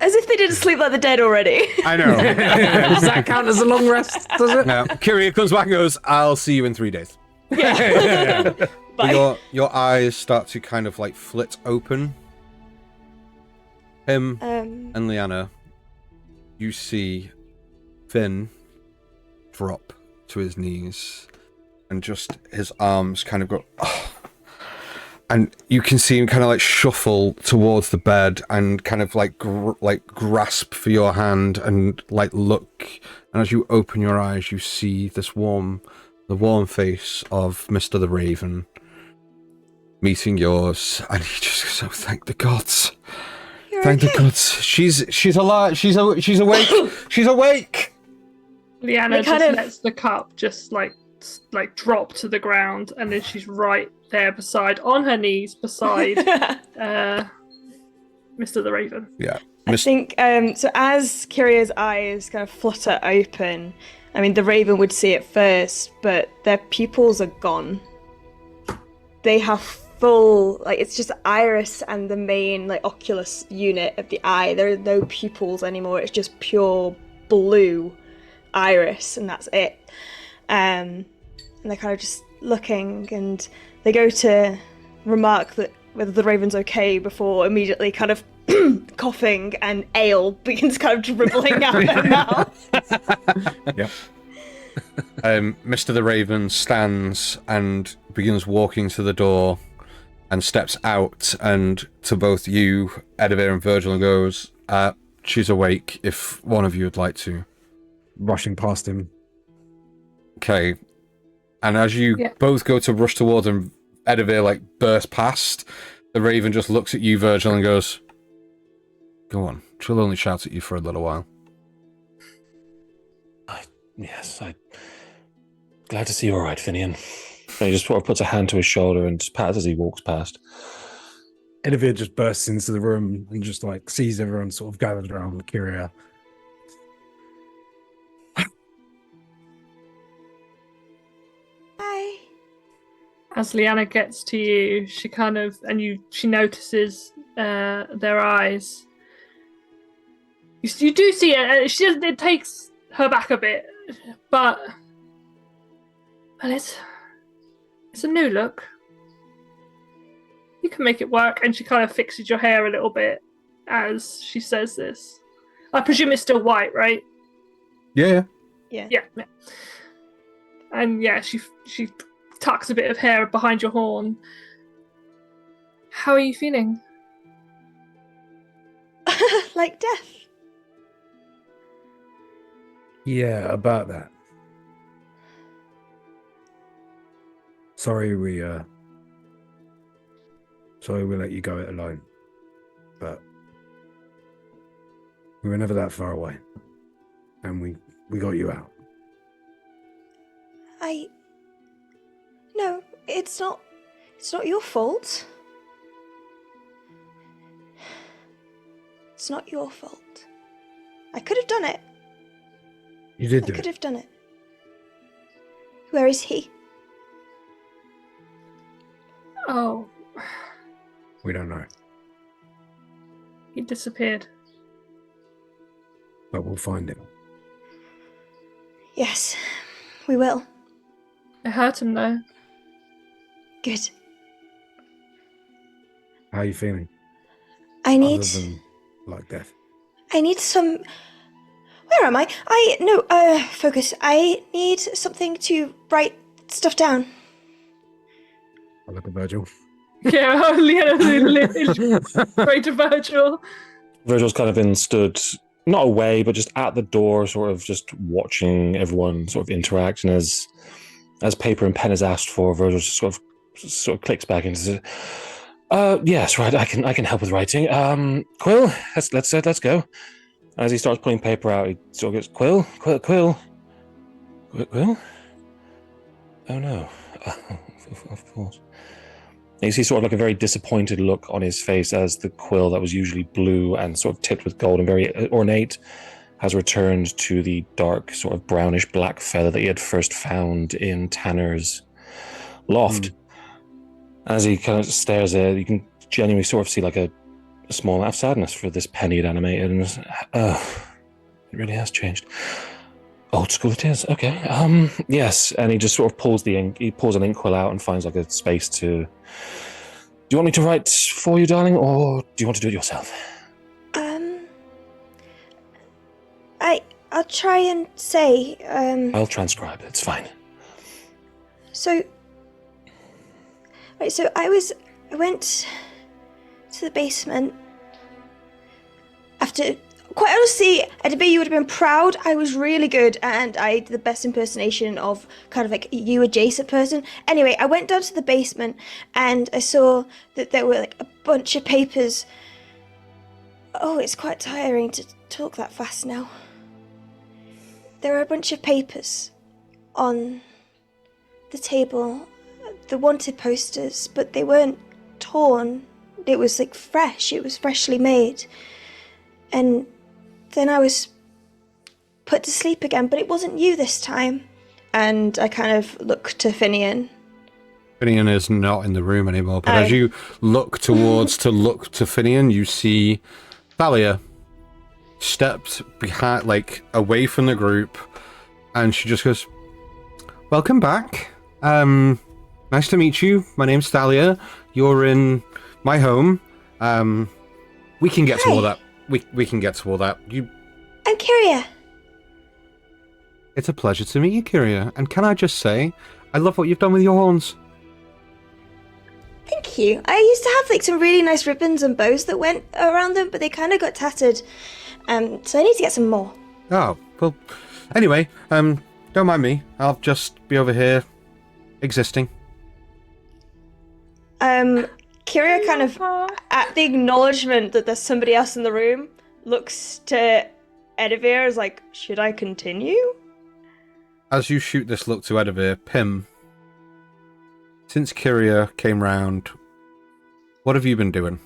Speaker 5: As if they didn't sleep like the dead already.
Speaker 1: I know.
Speaker 6: Does that count as a long rest? Does it?
Speaker 1: Now, Kiria comes back and goes, I'll see you in 3 days.
Speaker 5: Yeah. Bye.
Speaker 1: Your eyes start to kind of like flit open. Him and Liana, you see Finn drop to his knees and just his arms kind of go, oh. And you can see him kind of like shuffle towards the bed and kind of like grasp for your hand and like look. And as you open your eyes, you see the warm face of Mr. the Raven meeting yours, and he just goes, oh, thank the gods. Thank the gods. She's alive. She's awake. She's awake.
Speaker 2: Liana just lets the cup just like drop to the ground, and then she's right there on her knees beside Mr. the Raven.
Speaker 1: Yeah.
Speaker 5: I think so. As Kiria's eyes kind of flutter open, I mean, the Raven would see it first, but their pupils are gone. They have full, like, it's just iris and the main, like, oculus unit of the eye. There are no pupils anymore. It's just pure blue iris, and that's it. And they're kind of just looking, and they go to remark that whether the Raven's okay before immediately kind of coughing, and ale begins kind of dribbling out their mouth.
Speaker 1: Yep. Mr. the Raven stands and begins walking to the door and steps out, and to both you, Edivir and Virgil, and goes, she's awake if one of you would like to.
Speaker 6: Rushing past him.
Speaker 1: Okay. And as you both go to rush towards him, Edivir like bursts past. The Raven just looks at you, Virgil, and goes, go on. She'll only shout at you for a little while.
Speaker 3: I'm glad to see you all right, Finian. And he just sort of puts a hand to his shoulder and just pats as he walks past.
Speaker 6: Edivir just bursts into the room and just like sees everyone sort of gathered around Kiria.
Speaker 5: Hi.
Speaker 2: As Liana gets to you, she kind of, she notices their eyes. You do see it. It takes her back a bit, but it's a new look. You can make it work. And she kind of fixes your hair a little bit as she says this. I presume it's still white, right?
Speaker 1: Yeah.
Speaker 2: Yeah. And yeah, she tucks a bit of hair behind your horn. How are you feeling?
Speaker 5: Like death.
Speaker 6: Yeah, about that. Sorry we let you go it alone. But we were never that far away. And we got you out.
Speaker 5: No, it's not your fault. It's not your fault. I could have done it.
Speaker 6: You did
Speaker 5: I
Speaker 6: do
Speaker 5: could
Speaker 6: it.
Speaker 5: have done it. Where is he?
Speaker 2: Oh,
Speaker 6: We don't know.
Speaker 2: he disappeared.
Speaker 6: But we'll find him.
Speaker 5: Yes, we will.
Speaker 2: I hurt him though.
Speaker 5: Good.
Speaker 6: How are you feeling?
Speaker 5: I need
Speaker 6: Other than like death.
Speaker 5: some. Where am I? Focus. I need something to write stuff down.
Speaker 6: I look at Virgil.
Speaker 2: Yeah, straight to Virgil.
Speaker 3: Virgil's kind of been stood, not away, but just at the door, sort of just watching everyone sort of interact. And as paper and pen is asked for, Virgil just sort of clicks back into it. Yes, right. I can help with writing. Quill, let's go. As he starts pulling paper out, he sort of goes, Quill. Oh no, of course. And you see sort of like a very disappointed look on his face as the quill that was usually blue and sort of tipped with gold and very ornate has returned to the dark sort of brownish black feather that he had first found in Tanner's loft. As he kind of stares at it, you can genuinely sort of see like a small amount of sadness for this penny he'd animated, and it really has changed. Old school it is. Okay. Yes. And he just sort of pulls the ink. He pulls an inkwell out and finds like a space to. Do you want me to write for you, darling, or do you want to do it yourself?
Speaker 5: I'll try and say.
Speaker 3: I'll transcribe. It's fine.
Speaker 5: So. Right. So I went to the basement after. Quite honestly, at a bit you would have been proud. I was really good, and I did the best impersonation of kind of like you adjacent person. Anyway, I went down to the basement, and I saw that there were like a bunch of papers. Oh, it's quite tiring to talk that fast now. There were a bunch of papers on the table, the wanted posters, but they weren't torn. It was like fresh. It was freshly made, and then I was put to sleep again, but it wasn't you this time. And I kind of looked to Finian.
Speaker 1: Finian is not in the room anymore, but as you look towards to Finian, you see Thalia stepped behind, like away from the group, and she just goes, "Welcome back. Nice to meet you. My name's Thalia. You're in my home. We can get to all that. We can get to all that.
Speaker 5: I'm Kiria.
Speaker 1: It's a pleasure to meet you, Kiria. And can I just say, I love what you've done with your horns.
Speaker 5: Thank you. I used to have like some really nice ribbons and bows that went around them, but they kind of got tattered. So I need to get some more.
Speaker 1: Oh, well, anyway, don't mind me. I'll just be over here existing.
Speaker 5: Kiria kind of, at the acknowledgement that there's somebody else in the room, looks to Edivir as like, should I continue?
Speaker 1: As you shoot this look to Edivir, Pim, since Kiria came round, what have you been doing?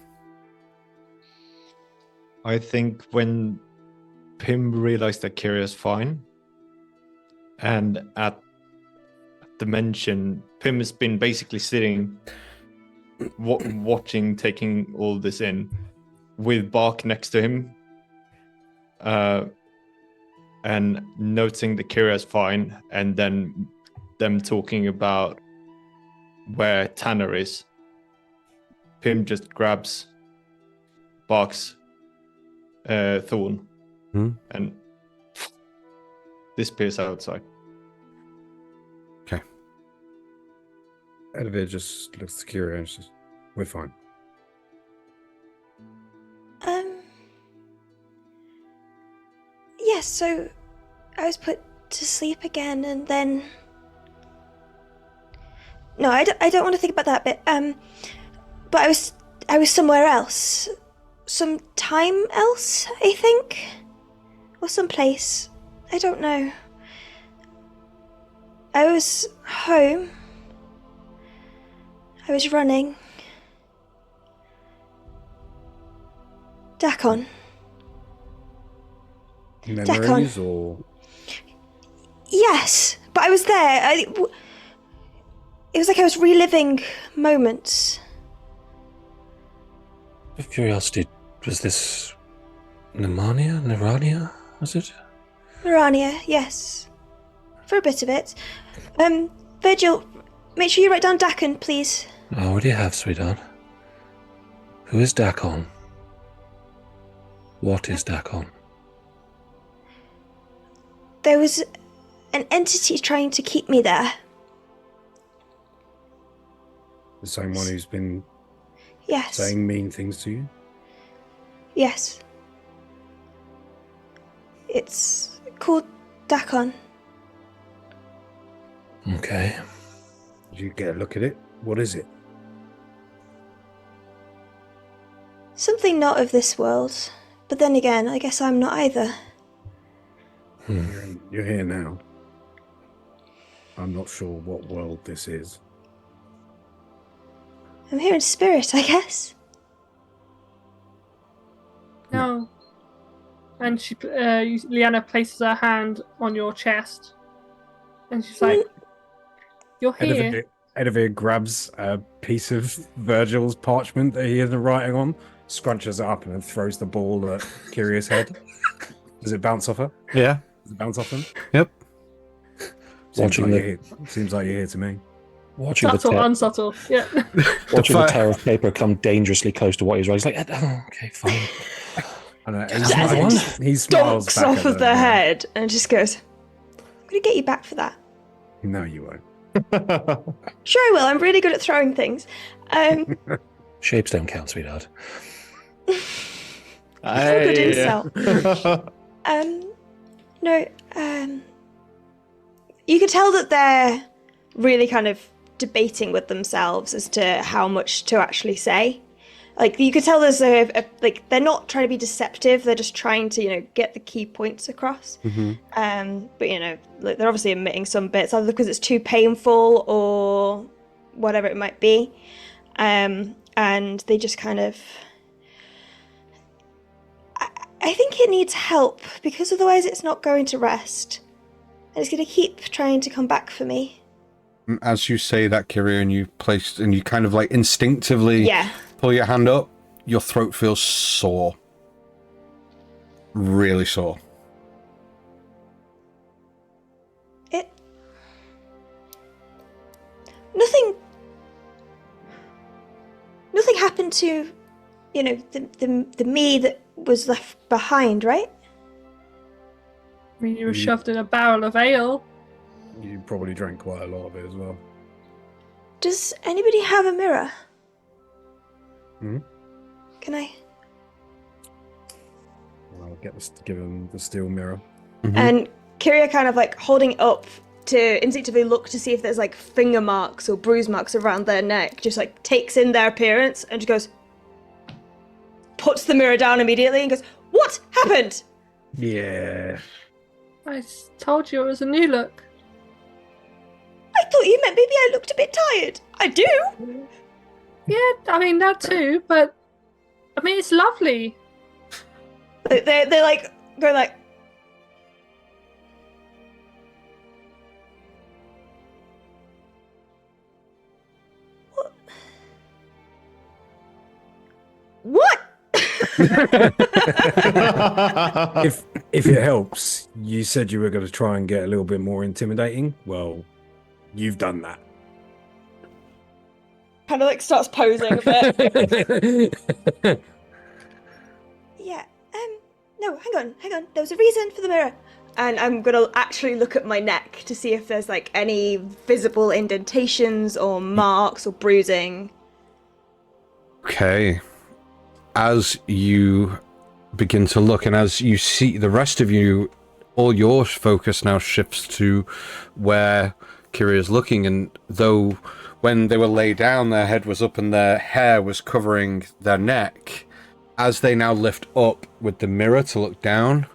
Speaker 4: I think when Pim realized that Kiria's fine, and at the mention, Pim has been basically sitting, watching, taking all this in, with Bark next to him, and noting that Kiria's fine, and then them talking about where Tanner is. Pim just grabs Bark's thorn and disappears outside.
Speaker 1: Okay.
Speaker 6: Edivir just looks at Kiria and says, "We're fine."
Speaker 5: Yes, so I was put to sleep again, and then... No, I don't want to think about that bit. But I was somewhere else. Some time else, I think? Or someplace. I don't know. I was home. I was running. Dakon.
Speaker 6: Memories or...
Speaker 5: Yes, but I was there. It was like I was reliving moments.
Speaker 3: Out of curiosity, was this Narania, was it?
Speaker 5: Narania, yes. For a bit of it. Virgil, make sure you write down Dakon, please.
Speaker 3: I already have, sweetheart. Who is Dakon? What is Dakon?
Speaker 5: There was an entity trying to keep me there.
Speaker 6: The same one who's been
Speaker 5: Yes.
Speaker 6: saying mean things to you?
Speaker 5: Yes. It's called Dakon.
Speaker 3: Okay.
Speaker 6: Did you get a look at it? What is it?
Speaker 5: Something not of this world. But then again, I guess I'm not either.
Speaker 6: You're here now. I'm not sure what world this is.
Speaker 5: I'm here in spirit, I guess.
Speaker 2: No. And Liana places her hand on your chest. And she's like, you're here.
Speaker 6: Edivir grabs a piece of Virgil's parchment that he has been writing on, scrunches it up, and then throws the ball at Kiria's head. Does it bounce off her?
Speaker 1: Yeah.
Speaker 6: Does it bounce off him?
Speaker 1: Yep.
Speaker 6: Seems like you're here to me.
Speaker 3: Watching
Speaker 2: Subtle,
Speaker 3: the
Speaker 2: unsubtle. Yeah.
Speaker 3: watching the tear of paper come dangerously close to what he's writing. He's like, oh, okay, fine.
Speaker 6: I know, he smiles
Speaker 5: Donks
Speaker 6: back
Speaker 5: off
Speaker 6: at
Speaker 5: of
Speaker 6: her,
Speaker 5: their
Speaker 6: yeah.
Speaker 5: head and just goes, I'm going to get you back for that.
Speaker 6: No, you won't.
Speaker 5: Sure I will, I'm really good at throwing things.
Speaker 3: Shapes don't count, sweetheart.
Speaker 5: Good insult. No, you could tell that they're really kind of debating with themselves as to how much to actually say. Like, you could tell there's like, they're not trying to be deceptive, they're just trying to, get the key points across.
Speaker 1: Mm-hmm.
Speaker 5: But, like, they're obviously omitting some bits, either because it's too painful or whatever it might be. And they just kind of... I think it needs help, because otherwise it's not going to rest. And it's going to keep trying to come back for me.
Speaker 1: As you say that, Kiria, and you kind of like instinctively pull your hand up, your throat feels sore. Really sore.
Speaker 5: Nothing happened to, the me that was left behind, right?
Speaker 2: I mean, you were shoved in a barrel of ale.
Speaker 6: You probably drank quite a lot of it as well.
Speaker 5: Does anybody have a mirror?
Speaker 6: Hmm?
Speaker 5: Can I?
Speaker 6: I'll give him the steel mirror.
Speaker 1: Mm-hmm.
Speaker 5: And Kiria kind of like holding it up to instinctively look to see if there's like finger marks or bruise marks around their neck, just like takes in their appearance and just goes, puts the mirror down immediately and goes, what happened?
Speaker 6: Yeah.
Speaker 2: I told you it was a new look.
Speaker 5: I thought you meant maybe I looked a bit tired. I do.
Speaker 2: Yeah, I mean, that too, but I mean, it's lovely.
Speaker 5: They're like, going like, what?
Speaker 6: If it helps, you said you were going to try and get a little bit more intimidating. Well, you've done that.
Speaker 5: Kind of like starts posing a bit. Yeah. No, hang on. There was a reason for the mirror. And I'm gonna actually look at my neck to see if there's like any visible indentations or marks or bruising.
Speaker 1: Okay. As you begin to look, and as you see the rest of you all your focus now shifts to where Kiria is looking, and though when they were laid down, their head was up and their hair was covering their neck, as they now lift up with the mirror to look down,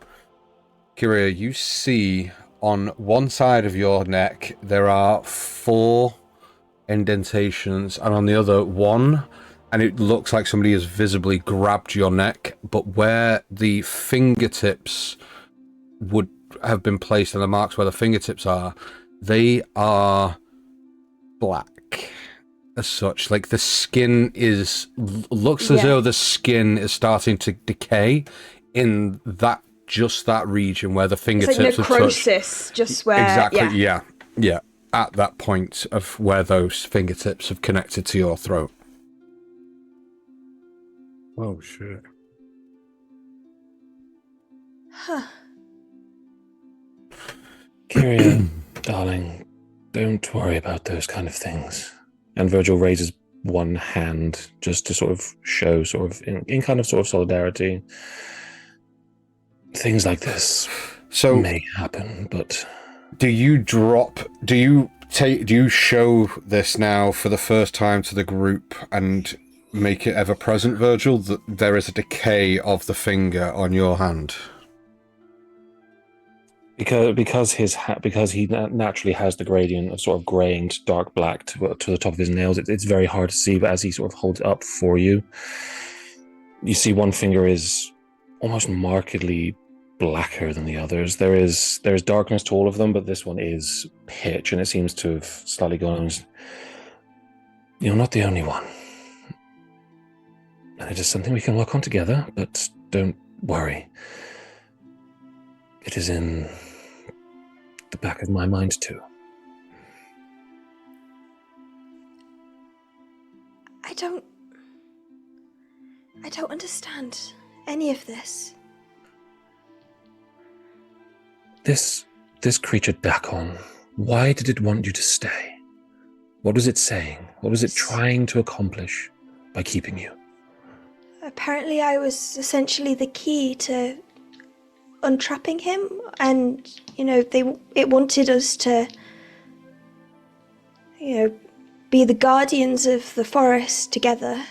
Speaker 1: Kiria, you see on one side of your neck there are 4 indentations, and on the other 1, and it looks like somebody has visibly grabbed your neck, but where the fingertips would have been placed, and the marks where the fingertips are, they are black as such. Like the skin looks as though the skin is starting to decay in that region where the fingertips
Speaker 5: it's like
Speaker 1: have
Speaker 5: necrosis,
Speaker 1: touched.
Speaker 5: Just where
Speaker 1: Exactly, yeah. At that point of where those fingertips have connected to your throat.
Speaker 6: Oh shit.
Speaker 5: Huh.
Speaker 3: Kiria, darling, don't worry about those kind of things. And Virgil raises one hand just to sort of show in kind of solidarity. Things like this may happen, but
Speaker 1: do you show this now for the first time to the group and make it ever present, Virgil, that there is a decay of the finger on your hand?
Speaker 3: Because he naturally has the gradient of sort of graying to dark black to the top of his nails, it's very hard to see, but as he sort of holds it up for you, you see one finger is almost markedly blacker than the others. There's darkness to all of them, but this one is pitch, and it seems to have slightly gone. You're not the only one. And it is something we can work on together, but don't worry. It is in the back of my mind too.
Speaker 5: I don't understand any of this.
Speaker 3: This creature Dakon, why did it want you to stay? What was it saying? What was it trying to accomplish by keeping you?
Speaker 5: Apparently I was essentially the key to untrapping him, and, it wanted us to, be the guardians of the forest together.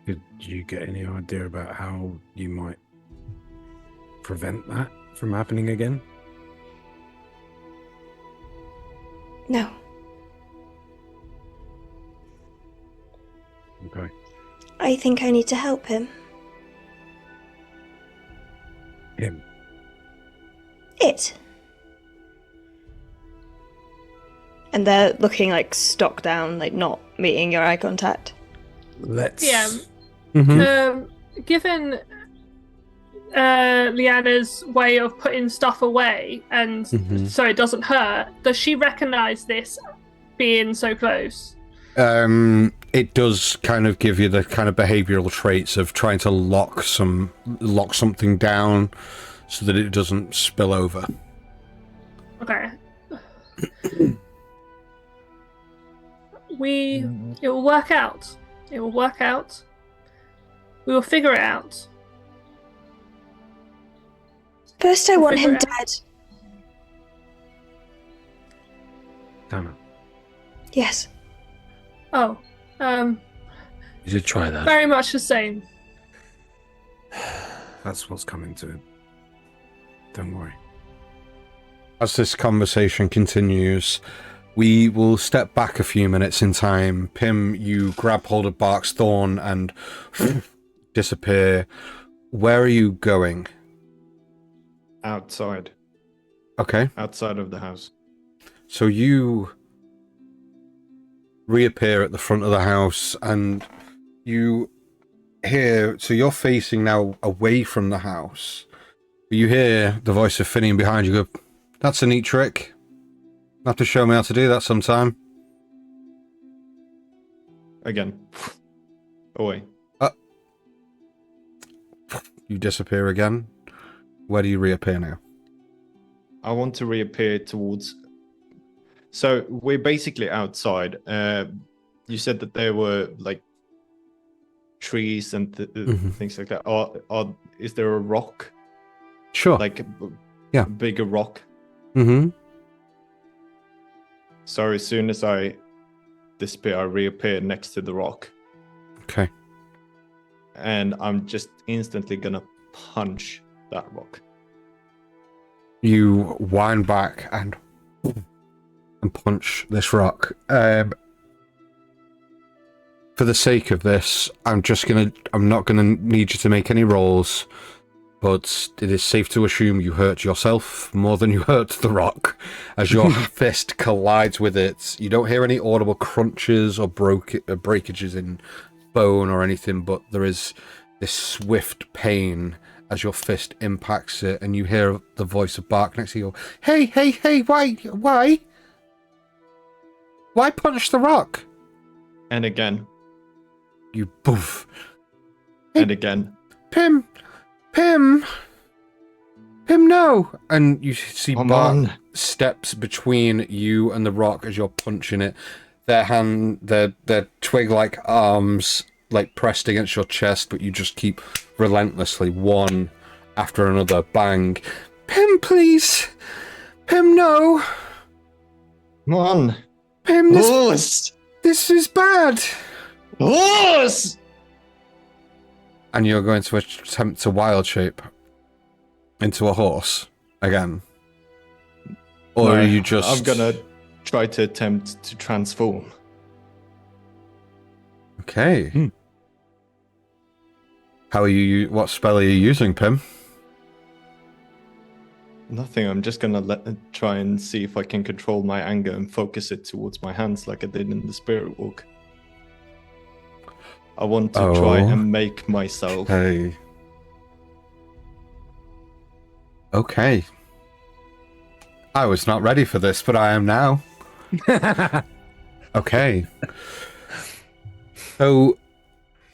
Speaker 6: Did you get any idea about how you might prevent that from happening again?
Speaker 5: No.
Speaker 6: Okay.
Speaker 5: I think I need to help him.
Speaker 6: Him?
Speaker 5: It. And they're looking like stock down, like not meeting your eye contact.
Speaker 6: Let's...
Speaker 2: Yeah.
Speaker 1: Mm-hmm.
Speaker 2: Given Leanna's way of putting stuff away, and so it doesn't hurt, does she recognize this being so close?
Speaker 1: It does kind of give you the kind of behavioral traits of trying to lock something down so that it doesn't spill over.
Speaker 2: Okay. It will work out. It will work out. We will figure it out.
Speaker 5: First, I want him dead.
Speaker 6: Damn it.
Speaker 5: Yes.
Speaker 2: Oh,
Speaker 3: You should try that.
Speaker 2: very much the same.
Speaker 6: That's what's coming to it. Don't worry.
Speaker 1: As this conversation continues, we will step back a few minutes in time. Pim, you grab hold of Bark's thorn and disappear. Where are you going?
Speaker 4: Outside.
Speaker 1: Okay.
Speaker 4: Outside of the house.
Speaker 1: So you reappear at the front of the house, and you hear, so you're facing now away from the house. You hear the voice of Finian behind you go, "That's a neat trick. Have to show me how to do that sometime."
Speaker 4: Again. Away.
Speaker 1: You disappear again. Where do you reappear now?
Speaker 4: I want to reappear towards... So we're basically outside. You said that there were like trees and things like that. Is there a rock
Speaker 1: Sure.
Speaker 4: like
Speaker 1: Yeah.
Speaker 4: bigger rock.
Speaker 1: Mm-hmm.
Speaker 4: So as soon as I disappear, I reappear next to the rock,
Speaker 1: Okay.
Speaker 4: and I'm just instantly gonna punch that rock.
Speaker 1: You wind back and punch this rock. For the sake of this, I'm not gonna need you to make any rolls, but it is safe to assume you hurt yourself more than you hurt the rock as your fist collides with it. You don't hear any audible crunches or breakages in bone or anything, but there is this swift pain as your fist impacts it, and you hear the voice of Bark next to you. Hey, why punch the rock?
Speaker 4: And again,
Speaker 1: You boof.
Speaker 4: and again.
Speaker 1: Pim, no! And you see
Speaker 4: Come
Speaker 1: Bark
Speaker 4: on.
Speaker 1: steps between you and the rock as you're punching it. Their twig-like arms like pressed against your chest, but you just keep relentlessly, one after another, bang. Pim, please! Pim, no!
Speaker 4: Come on.
Speaker 1: Pim,
Speaker 4: Horse!
Speaker 1: this is bad!
Speaker 4: Horse!
Speaker 1: And you're going to attempt to wild shape into a horse again? Or
Speaker 4: No,
Speaker 1: are you just...
Speaker 4: I'm gonna try to attempt to transform.
Speaker 1: Okay. How are you... What spell are you using, Pim?
Speaker 4: Nothing, I'm just gonna try and see if I can control my anger and focus it towards my hands like I did in the Spirit Walk. I want to try and make myself...
Speaker 1: Hey. Okay. I was not ready for this, but I am now. Okay. So,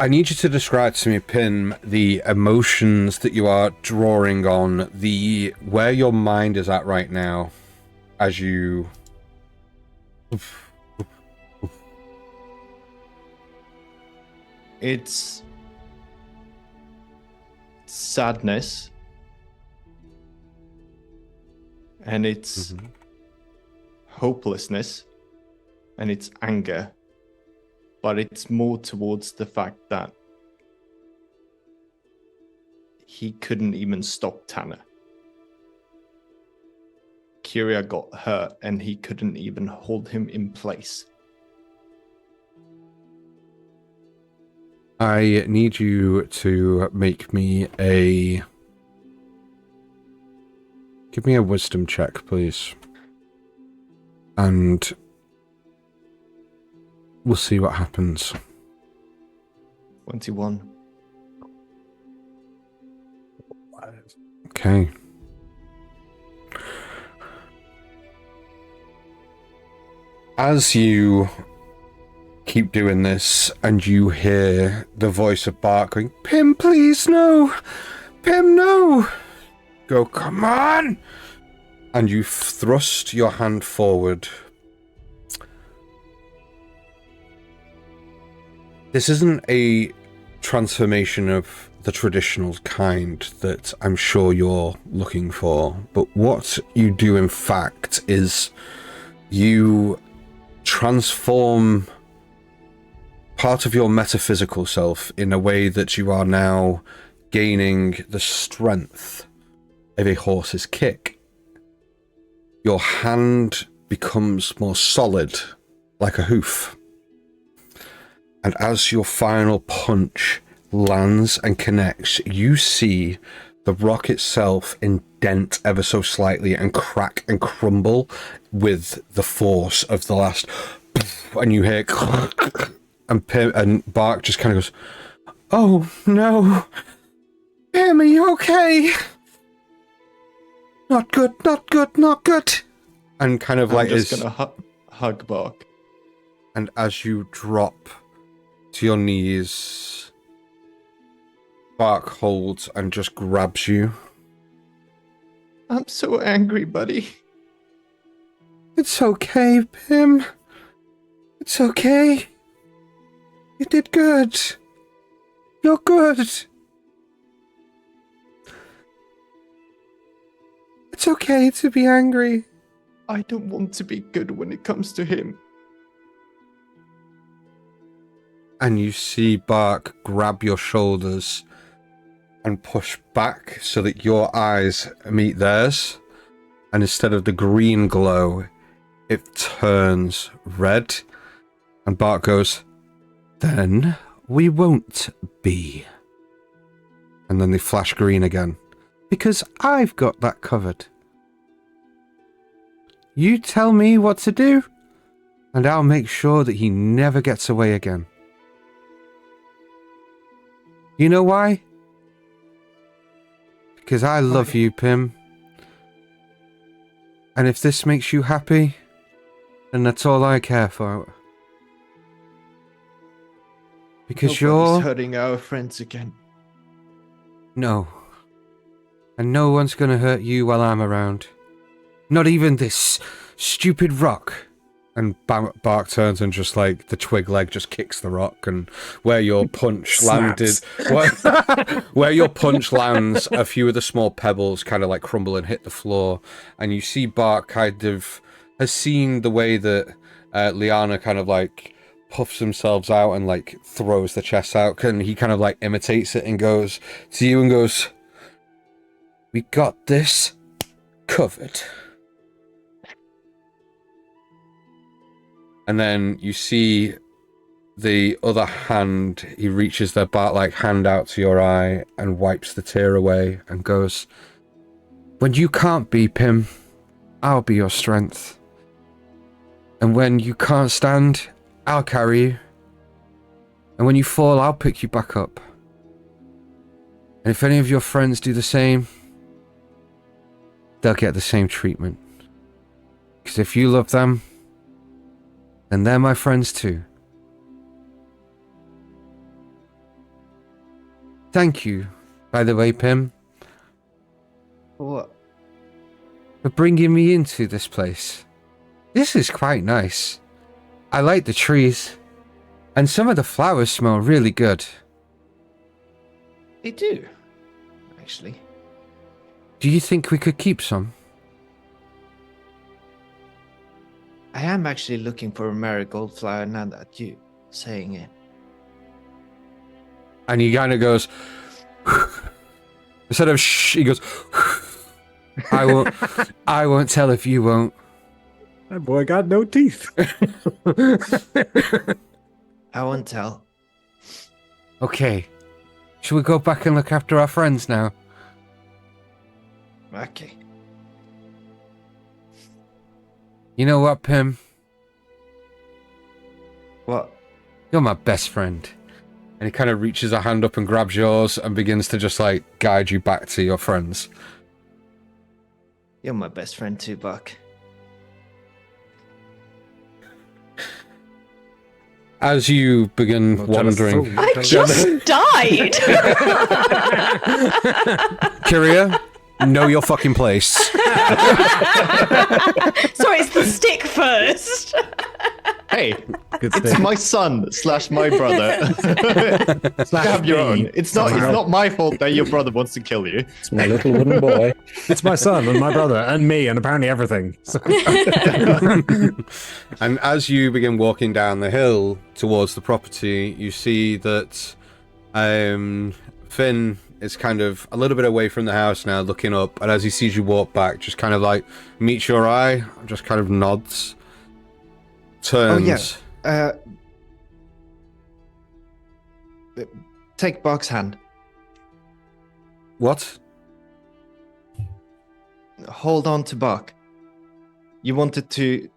Speaker 1: I need you to describe to me, Pim, the emotions that you are drawing on, where your mind is at right now, as you...
Speaker 4: It's sadness, and it's hopelessness, and it's anger, but it's more towards the fact that he couldn't even stop Tanner. Kiria got hurt, and he couldn't even hold him in place.
Speaker 1: I need you to make me a... Give me a wisdom check, please. And we'll see what happens.
Speaker 4: 21.
Speaker 1: Okay. As you keep doing this, and you hear the voice of Bark going, Pim, please, no! Pim, no! Go, come on! And you thrust your hand forward. This isn't a transformation of the traditional kind that I'm sure you're looking for, but what you do, in fact, is you transform part of your metaphysical self in a way that you are now gaining the strength of a horse's kick. Your hand becomes more solid, like a hoof. And as your final punch lands and connects, you see the rock itself indent ever so slightly and crack and crumble with the force of the last... And you hear... And Bark just kind of goes, oh, no. Pim, are you okay? Not good, not good, not good. And kind of like
Speaker 4: I'm just gonna hug Bark.
Speaker 1: And as you drop to your knees, Bark holds and just grabs you.
Speaker 4: I'm so angry, buddy.
Speaker 1: It's okay, Pim. It's okay. You did good. You're good. It's okay to be angry.
Speaker 4: I don't want to be good when it comes to him.
Speaker 1: And you see Bark grab your shoulders and push back so that your eyes meet theirs. And instead of the green glow, it turns red. And Bark goes, then we won't be. And then they flash green again. Because I've got that covered. You tell me what to do, and I'll make sure that he never gets away again. You know why? Because I love you, Pim. And if this makes you happy, then that's all I care for. Because
Speaker 4: Nobody's hurting our friends again.
Speaker 1: No. And no one's gonna hurt you while I'm around. Not even this stupid rock. And Bark turns and just like the twig leg just kicks the rock, and where your punch landed, where your punch lands, a few of the small pebbles kind of like crumble and hit the floor, and you see Bark kind of has seen the way that Liana kind of like puffs themselves out and like throws the chest out, and he kind of like imitates it and goes to you and goes, "We got this covered." And then you see the other hand, he reaches their bat-like hand out to your eye and wipes the tear away and goes, "When you can't be, Pim, I'll be your strength. And when you can't stand, I'll carry you. And when you fall, I'll pick you back up. And if any of your friends do the same, they'll get the same treatment. Because if you love them, then they're my friends too. Thank you, by the way, Pim,
Speaker 4: What?
Speaker 1: for bringing me into this place. This is quite nice. I like the trees, and some of the flowers smell really good.
Speaker 4: They do, actually.
Speaker 1: Do you think we could keep some?"
Speaker 4: I am actually looking for a marigold flower now that you saying it.
Speaker 1: And he kind of goes, instead of shh, he goes, I won't tell if you won't.
Speaker 6: That boy got no teeth.
Speaker 4: I won't tell.
Speaker 1: Okay. Shall we go back and look after our friends now?
Speaker 4: Okay.
Speaker 1: You know what, Pim?
Speaker 4: What?
Speaker 1: You're my best friend. And he kind of reaches a hand up and grabs yours and begins to just like guide you back to your friends.
Speaker 4: You're my best friend too, Buck.
Speaker 1: As you begin wandering...
Speaker 5: I just died!
Speaker 1: Kiria, know your fucking place.
Speaker 5: Sorry, it's the stick first.
Speaker 4: Hey,
Speaker 6: Good
Speaker 4: it's
Speaker 6: thing.
Speaker 4: my son / my brother. Have your own. It's not my fault that your brother wants to kill you.
Speaker 3: It's my little wooden boy.
Speaker 6: It's my son and my brother and me and apparently everything. So.
Speaker 1: And as you begin walking down the hill towards the property, you see that Finn is kind of a little bit away from the house now, looking up, and as he sees you walk back, just kind of like meets your eye, just kind of nods, turns.
Speaker 4: Oh, yeah. Take Buck's hand.
Speaker 1: What?
Speaker 4: Hold on to Buck. You wanted to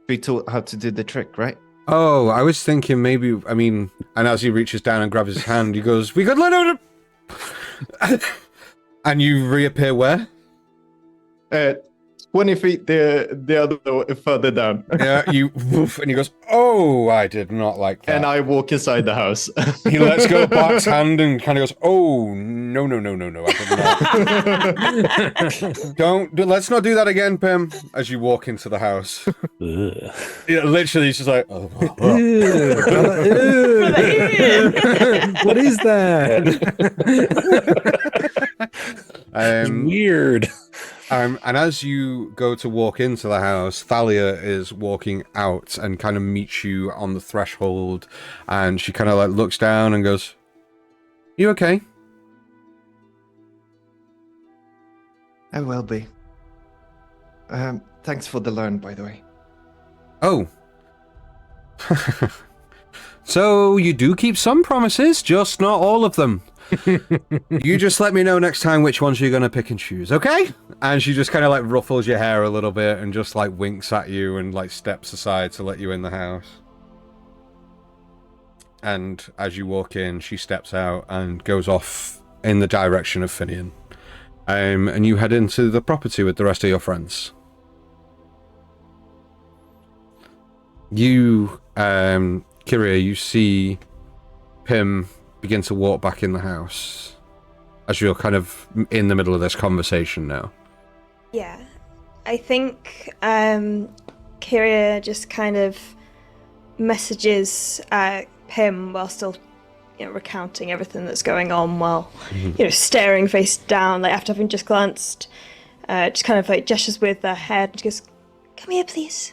Speaker 4: be taught how to do the trick, right?
Speaker 1: Oh, I was thinking maybe, I mean, and as he reaches down and grabs his hand, he goes, "We could let him." And you reappear where?
Speaker 4: 20 feet the other further down.
Speaker 1: Yeah, you woof, and he goes, "Oh, I did not like that."
Speaker 4: And I walk inside the house.
Speaker 1: He lets go of Bart's hand and kind of goes, "Oh, no, I did not." Let's not do that again, Pim. As you walk into the house.
Speaker 3: Ugh.
Speaker 1: Yeah, literally, he's just like, "Oh,
Speaker 6: Ew, what is that?
Speaker 3: It's weird.
Speaker 1: And as you go to walk into the house, Thalia is walking out and kind of meets you on the threshold, and she kind of like looks down and goes, "You okay?"
Speaker 4: I will be. Thanks for the loan, by the way.
Speaker 1: Oh. So you do keep some promises, just not all of them. You just let me know next time which ones you're going to pick and choose, okay? And she just kind of like ruffles your hair a little bit and just like winks at you and like steps aside to let you in the house. And as you walk in, she steps out and goes off in the direction of Finian. And you head into the property with the rest of your friends. You, Kiria, you see Pim begin to walk back in the house as you're kind of in the middle of this conversation now.
Speaker 5: Yeah. I think Kiria just kind of messages Pim while still recounting everything that's going on while staring face down, like after having just glanced, just kind of like gestures with her head and goes, "Come here, please."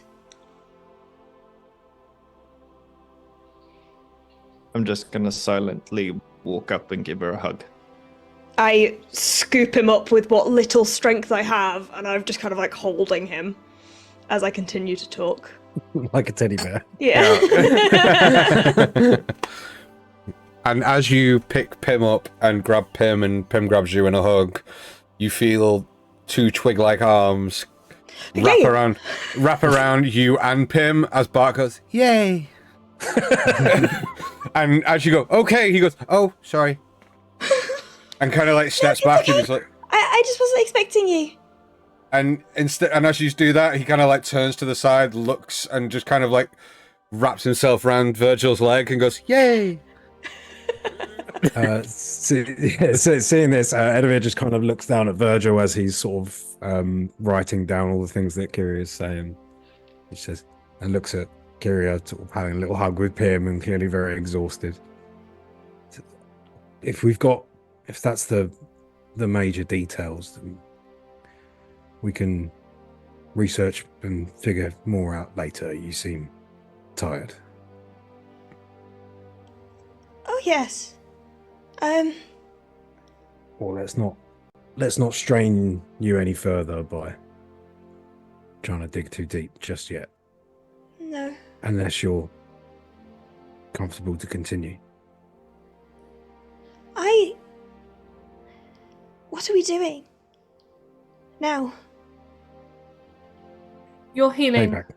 Speaker 4: I'm just gonna silently walk up and give her a hug.
Speaker 5: I scoop him up with what little strength I have, and I'm just kind of like holding him as I continue to talk.
Speaker 6: Like a teddy bear.
Speaker 5: Yeah.
Speaker 1: And as you pick Pim up and grab Pim, and Pim grabs you in a hug, you feel two twig-like arms wrap around you and Pim as Bart goes, "Yay!" And as you go, "Okay," he goes, "Oh, sorry," and kind of like steps back and he's like,
Speaker 5: I just wasn't expecting you.
Speaker 1: and as you do that, he kind of like turns to the side, looks, and just kind of like wraps himself around Virgil's leg and goes, "Yay!"
Speaker 6: Seeing this, Edivir just kind of looks down at Virgil as he's sort of writing down all the things that Kiria is saying. He says, and looks at Kiria, sort of having a little hug with Pim and clearly very exhausted. If that's the major details, then we can research and figure more out later. You seem tired.
Speaker 5: Oh yes.
Speaker 6: Well, let's not strain you any further by trying to dig too deep just yet.
Speaker 5: No.
Speaker 6: Unless you're comfortable to continue.
Speaker 5: What are we doing now?
Speaker 2: You're healing.
Speaker 6: Payback.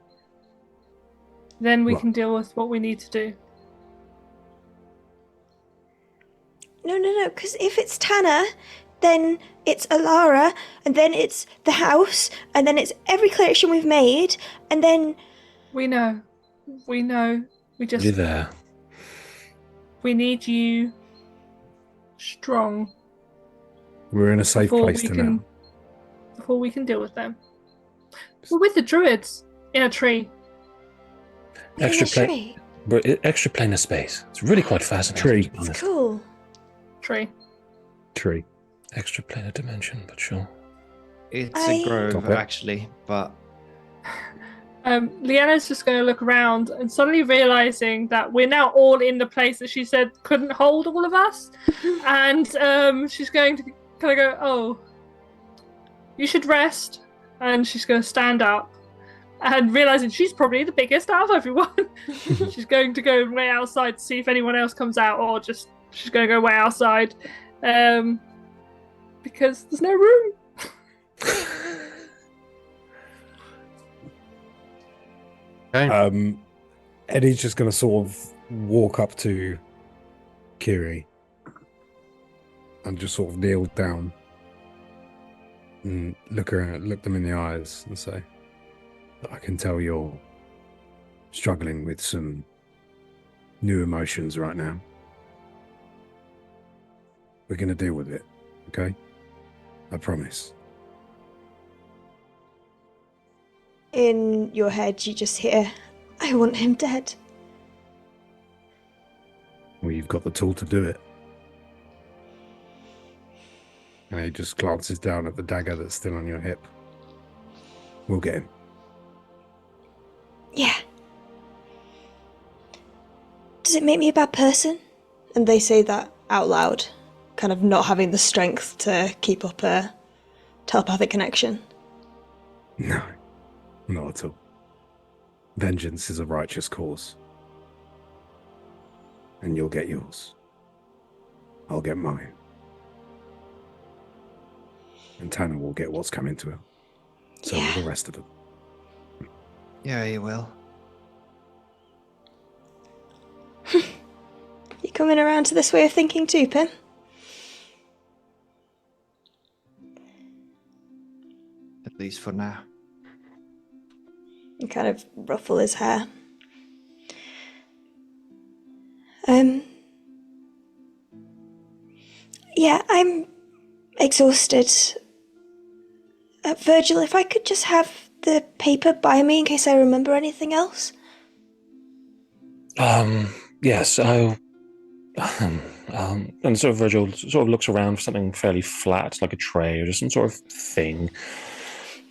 Speaker 2: Then we
Speaker 6: What?
Speaker 2: can deal with what we need to do.
Speaker 5: No, because if it's Tanner, then it's Alara, and then it's the house, and then it's every collection we've made, and then...
Speaker 2: We know. We just...
Speaker 3: You're there.
Speaker 2: We need you strong
Speaker 6: We're in a safe place to now.
Speaker 2: before we can deal with them. We're with the druids in a tree.
Speaker 3: Extra
Speaker 5: play.
Speaker 3: plane, but extra planar space. It's really quite fascinating.
Speaker 6: Tree.
Speaker 3: To be
Speaker 5: It's
Speaker 3: honest.
Speaker 5: cool.
Speaker 2: Tree.
Speaker 3: Extra planar dimension, but sure.
Speaker 4: It's
Speaker 5: I-
Speaker 4: a grove,
Speaker 6: Stop it.
Speaker 4: actually, but
Speaker 2: Leanna's just going to look around and suddenly realizing that we're now all in the place that she said couldn't hold all of us. And she's going to kind of go, "Oh, you should rest." And she's going to stand up and realizing she's probably the biggest out of everyone. She's going to go way outside to see if anyone else comes out, or just she's going to go way outside because there's no room.
Speaker 1: Okay.
Speaker 6: Eddie's just going to sort of walk up to Kiri and just sort of kneel down and look them in the eyes and say, "I can tell you're struggling with some new emotions right now. We're going to deal with it, okay? I promise."
Speaker 5: In your head, you just hear, "I want him dead."
Speaker 6: Well, you've got the tool to do it. And he just glances down at the dagger that's still on your hip. We'll get him.
Speaker 5: Yeah. Does it make me a bad person? And they say that out loud, kind of not having the strength to keep up a telepathic connection.
Speaker 6: No, not at all. Vengeance is a righteous cause. And you'll get yours. I'll get mine. And Tanner will get what's coming to him. So will the rest of them.
Speaker 8: Yeah, you will.
Speaker 5: You coming around to this way of thinking too, Pim?
Speaker 8: At least for now.
Speaker 5: And kind of ruffle his hair. Yeah, I'm exhausted. Virgil, if I could just have the paper by me in case I remember anything else?
Speaker 3: Yes, I'll... and sort of Virgil sort of looks around for something fairly flat, like a tray or just some sort of thing.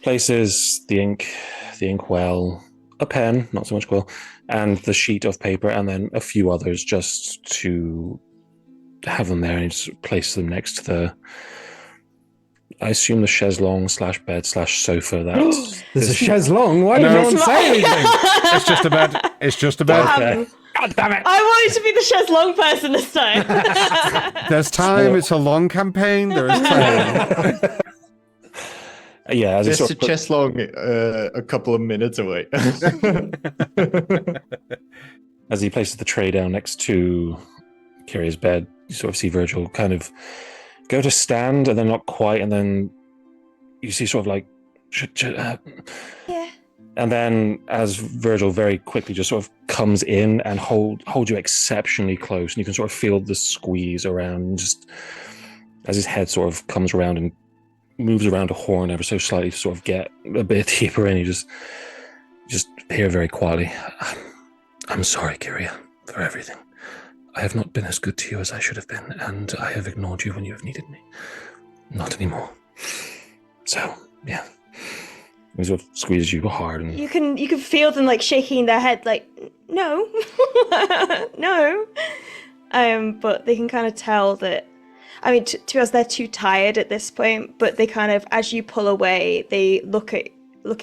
Speaker 3: Places the ink well, a pen, not so much quill, and the sheet of paper, and then a few others just to have them there, and just place them next to the, I assume, the chaiselong/bed/sofa that...
Speaker 6: There's a chaise longue? Why did no one say anything?
Speaker 1: It's just a bed. It's just a bed.
Speaker 3: Okay. God damn it!
Speaker 5: I wanted to be the chaise longue person this time.
Speaker 1: There's time. It's a long campaign. There is time.
Speaker 3: Yeah, as
Speaker 4: Just a chest long, a couple of minutes away.
Speaker 3: As he places the tray down next to Kiria's bed, you sort of see Virgil kind of go to stand, and then not quite, and then you see sort of like...
Speaker 5: Yeah.
Speaker 3: And then as Virgil very quickly just sort of comes in and hold you exceptionally close, and you can sort of feel the squeeze around, and just as his head sort of comes around and moves around a horn ever so slightly to sort of get a bit deeper in, you just hear very quietly, "I'm sorry, Kiria, for everything. I have not been as good to you as I should have been, and I have ignored you when you have needed me. Not anymore. So, yeah." He sort of squeezes you hard, and
Speaker 5: You can feel them like shaking their head, like, no, no. But they can kind of tell that. I mean, to be honest, they're too tired at this point. But they kind of, as you pull away, they look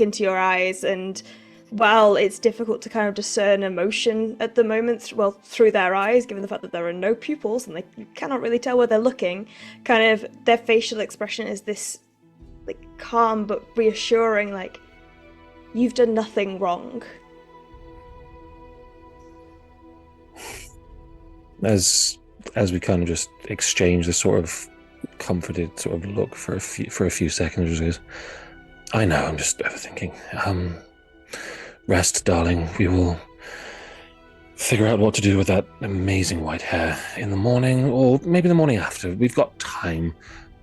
Speaker 5: into your eyes, and while it's difficult to kind of discern emotion at the moment, through their eyes, given the fact that there are no pupils and you cannot really tell where they're looking, kind of their facial expression is this, like, calm but reassuring, like, you've done nothing wrong.
Speaker 3: As we kind of just exchange this sort of comforted sort of look for a few seconds, he goes, "I know, I'm just overthinking. Rest, darling. We will figure out what to do with that amazing white hair in the morning, or maybe the morning after. We've got time.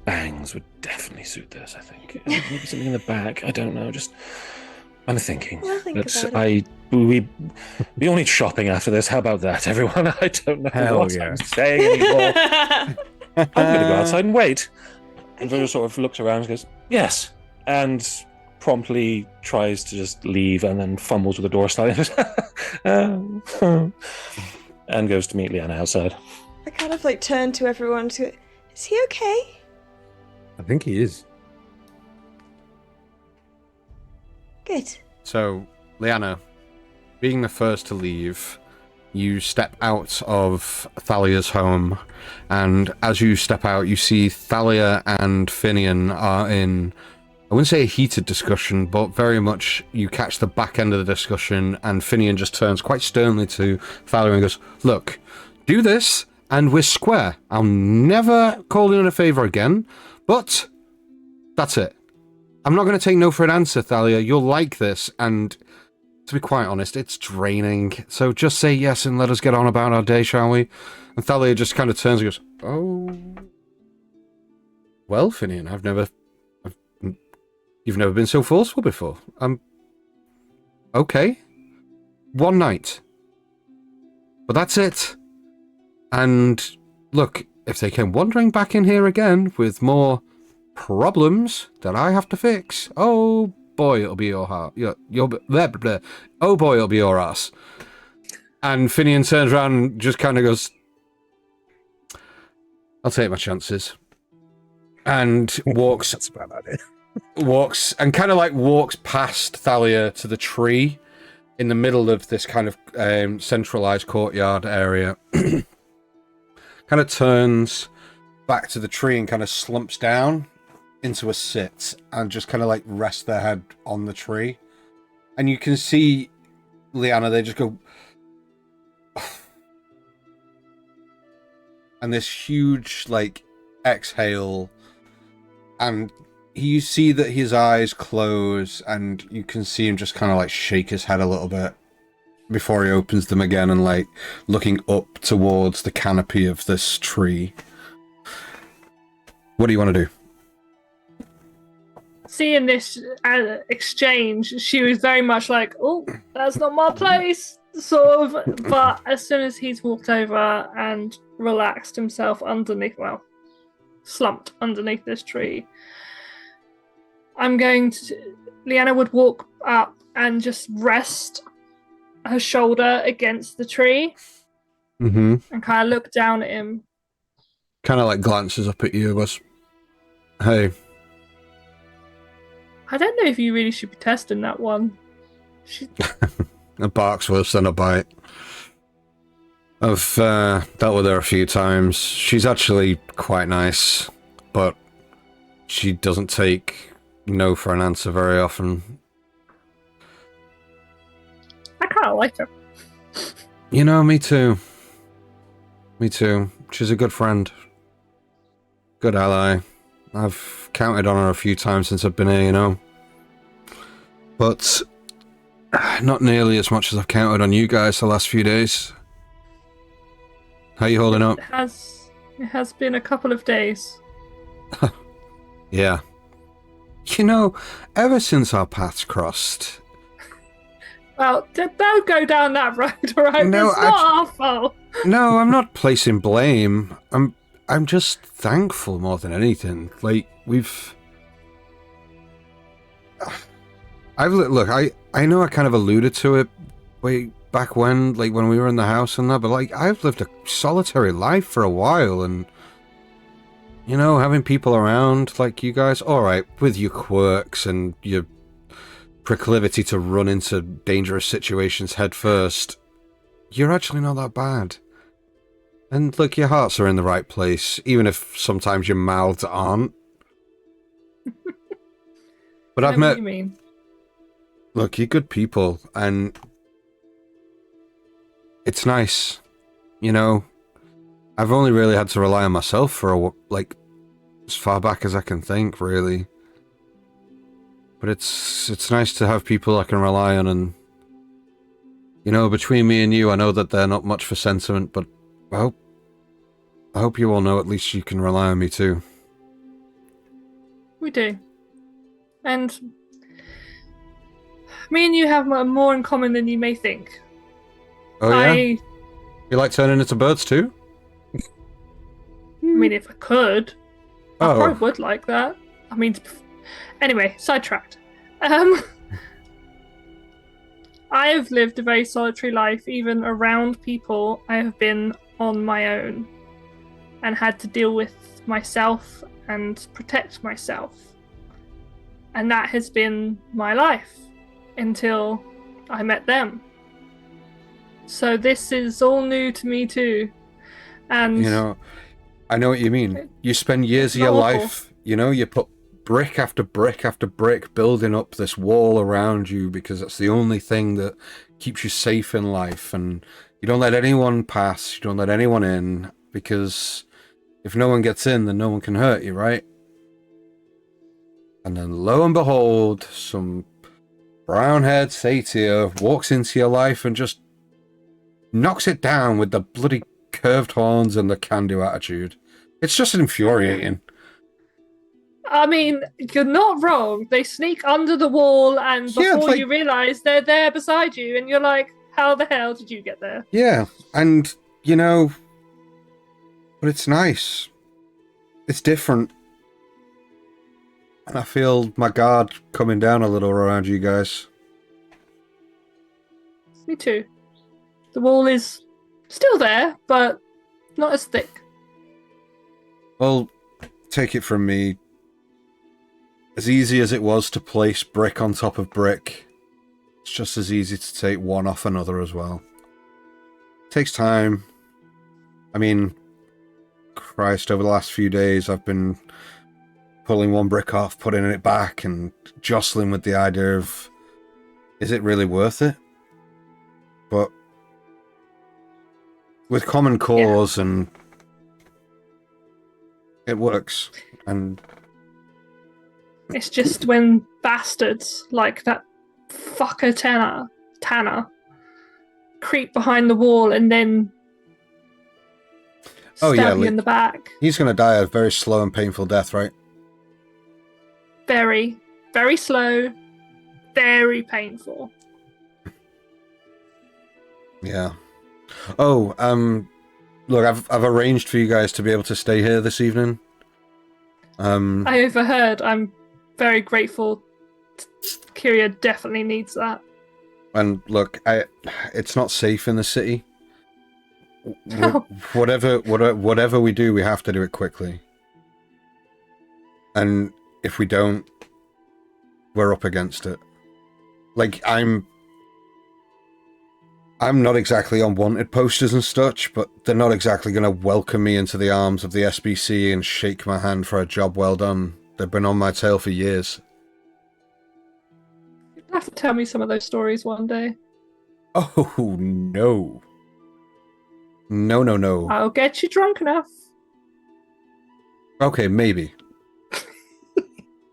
Speaker 3: Bangs would definitely suit this, I think. Maybe something in the back. I don't know. I'm thinking.
Speaker 5: Well, think
Speaker 3: But
Speaker 5: about
Speaker 3: we all need shopping after this. How about that, everyone? I don't know
Speaker 6: Hell
Speaker 3: what
Speaker 6: yeah.
Speaker 3: I'm saying anymore. I'm going to go outside and wait. And Virgil sort of looks around and goes, "Yes," and promptly tries to just leave, and then fumbles with the door slightly and goes to meet Leanna outside.
Speaker 5: I kind of like turn to everyone to, is he okay?
Speaker 6: I think he is.
Speaker 5: Good.
Speaker 1: So, Leanna, being the first to leave, you step out of Thalia's home, and as you step out, you see Thalia and Finian are in, I wouldn't say a heated discussion, but very much you catch the back end of the discussion, and Finian just turns quite sternly to Thalia and goes, "Look, do this, and we're square. I'll never call in a favour again, but that's it. I'm not going to take no for an answer, Thalia. You'll like this, and to be quite honest, it's draining. So just say yes and let us get on about our day, shall we?" And Thalia just kind of turns and goes, "Oh, well, Finian, you've never been so forceful before. Okay. One night. But that's it. And look, if they came wandering back in here again with more problems that I have to fix. Oh boy, it'll be your heart. Your blah, blah, blah. Oh boy, it'll be your ass. And Finian turns around and just kind of goes, I'll take my chances. And walks.
Speaker 6: That's a bad idea.
Speaker 1: Walks and kind of like walks past Thalia to the tree in the middle of this kind of centralized courtyard area. Kind of turns back to the tree and kind of slumps down into a sit and just kind of like rest their head on the tree. And you can see Liana, they just go, and this huge like exhale, and you see that his eyes close, and you can see him just kind of like shake his head a little bit before he opens them again and like looking up towards the canopy of this tree. What do you want to do?
Speaker 2: Seeing this exchange, she was very much like, oh, that's not my place, sort of. But as soon as he's walked over and relaxed himself underneath, well, slumped underneath this tree, Liana would walk up and just rest her shoulder against the tree and kind of look down at him.
Speaker 1: Kind of like glances up at you, was, hey.
Speaker 2: I don't know if you really should be testing that one.
Speaker 1: A bark's worse than a bite. I've dealt with her a few times. She's actually quite nice, but she doesn't take no for an answer very often.
Speaker 2: I kind of like her.
Speaker 1: You know, me too. Me too. She's a good friend. Good ally. I've counted on her a few times since I've been here, you know. But not nearly as much as I've counted on you guys the last few days. How you holding up?
Speaker 2: It has been a couple of days.
Speaker 1: Yeah. You know, ever since our paths crossed...
Speaker 2: Well, don't go down that road, alright?
Speaker 1: No,
Speaker 2: it's not our fault.
Speaker 1: No, I'm not placing blame. I'm just thankful more than anything. Like, I know I kind of alluded to it way back when, like when we were in the house and that, but like I've lived a solitary life for a while, and you know, having people around like you guys, alright, with your quirks and your proclivity to run into dangerous situations head first, you're actually not that bad. And look, your hearts are in the right place, even if sometimes your mouths aren't. But I've met...
Speaker 2: What do you mean?
Speaker 1: Look, you're good people, and it's nice. You know, I've only really had to rely on myself for like as far back as I can think, really. But it's nice to have people I can rely on, and you know, between me and you, I know that they're not much for sentiment, but I hope you all know at least you can rely on me too.
Speaker 2: We do. And me and you have more in common than you may think.
Speaker 1: Oh yeah? You like turning into birds too?
Speaker 2: I mean, if I could, I
Speaker 1: Oh.
Speaker 2: probably would like that. I mean, anyway, sidetracked. I have lived a very solitary life. Even around people, I have been on my own and had to deal with myself and protect myself. And that has been my life until I met them. So this is all new to me too. And
Speaker 1: You know, I know what you mean. You spend years of your
Speaker 2: awful.
Speaker 1: life, you know, you put brick after brick after brick building up this wall around you because that's the only thing that keeps you safe in life, and you don't let anyone pass, you don't let anyone in, because if no one gets in, then no one can hurt you, right? And then lo and behold, some brown-haired satyr walks into your life and just knocks it down with the bloody curved horns and the can-do attitude. It's just infuriating.
Speaker 2: I mean, you're not wrong. They sneak under the wall, and
Speaker 1: Yeah,
Speaker 2: before
Speaker 1: like-
Speaker 2: you realise, they're there beside you, and you're like, how the hell did you get there?
Speaker 1: Yeah, and, you know, but it's nice. It's different. And I feel my guard coming down a little around you guys.
Speaker 2: Me too. The wall is still there, but not as thick.
Speaker 1: Well, take it from me. As easy as it was to place brick on top of brick, it's just as easy to take one off another as well. It takes time. I mean, Christ, over the last few days I've been pulling one brick off, putting it back, and jostling with the idea of, is it really worth it? But with common cause and it works. And
Speaker 2: it's just when bastards like that fucker Tanner creep behind the wall and then stab you in the back.
Speaker 1: He's going to die a very slow and painful death, right?
Speaker 2: Very, very slow, very painful.
Speaker 1: Yeah. Oh, look, I've arranged for you guys to be able to stay here this evening.
Speaker 2: I overheard. I'm very grateful. Kiria definitely needs that.
Speaker 1: And look, it's not safe in the city. Whatever we do, we have to do it quickly. And if we don't, we're up against it. Like, I'm not exactly on wanted posters and such, but they're not exactly going to welcome me into the arms of the SBC and shake my hand for a job well done. They've been on my tail for years.
Speaker 2: You'll have to tell me some of those stories one day.
Speaker 1: Oh, no. No.
Speaker 2: I'll get you drunk enough.
Speaker 1: Okay, maybe.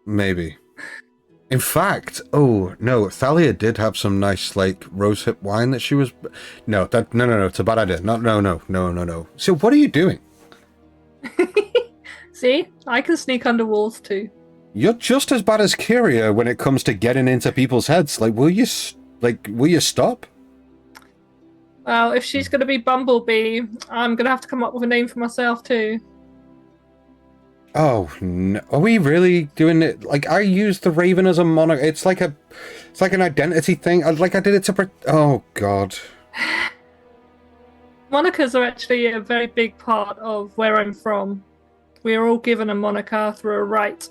Speaker 1: Maybe. In fact, oh no, Thalia did have some nice like rosehip wine that she was. No, it's a bad idea. No. So what are you doing?
Speaker 2: See, I can sneak under walls too.
Speaker 1: You're just as bad as Kiria when it comes to getting into people's heads. Like, will you stop?
Speaker 2: Well, if she's going to be Bumblebee, I'm going to have to come up with a name for myself too.
Speaker 1: Oh no! Are we really doing it? Like, I used the Raven as a moniker. It's like an identity thing. I did it to. Oh God.
Speaker 2: Monikers are actually a very big part of where I'm from. We are all given a moniker through a rite,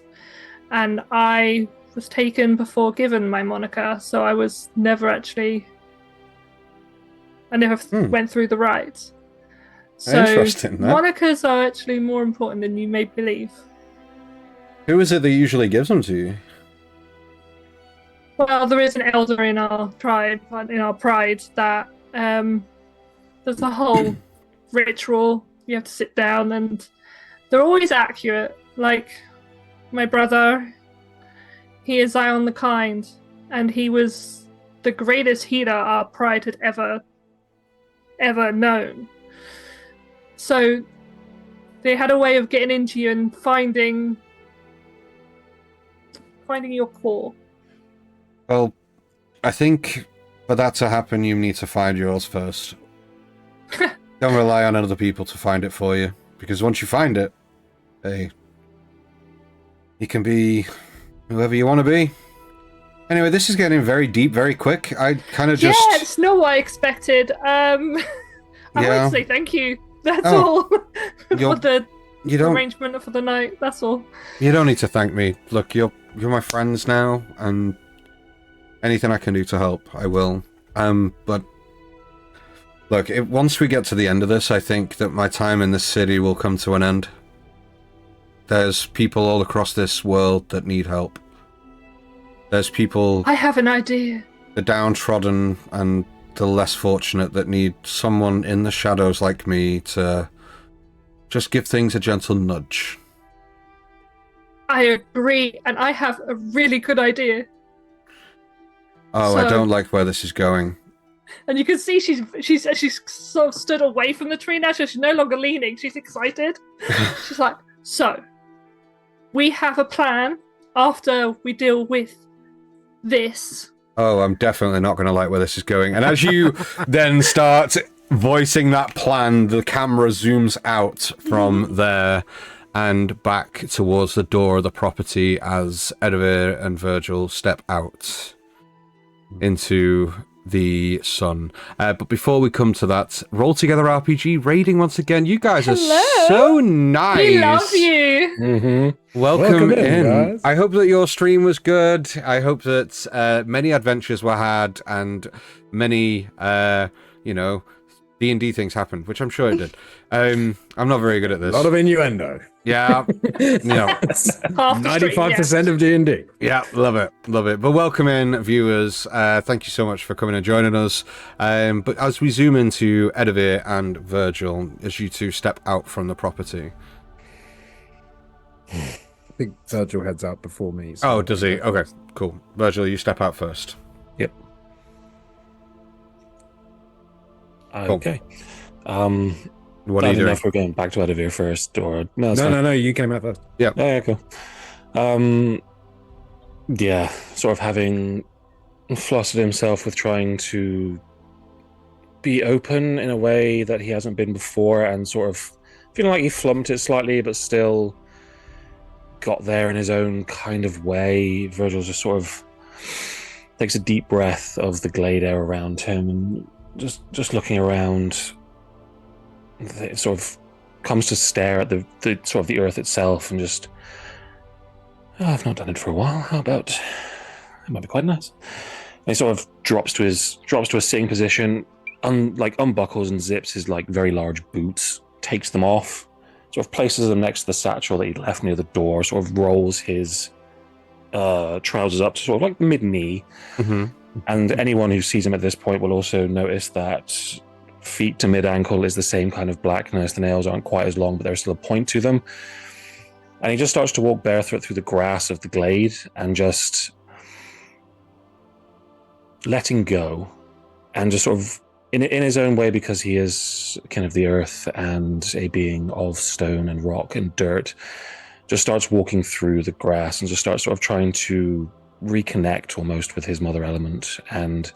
Speaker 2: and I was taken before given my moniker, so I was never actually. I never went through the rite. So
Speaker 1: interesting.
Speaker 2: Monikers are actually more important than you may believe.
Speaker 1: Who is it that usually gives them to you?
Speaker 2: Well, there is an elder in our tribe, in our pride, that there's a whole ritual. You have to sit down, and they're always accurate. Like my brother, he is Zion the Kind, and he was the greatest healer our pride had ever known. So they had a way of getting into you and finding your core.
Speaker 1: Well, I think for that to happen, you need to find yours first. Don't rely on other people to find it for you, because once you find it, hey, you can be whoever you want to be. Anyway, this is getting very deep, very quick. I kind of just...
Speaker 2: Yeah, it's not what I expected. I want to say thank you. That's all for the arrangement for the night. That's all.
Speaker 1: You don't need to thank me. Look, you're my friends now, and anything I can do to help, I will. But look, once we get to the end of this, I think that my time in this city will come to an end. There's people all across this world that need help. There's people...
Speaker 2: I have an idea.
Speaker 1: The downtrodden and the less fortunate that need someone in the shadows like me to just give things a gentle nudge.
Speaker 2: I agree, and I have a really good idea.
Speaker 1: Oh, I don't like where this is going.
Speaker 2: And you can see she's sort of stood away from the tree now, so she's no longer leaning. She's excited. She's like, so, we have a plan after we deal with this.
Speaker 1: Oh, I'm definitely not going to like where this is going. And as you then start voicing that plan, the camera zooms out from there, and back towards the door of the property as Edivir and Virgil step out into the sun. But before we come to that, Roll Together RPG raiding once again. You guys are so nice.
Speaker 2: We love you.
Speaker 3: Mm-hmm.
Speaker 1: Welcome in.
Speaker 6: Guys.
Speaker 1: I hope that your stream was good. I hope that many adventures were had and many, D&D things happened, which I'm sure it did. I'm not very good at this.
Speaker 6: A lot of innuendo.
Speaker 1: Yeah.
Speaker 2: Half the stream,
Speaker 6: 95% of D&D.
Speaker 1: Yeah, love it. But welcome in, viewers. Thank you so much for coming and joining us. But as we zoom into Edivir and Virgil, as you two step out from the property.
Speaker 6: I think Virgil heads out before me. So.
Speaker 1: Oh, does he? Okay, cool. Virgil, you step out first.
Speaker 3: Yep.
Speaker 1: Cool.
Speaker 3: Okay.
Speaker 1: What are you
Speaker 3: I don't know
Speaker 1: doing?
Speaker 3: if we're going back to Edivir first or no.
Speaker 6: No, you came out first.
Speaker 3: Yeah, cool. Yeah, sort of having flustered himself with trying to be open in a way that he hasn't been before, and sort of feeling like he flumped it slightly, but still got there in his own kind of way. Virgil just sort of takes a deep breath of the glade air around him and just looking around. It sort of comes to stare at the sort of the earth itself and just, I've not done it for a while. How about it might be quite nice. And he sort of drops to a sitting position, unbuckles and zips his like very large boots, takes them off, sort of places them next to the satchel that he left near the door, sort of rolls his trousers up to sort of like mid-knee.
Speaker 1: Mm-hmm.
Speaker 3: And anyone who sees him at this point will also notice that feet to mid-ankle is the same kind of blackness. The nails aren't quite as long, but there's still a point to them. And he just starts to walk barefoot through the grass of the glade and just letting go. And just sort of, in his own way, because he is kind of the earth and a being of stone and rock and dirt, just starts walking through the grass and just starts sort of trying to reconnect almost with his mother element, and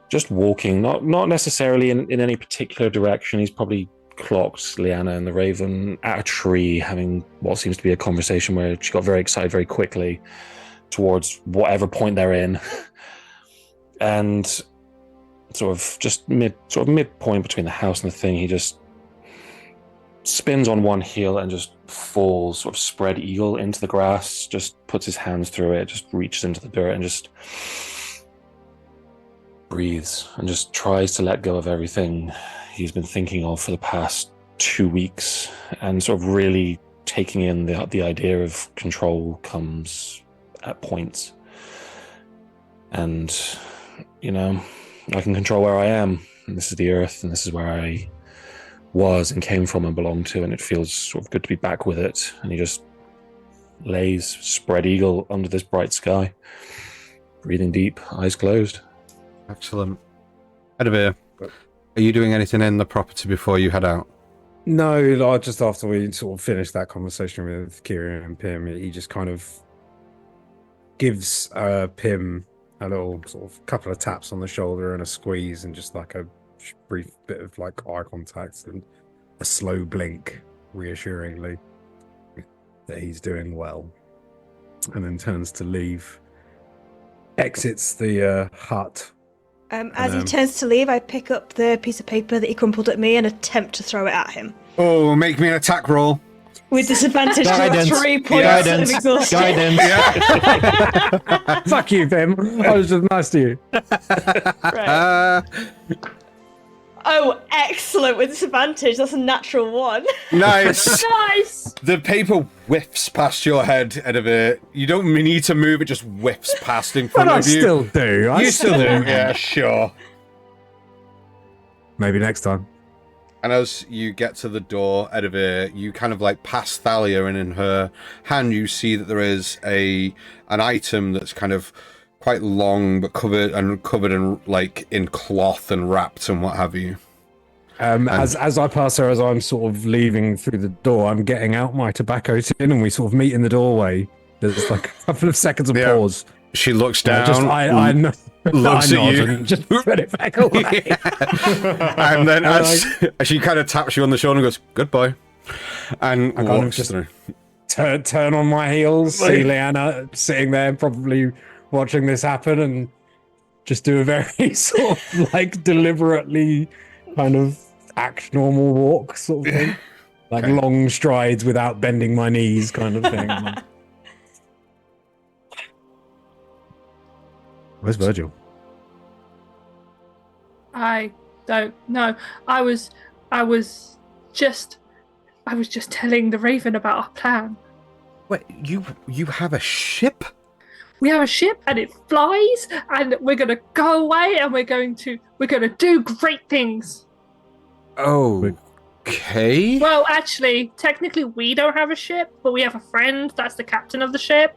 Speaker 3: just walking, not necessarily in any particular direction. He's probably clocked Liana and the Raven at a tree, having what seems to be a conversation where she got very excited very quickly towards whatever point they're in. And sort of midpoint between the house and the thing, he just spins on one heel and just falls sort of spread eagle into the grass, just puts his hands through it, just reaches into the dirt and just breathes and just tries to let go of everything he's been thinking of for the past 2 weeks, and sort of really taking in the idea of control comes at points. And, I can control where I am, and this is the earth, and this is where I was and came from and belonged to, and it feels sort of good to be back with it. And he just lays spread eagle under this bright sky, breathing deep, eyes closed.
Speaker 1: Excellent. Edivir, are you doing anything in the property before you head out?
Speaker 6: No, just after we sort of finished that conversation with Kiria and Pim, he just kind of gives Pim a little sort of couple of taps on the shoulder and a squeeze and just like a brief bit of like eye contact and a slow blink reassuringly that he's doing well, and then turns to leave, exits the hut.
Speaker 5: As he turns to leave, I pick up the piece of paper that he crumpled at me and attempt to throw it at him.
Speaker 1: Oh, make me an attack roll.
Speaker 5: With disadvantage to 3 points
Speaker 8: Guidance.
Speaker 5: of exhaustion.
Speaker 8: Guidance.
Speaker 6: Fuck you, Pim. I was just nice to you.
Speaker 5: Right. Oh, excellent. With disadvantage, that's a natural 1.
Speaker 1: Nice.
Speaker 2: Nice.
Speaker 1: The paper whiffs past your head, Edivir. You don't need to move, it just whiffs past in front
Speaker 6: But I
Speaker 1: of you.
Speaker 6: still do.
Speaker 1: You still do, yeah, sure.
Speaker 6: Maybe next time.
Speaker 1: And as you get to the door, Edivir, you kind of like pass Thalia, and in her hand you see that there is an item that's kind of quite long, but covered in like in cloth and wrapped and what have you.
Speaker 6: As I pass her, as I'm sort of leaving through the door, I'm getting out my tobacco tin, and we sort of meet in the doorway. There's like a couple of seconds of pause.
Speaker 1: She looks down.
Speaker 6: I know.
Speaker 1: Looks
Speaker 6: I
Speaker 1: at
Speaker 6: nod
Speaker 1: you.
Speaker 6: and just put it back away.
Speaker 1: And then as she kind of taps you on the shoulder and goes, "Good boy." And
Speaker 6: I kind of
Speaker 1: walks
Speaker 6: just
Speaker 1: through.
Speaker 6: turn on my heels, see Leanna sitting there, probably watching this happen, and just do a very sort of like deliberately kind of act normal walk sort of thing. Like
Speaker 1: Okay.
Speaker 6: long strides without bending my knees kind of thing. I'm like, where's Virgil?
Speaker 2: I don't know. I was just telling the Raven about our plan.
Speaker 1: Wait, you have a ship?
Speaker 2: We have a ship and it flies, and we're gonna go away, and we're gonna do great things.
Speaker 1: Okay.
Speaker 2: Well, actually, technically, we don't have a ship, but we have a friend that's the captain of the ship.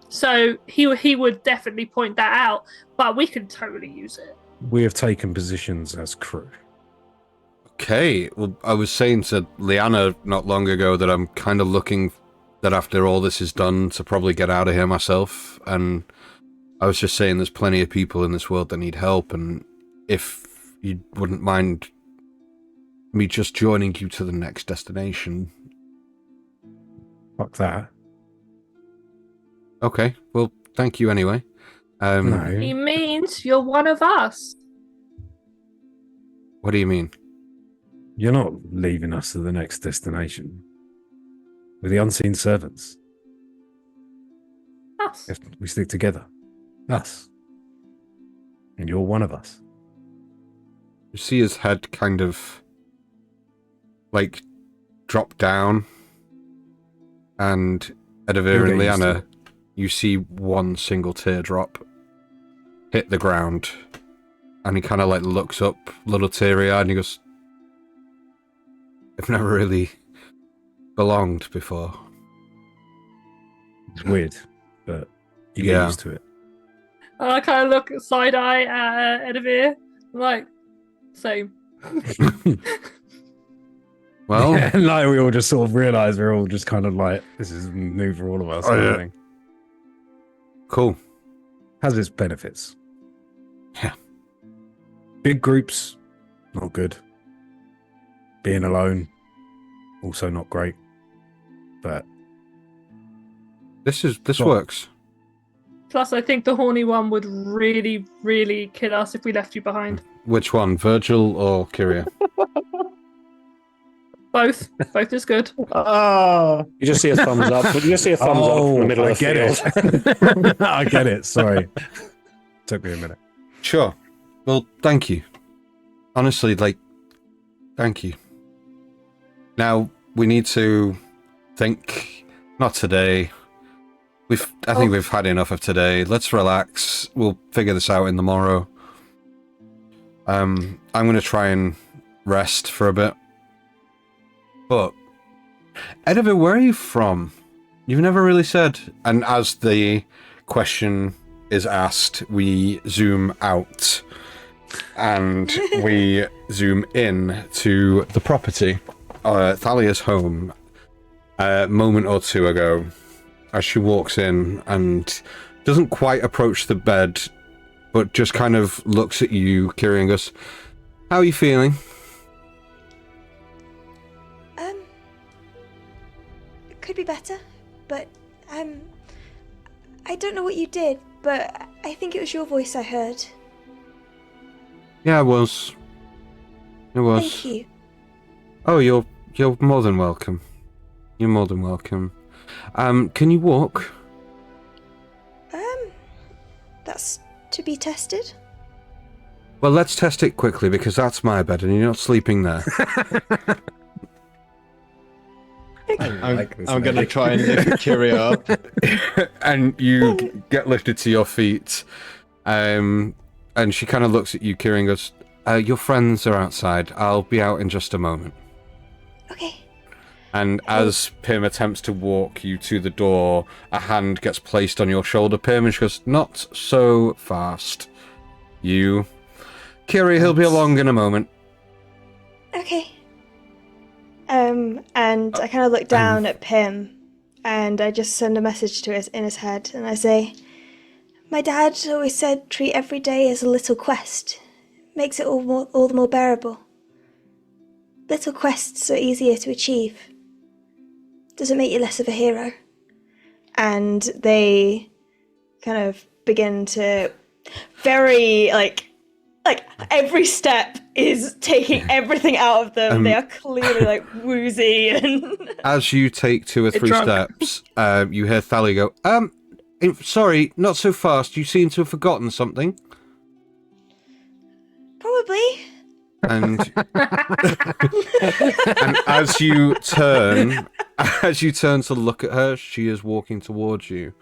Speaker 2: So he would definitely point that out, but we could totally use it.
Speaker 6: We have taken positions as crew.
Speaker 1: Okay. Well, I was saying to Leanna not long ago that I'm kind of looking that after all this is done to probably get out of here myself, and I was just saying there's plenty of people in this world that need help, and if you wouldn't mind me just joining you to the next destination.
Speaker 6: Fuck that.
Speaker 1: Okay, well, thank you anyway.
Speaker 6: No.
Speaker 2: He means you're one of us.
Speaker 1: What do you mean?
Speaker 6: You're not leaving us to the next destination. We're the unseen servants.
Speaker 2: Us.
Speaker 6: We stick together. Us. And you're one of us.
Speaker 1: You see his head kind of like drop down, and Edivir
Speaker 6: You'll
Speaker 1: and
Speaker 6: get used to
Speaker 1: Leanna,
Speaker 6: it.
Speaker 1: you see one single teardrop hit the ground, and he kind of like looks up, little teary-eyed, and he goes, "I've never really belonged before."
Speaker 6: It's weird, but you get
Speaker 1: Yeah.
Speaker 6: used to it.
Speaker 2: And I kind of look side-eye at Edivir, like, same.
Speaker 1: Well,
Speaker 6: Yeah, and like we all just sort of realise we're all just kind of like, this is new for all of us.
Speaker 1: Oh,
Speaker 6: kind of
Speaker 1: yeah.
Speaker 6: thing.
Speaker 1: cool.
Speaker 6: Has its benefits.
Speaker 1: Yeah.
Speaker 6: Big groups, not good. Being alone, also not great. But
Speaker 1: This
Speaker 6: Well-
Speaker 1: works.
Speaker 2: Plus, I think the horny one would really, really kill us if we left you behind.
Speaker 1: Which one, Virgil or Kiria?
Speaker 2: Both. Both is good.
Speaker 3: You just see a thumbs up. You just see a thumbs up from the middle
Speaker 6: I
Speaker 3: of the
Speaker 6: get
Speaker 3: field.
Speaker 6: it. I get it. Sorry. Took me a minute.
Speaker 1: Sure. Well, thank you. Honestly, like, thank you. Now, we need to think, not today. I think we've had enough of today. Let's relax. We'll figure this out in the morrow. I'm going to try and rest for a bit. But, Edivir, where are you from? You've never really said. And as the question is asked, we zoom out and we zoom in to the property, Thalia's home, a moment or two ago, as she walks in and doesn't quite approach the bed, but just kind of looks at you, Kiria, and goes, "How are you feeling?"
Speaker 5: It could be better, but I don't know what you did, but I think it was your voice I heard.
Speaker 1: Yeah, it was. It was.
Speaker 5: Thank you.
Speaker 1: Oh, you're more than welcome. You're more than welcome. Can you walk?
Speaker 5: That's to be tested.
Speaker 1: Well, let's test it quickly because that's my bed and you're not sleeping there.
Speaker 4: I'm gonna try and lift Kiria up.
Speaker 1: And you get lifted to your feet. And she kind of looks at you, Kiria, and goes, "Your friends are outside. I'll be out in just a moment."
Speaker 5: Okay.
Speaker 1: And as Pim attempts to walk you to the door, a hand gets placed on your shoulder, Pim, and she goes, "Not so fast. You. Kiria, he'll be along in a moment."
Speaker 5: Okay. And I kind of look down at Pim, and I just send a message to in his head, and I say, "My dad always said treat every day as a little quest. Makes it all the more bearable. Little quests are easier to achieve." doesn't make you less of a hero. And they kind of begin to very, like every step is taking everything out of them. They are clearly, like, woozy and...
Speaker 1: As you take 2 or 3
Speaker 2: drunk.
Speaker 1: steps, you hear Thalia go, sorry, not so fast. You seem to have forgotten something.
Speaker 5: Probably.
Speaker 1: And, and as you turn to look at her, she is walking towards you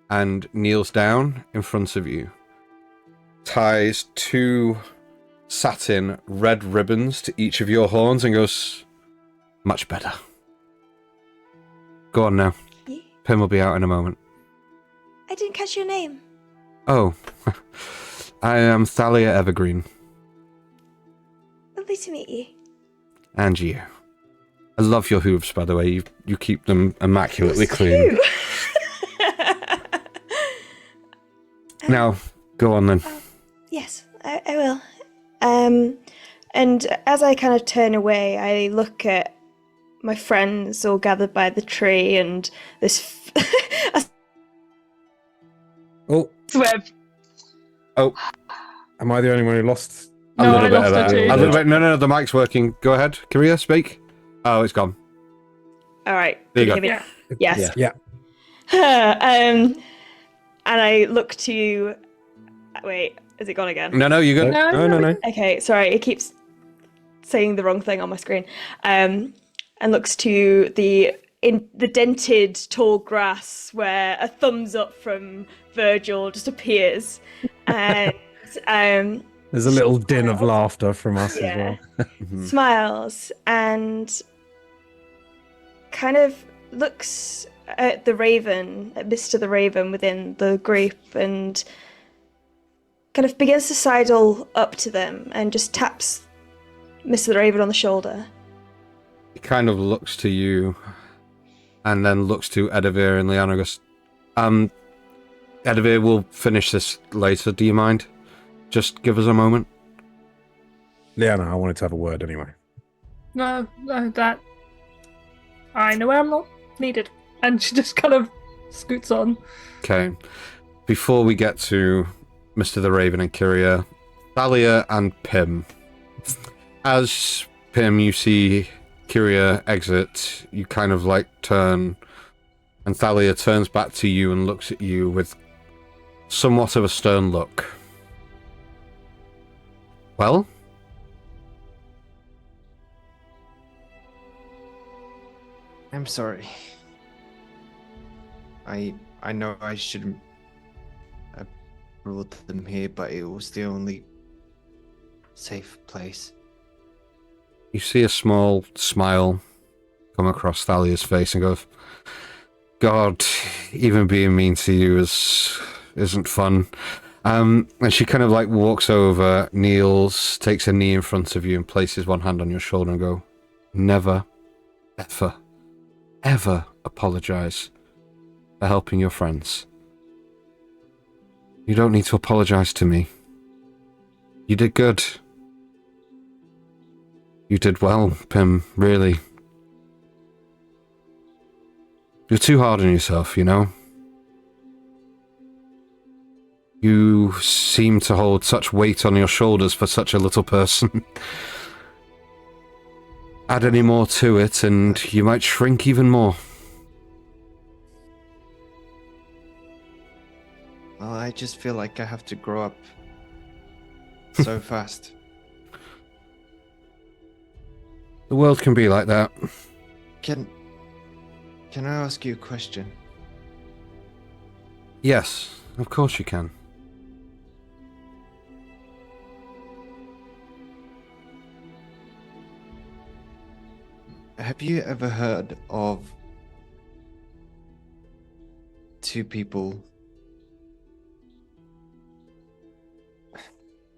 Speaker 1: and kneels down in front of you, ties 2 satin red ribbons to each of your horns and goes, much better. Go on now. Pim will be out in a moment.
Speaker 5: I didn't catch your name.
Speaker 1: Oh, I am Thalia Evergreen.
Speaker 5: Lovely to meet you.
Speaker 1: And you. I love your hooves, by the way. You keep them immaculately clean. Now, go on then.
Speaker 5: Yes, I will. And as I kind of turn away, I look at my friends all gathered by the tree and this
Speaker 6: Oh,
Speaker 2: Web.
Speaker 1: Oh,
Speaker 6: am I the only one who lost?
Speaker 1: a
Speaker 2: No,
Speaker 1: little
Speaker 2: I
Speaker 1: bit
Speaker 2: lost
Speaker 1: of
Speaker 2: it
Speaker 1: that.
Speaker 2: too.
Speaker 1: A little bit. No, the mic's working. Go ahead. Kiria, speak. Oh, it's gone.
Speaker 5: All right.
Speaker 1: There you
Speaker 5: can
Speaker 1: go.
Speaker 5: hear me? Yes.
Speaker 6: Yeah.
Speaker 5: And I look to. Wait, is it gone again?
Speaker 1: No, you're good.
Speaker 6: No.
Speaker 5: Okay, sorry, it keeps saying the wrong thing on my screen. And looks to the dented tall grass where a thumbs up from Virgil just appears, and
Speaker 6: There's a little din of laughter from us
Speaker 5: Yeah.
Speaker 6: as well.
Speaker 5: smiles and kind of looks at the raven, at Mr. the Raven within the group, and kind of begins to sidle up to them and just taps Mr. the Raven on the shoulder.
Speaker 1: He kind of looks to you and then looks to Edivir and Liana and goes, Edivir, we'll finish this later. Do you mind? Just give us a moment.
Speaker 6: Liana, I wanted to have a word anyway.
Speaker 2: No, that. I know I'm not needed. And she just kind of scoots on.
Speaker 1: Okay. Before we get to Mr. the Raven and Kiria, Thalia and Pim. As Pim, you see Kiria exit, you kind of like turn, and Thalia turns back to you and looks at you with somewhat of a stern look. Well?
Speaker 8: I'm sorry. I know I shouldn't have brought them here, but it was the only safe place.
Speaker 1: You see a small smile come across Thalia's face and goes, God, even being mean to you isn't fun. And she kind of like walks over, kneels, takes a knee in front of you and places one hand on your shoulder and go, never, ever apologize for helping your friends. You don't need to apologize to me. You did good. You did well, Pim, really. You're too hard on yourself, you know? You seem to hold such weight on your shoulders for such a little person. Add any more to it and you might shrink even more.
Speaker 8: Well, I just feel like I have to grow up so fast.
Speaker 1: The world can be like that.
Speaker 8: Can I ask you a question?
Speaker 1: Yes, of course you can.
Speaker 8: Have you ever heard of two people?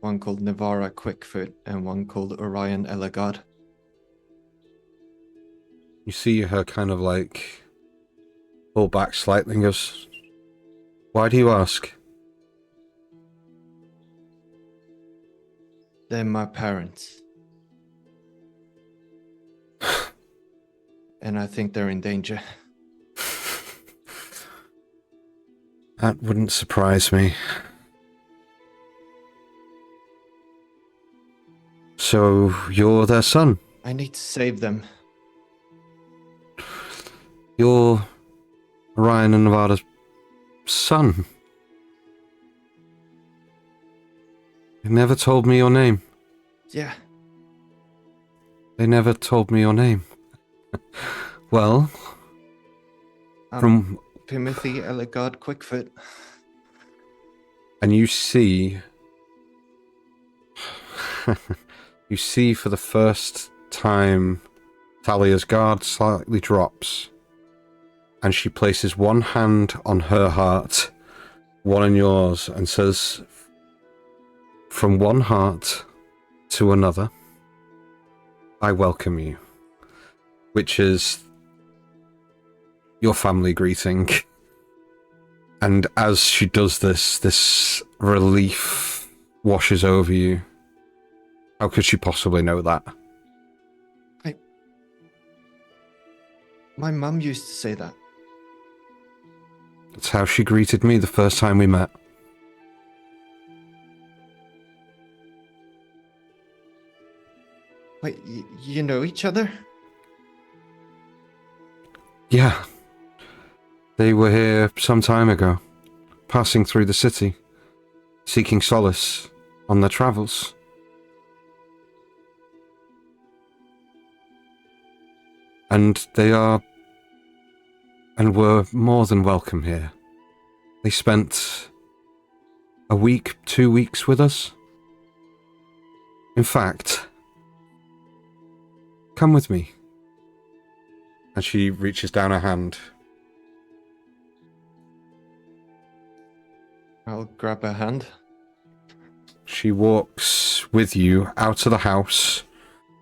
Speaker 8: One called Navara Quickfoot and one called Orion Elegard.
Speaker 1: You see her kind of like pull back slightly and goes, why do you ask?
Speaker 8: They're my parents. and I think they're in danger.
Speaker 1: That wouldn't surprise me. So, you're their son?
Speaker 8: I need to save them.
Speaker 1: You're Ryan and Nevada's son? You never told me your name.
Speaker 8: Yeah.
Speaker 1: They never told me your name. Well, from...
Speaker 8: Timothy Elegard Quickfoot.
Speaker 1: And you see... you see for the first time Thalia's guard slightly drops, and she places one hand on her heart, one on yours, and says, "From one heart to another, I welcome you," which is your family greeting. And as she does this, this relief washes over you. How could she possibly know that?
Speaker 8: My mum used to say that.
Speaker 1: That's how she greeted me the first time we met.
Speaker 8: Wait, you know each other?
Speaker 1: Yeah. They were here some time ago, passing through the city, seeking solace on their travels. And they are, and were more than welcome here. They spent a week, 2 weeks with us. In fact, come with me. And she reaches down her hand.
Speaker 8: I'll grab her hand.
Speaker 1: She walks with you out of the house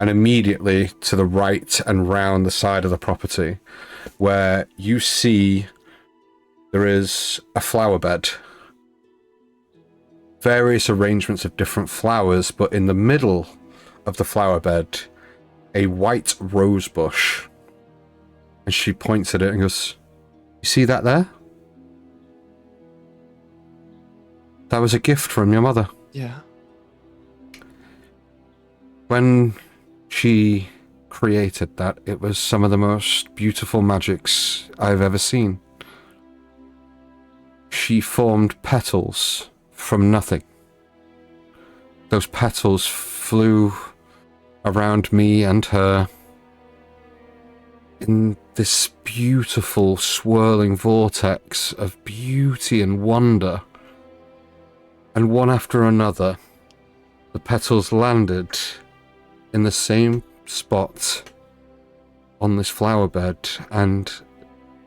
Speaker 1: and immediately to the right and round the side of the property, where you see there is a flower bed. Various arrangements of different flowers, but in the middle of the flower bed, a white rose bush. And she points at it and goes, "You see that there? That was a gift from your mother."
Speaker 8: Yeah.
Speaker 1: When she created that, it was some of the most beautiful magics I've ever seen. She formed petals from nothing. Those petals flew around me and her in this beautiful swirling vortex of beauty and wonder. And one after another, the petals landed in the same spot on this flower bed, and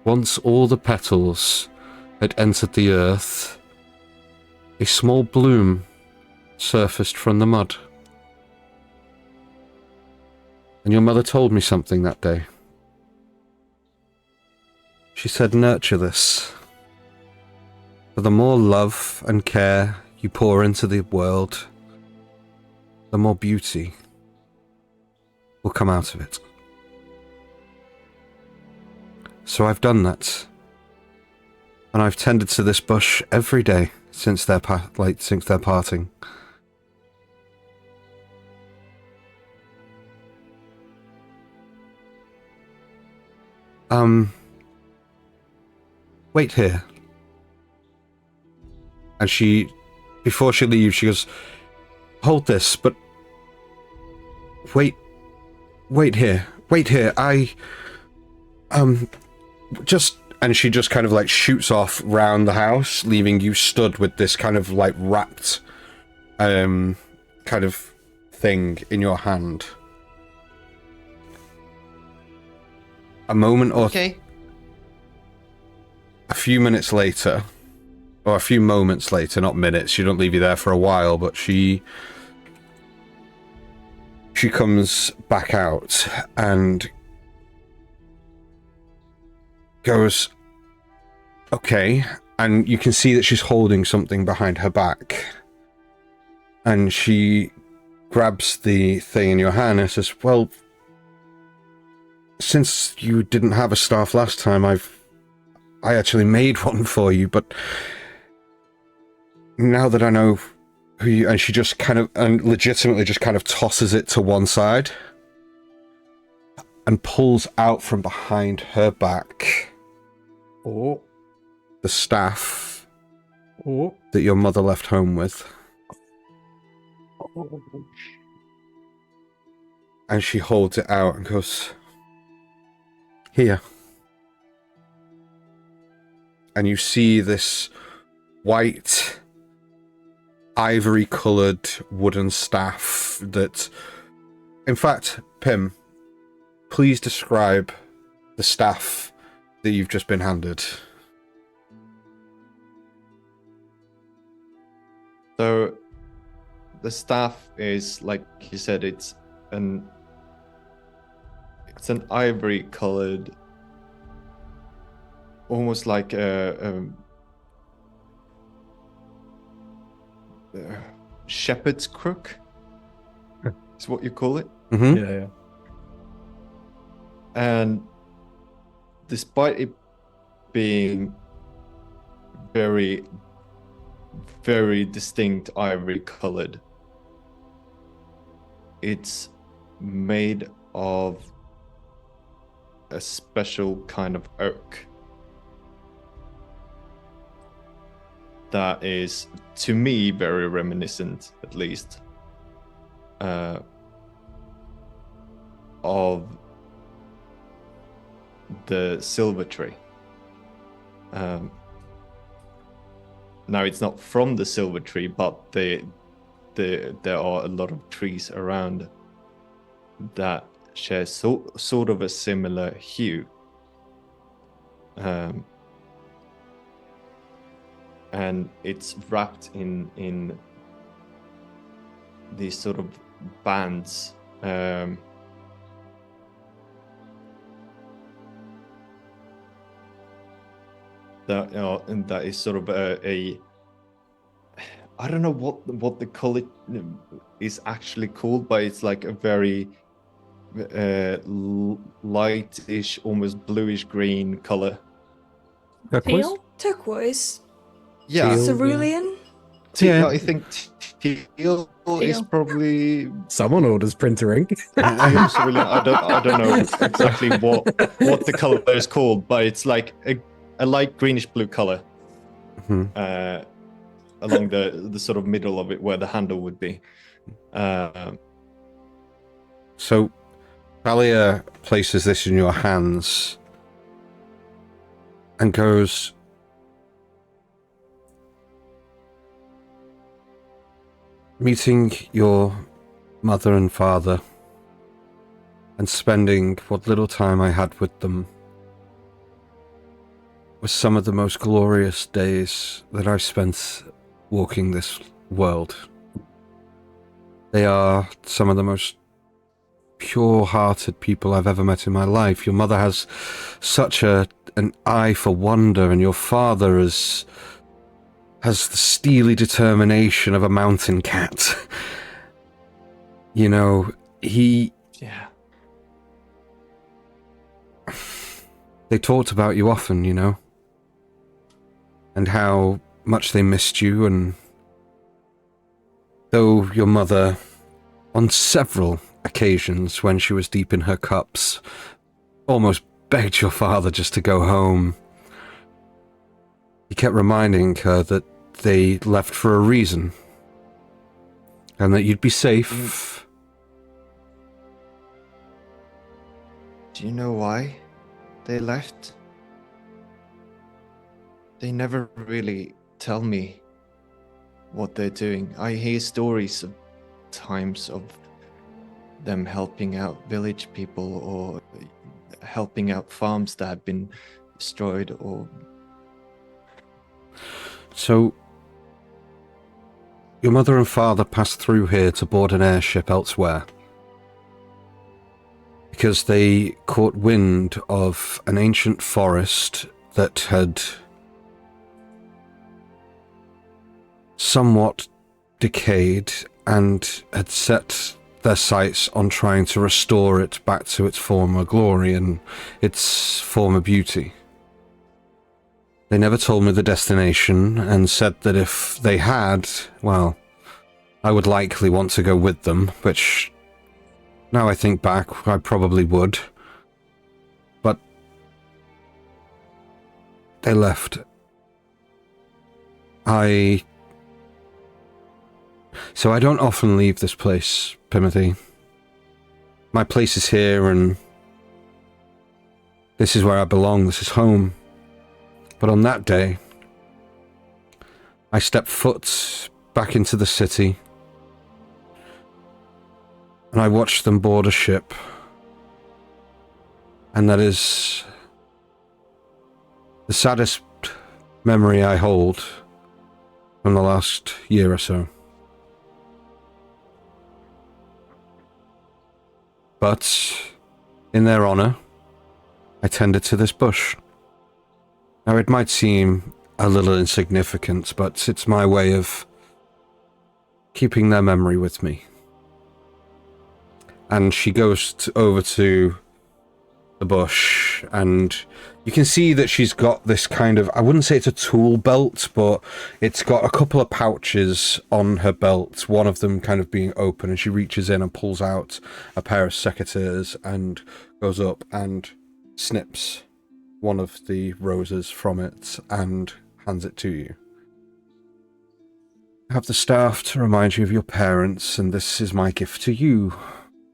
Speaker 1: once all the petals had entered the earth, a small bloom surfaced from the mud. And your mother told me something that day. She said, "Nurture this. For the more love and care you pour into the world, the more beauty will come out of it." So I've done that, and I've tended to this bush every day since their parting. Wait here. And she, before she leaves, she goes, "Hold this, but wait here, and she just kind of like shoots off round the house, leaving you stood with this kind of like wrapped, kind of thing in your hand. A moment or
Speaker 8: Okay.
Speaker 1: a few minutes later, or a few moments later, not minutes, she don't leave you there for a while, but she comes back out and goes, "Okay," and you can see that she's holding something behind her back, and she grabs the thing in your hand and says, "Well, since you didn't have a staff last time, I actually made one for you, but now that I know who you... And she just kind of, and legitimately just kind of tosses it to one side and pulls out from behind her back
Speaker 6: Oh.
Speaker 1: the staff
Speaker 6: Oh.
Speaker 1: that your mother left home with. And she holds it out and goes, "Here." And you see this white, ivory-coloured wooden staff that... In fact, Pim, please describe the staff that you've just been handed.
Speaker 4: So, the staff is, like you said, it's an ivory-colored, almost like a shepherd's crook. Is what you call it.
Speaker 1: Mm-hmm.
Speaker 6: Yeah.
Speaker 4: And despite it being very, very distinct ivory colored, it's made of a special kind of oak that is, to me, very reminiscent, at least, of the silver tree. Now it's not from the silver tree, but there are a lot of trees around that share sort of a similar hue. And it's wrapped in these sort of bands. That is sort of a I don't know what the color is actually called, but it's like a very lightish, almost bluish green color.
Speaker 2: Teal?
Speaker 5: Turquoise.
Speaker 4: Yeah,
Speaker 6: Teal.
Speaker 5: Cerulean.
Speaker 1: Yeah.
Speaker 4: I think teal is probably.
Speaker 6: Someone orders printer ink.
Speaker 4: Cerulean. I don't know exactly what the color is called, but it's like a light greenish blue color.
Speaker 1: Mm-hmm.
Speaker 4: Along the sort of middle of it where the handle would be.
Speaker 1: So, Thalia places this in your hands and goes, "Meeting your mother and father and spending what little time I had with them was some of the most glorious days that I've spent walking this world. They are some of the most pure-hearted people I've ever met in my life. Your mother has such an eye for wonder, and your father has the steely determination of a mountain cat. You know,
Speaker 4: Yeah.
Speaker 1: They talked about you often, you know, and how much they missed you, and though your mother, on several occasions when she was deep in her cups, almost begged your father just to go home, he kept reminding her that they left for a reason, and that you'd be safe.
Speaker 8: Do you know why they left? They never really tell me what they're doing. I hear stories of times of them helping out village people or helping out farms that have been destroyed or...
Speaker 1: So, your mother and father passed through here to board an airship elsewhere because they caught wind of an ancient forest that had somewhat decayed and had set their sights on trying to restore it back to its former glory and its former beauty. They never told me the destination and said that if they had, well, I would likely want to go with them, which, now I think back, I probably would. But they left. So I don't often leave this place, Timothy. My place is here, and this is where I belong, this is home. But on that day, I stepped foot back into the city, and I watched them board a ship. And that is the saddest memory I hold from the last year or so. But, in their honor, I tended to this bush. Now, it might seem a little insignificant, but it's my way of keeping their memory with me. And she goes over to the bush, and you can see that she's got this kind of, I wouldn't say it's a tool belt, but it's got a couple of pouches on her belt, one of them kind of being open, and she reaches in and pulls out a pair of secateurs and goes up and snips one of the roses from it and hands it to you. I have the staff to remind you of your parents, and this is my gift to you,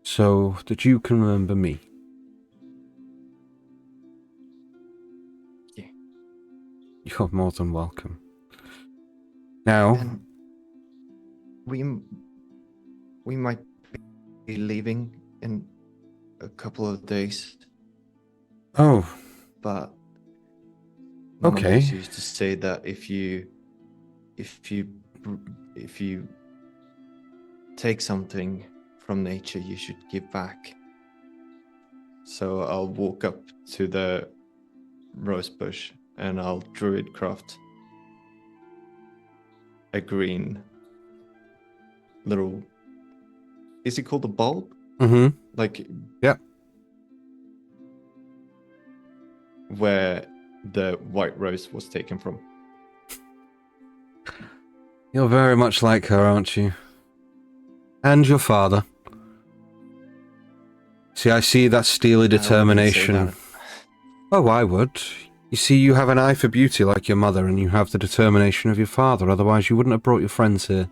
Speaker 1: so that you can remember me.
Speaker 8: Yeah.
Speaker 1: You're more than welcome. Now,
Speaker 8: And we might be leaving in a couple of days,
Speaker 1: oh,
Speaker 8: but
Speaker 1: Okay.
Speaker 8: Mum always used to say that if you take something from nature, you should give back. So I'll walk up to the rose bush and I'll druid craft a green little, is it called a bulb?
Speaker 1: mm-hmm.
Speaker 8: Like,
Speaker 1: Yep.
Speaker 8: where the white rose was taken from.
Speaker 1: You're very much like her, aren't you? And your father. See, I see that steely
Speaker 8: I wouldn't say
Speaker 1: determination.
Speaker 8: that.
Speaker 1: Oh, I would. You see, you have an eye for beauty like your mother, and you have the determination of your father, otherwise you wouldn't have brought your friends here.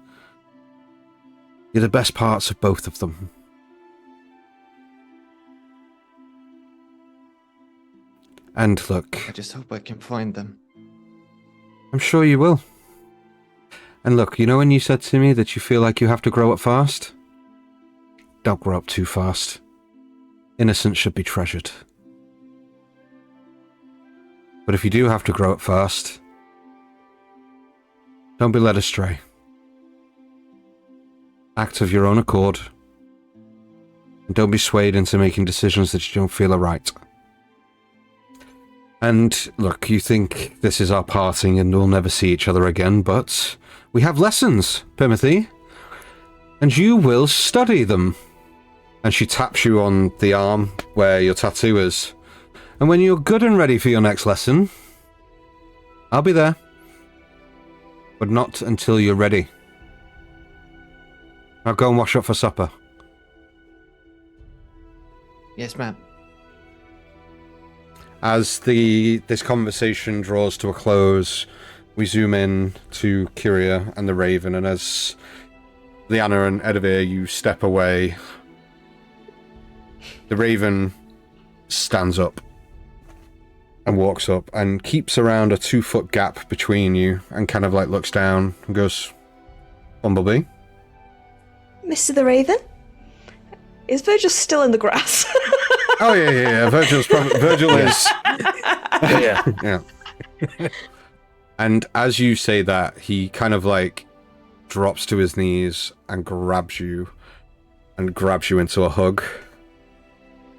Speaker 1: You're the best parts of both of them. And look,
Speaker 8: I just hope I can find them.
Speaker 1: I'm sure you will. And look, you know when you said to me that you feel like you have to grow up fast? Don't grow up too fast. Innocence should be treasured. But if you do have to grow up fast, don't be led astray. Act of your own accord. And don't be swayed into making decisions that you don't feel are right. And look, you think this is our parting and we'll never see each other again, but we have lessons, Timothy. And you will study them. And she taps you on the arm where your tattoo is. And when you're good and ready for your next lesson, I'll be there. But not until you're ready. Now go and wash up for supper.
Speaker 8: Yes, ma'am.
Speaker 1: As this conversation draws to a close, we zoom in to Kiria and the Raven, and as Liana and Edivir, you step away, the Raven stands up and walks up and keeps around a 2-foot gap between you and kind of like looks down and goes, Bumblebee?
Speaker 5: Mr. the Raven? Is Virgil still in the grass?
Speaker 1: Oh, yeah. Virgil is.
Speaker 3: Yeah.
Speaker 1: Yeah. And as you say that, he kind of like drops to his knees and grabs you into a hug.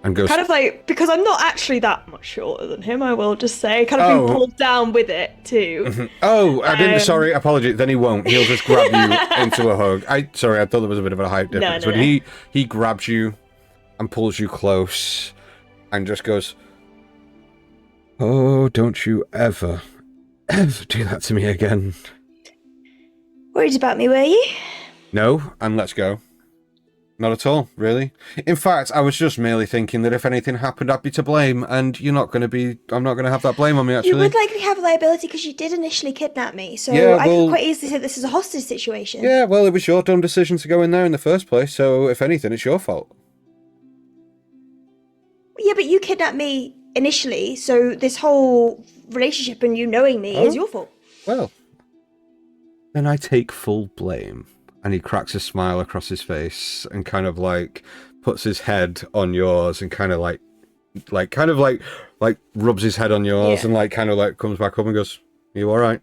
Speaker 1: and goes,
Speaker 5: Kind of like, because I'm not actually that much shorter than him, I will just say, kind of being pulled down with it too.
Speaker 1: "Oh, I didn't. Sorry, apologies." Then he won't. He'll just grab you into a hug. I thought there was a bit of a height difference, but he grabs you and pulls you close, and just goes, "Oh, don't you ever do that to me again."
Speaker 5: Worried about me, were you?
Speaker 1: No, and let's go. Not at all, really. In fact, I was just merely thinking that if anything happened, I'd be to blame, and I'm not going to have that blame on me, actually.
Speaker 5: You would likely have liability because you did initially kidnap me, so I could quite easily say this is a hostage situation.
Speaker 1: Yeah, well, it was your dumb decision to go in there in the first place, so if anything, it's your fault.
Speaker 5: Yeah, but you kidnapped me initially, so this whole relationship and you knowing me is your fault.
Speaker 1: Well, then I take full blame. And he cracks a smile across his face and kind of like puts his head on yours and kind of like rubs his head on yours and like kind of like comes back up and goes, "You all right?"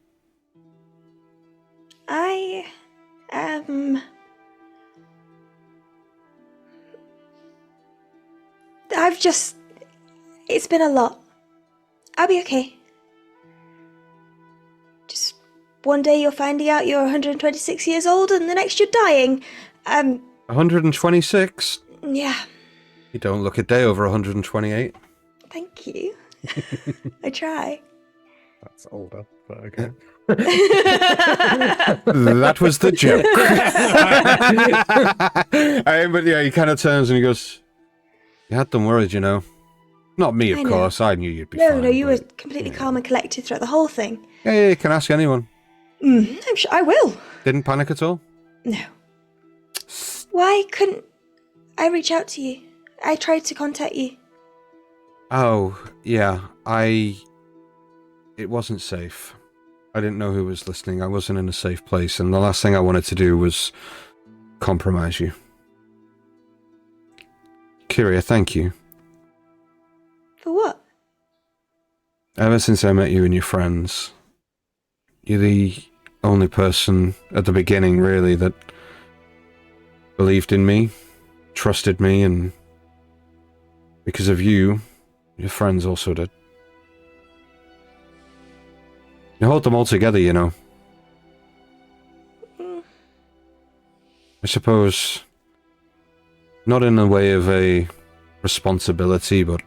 Speaker 5: I it's been a lot. I'll be okay. Just one day you're finding out you're 126 years old and the next you're dying.
Speaker 1: 126?
Speaker 5: Yeah.
Speaker 1: You don't look a day over 128.
Speaker 5: Thank you. I try.
Speaker 6: That's older, but okay.
Speaker 1: That was the joke. But yeah, he kind of turns and he goes, "You had them worried, you know. Not me, of course. I knew you'd be fine.
Speaker 5: No, you were completely calm and collected throughout the whole thing.
Speaker 1: Yeah, you can ask anyone.
Speaker 5: I'm sure I will.
Speaker 1: Didn't panic at all?
Speaker 5: No. Why couldn't I reach out to you? I tried to contact you.
Speaker 1: Oh, yeah. It wasn't safe. I didn't know who was listening. I wasn't in a safe place, and the last thing I wanted to do was compromise you. Kiria, thank you.
Speaker 5: For what?
Speaker 1: Ever since I met you and your friends, you're the only person at the beginning, really, that believed in me, trusted me, and because of you, your friends also did. You hold them all together, you know. I suppose, not in the way of a responsibility, but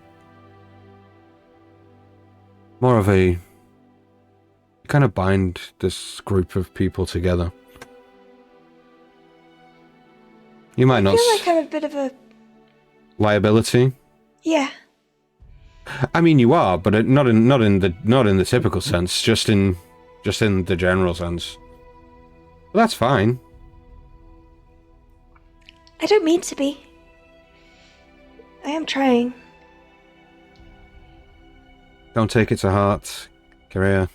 Speaker 1: more of a kind of bind this group of people together. You might not.
Speaker 5: I feel like I'm a bit of a
Speaker 1: liability.
Speaker 5: Yeah.
Speaker 1: I mean, you are, but not in the typical sense. Just in the general sense. Well, that's fine.
Speaker 5: I don't mean to be. I am trying.
Speaker 1: Don't take it to heart, Kiria.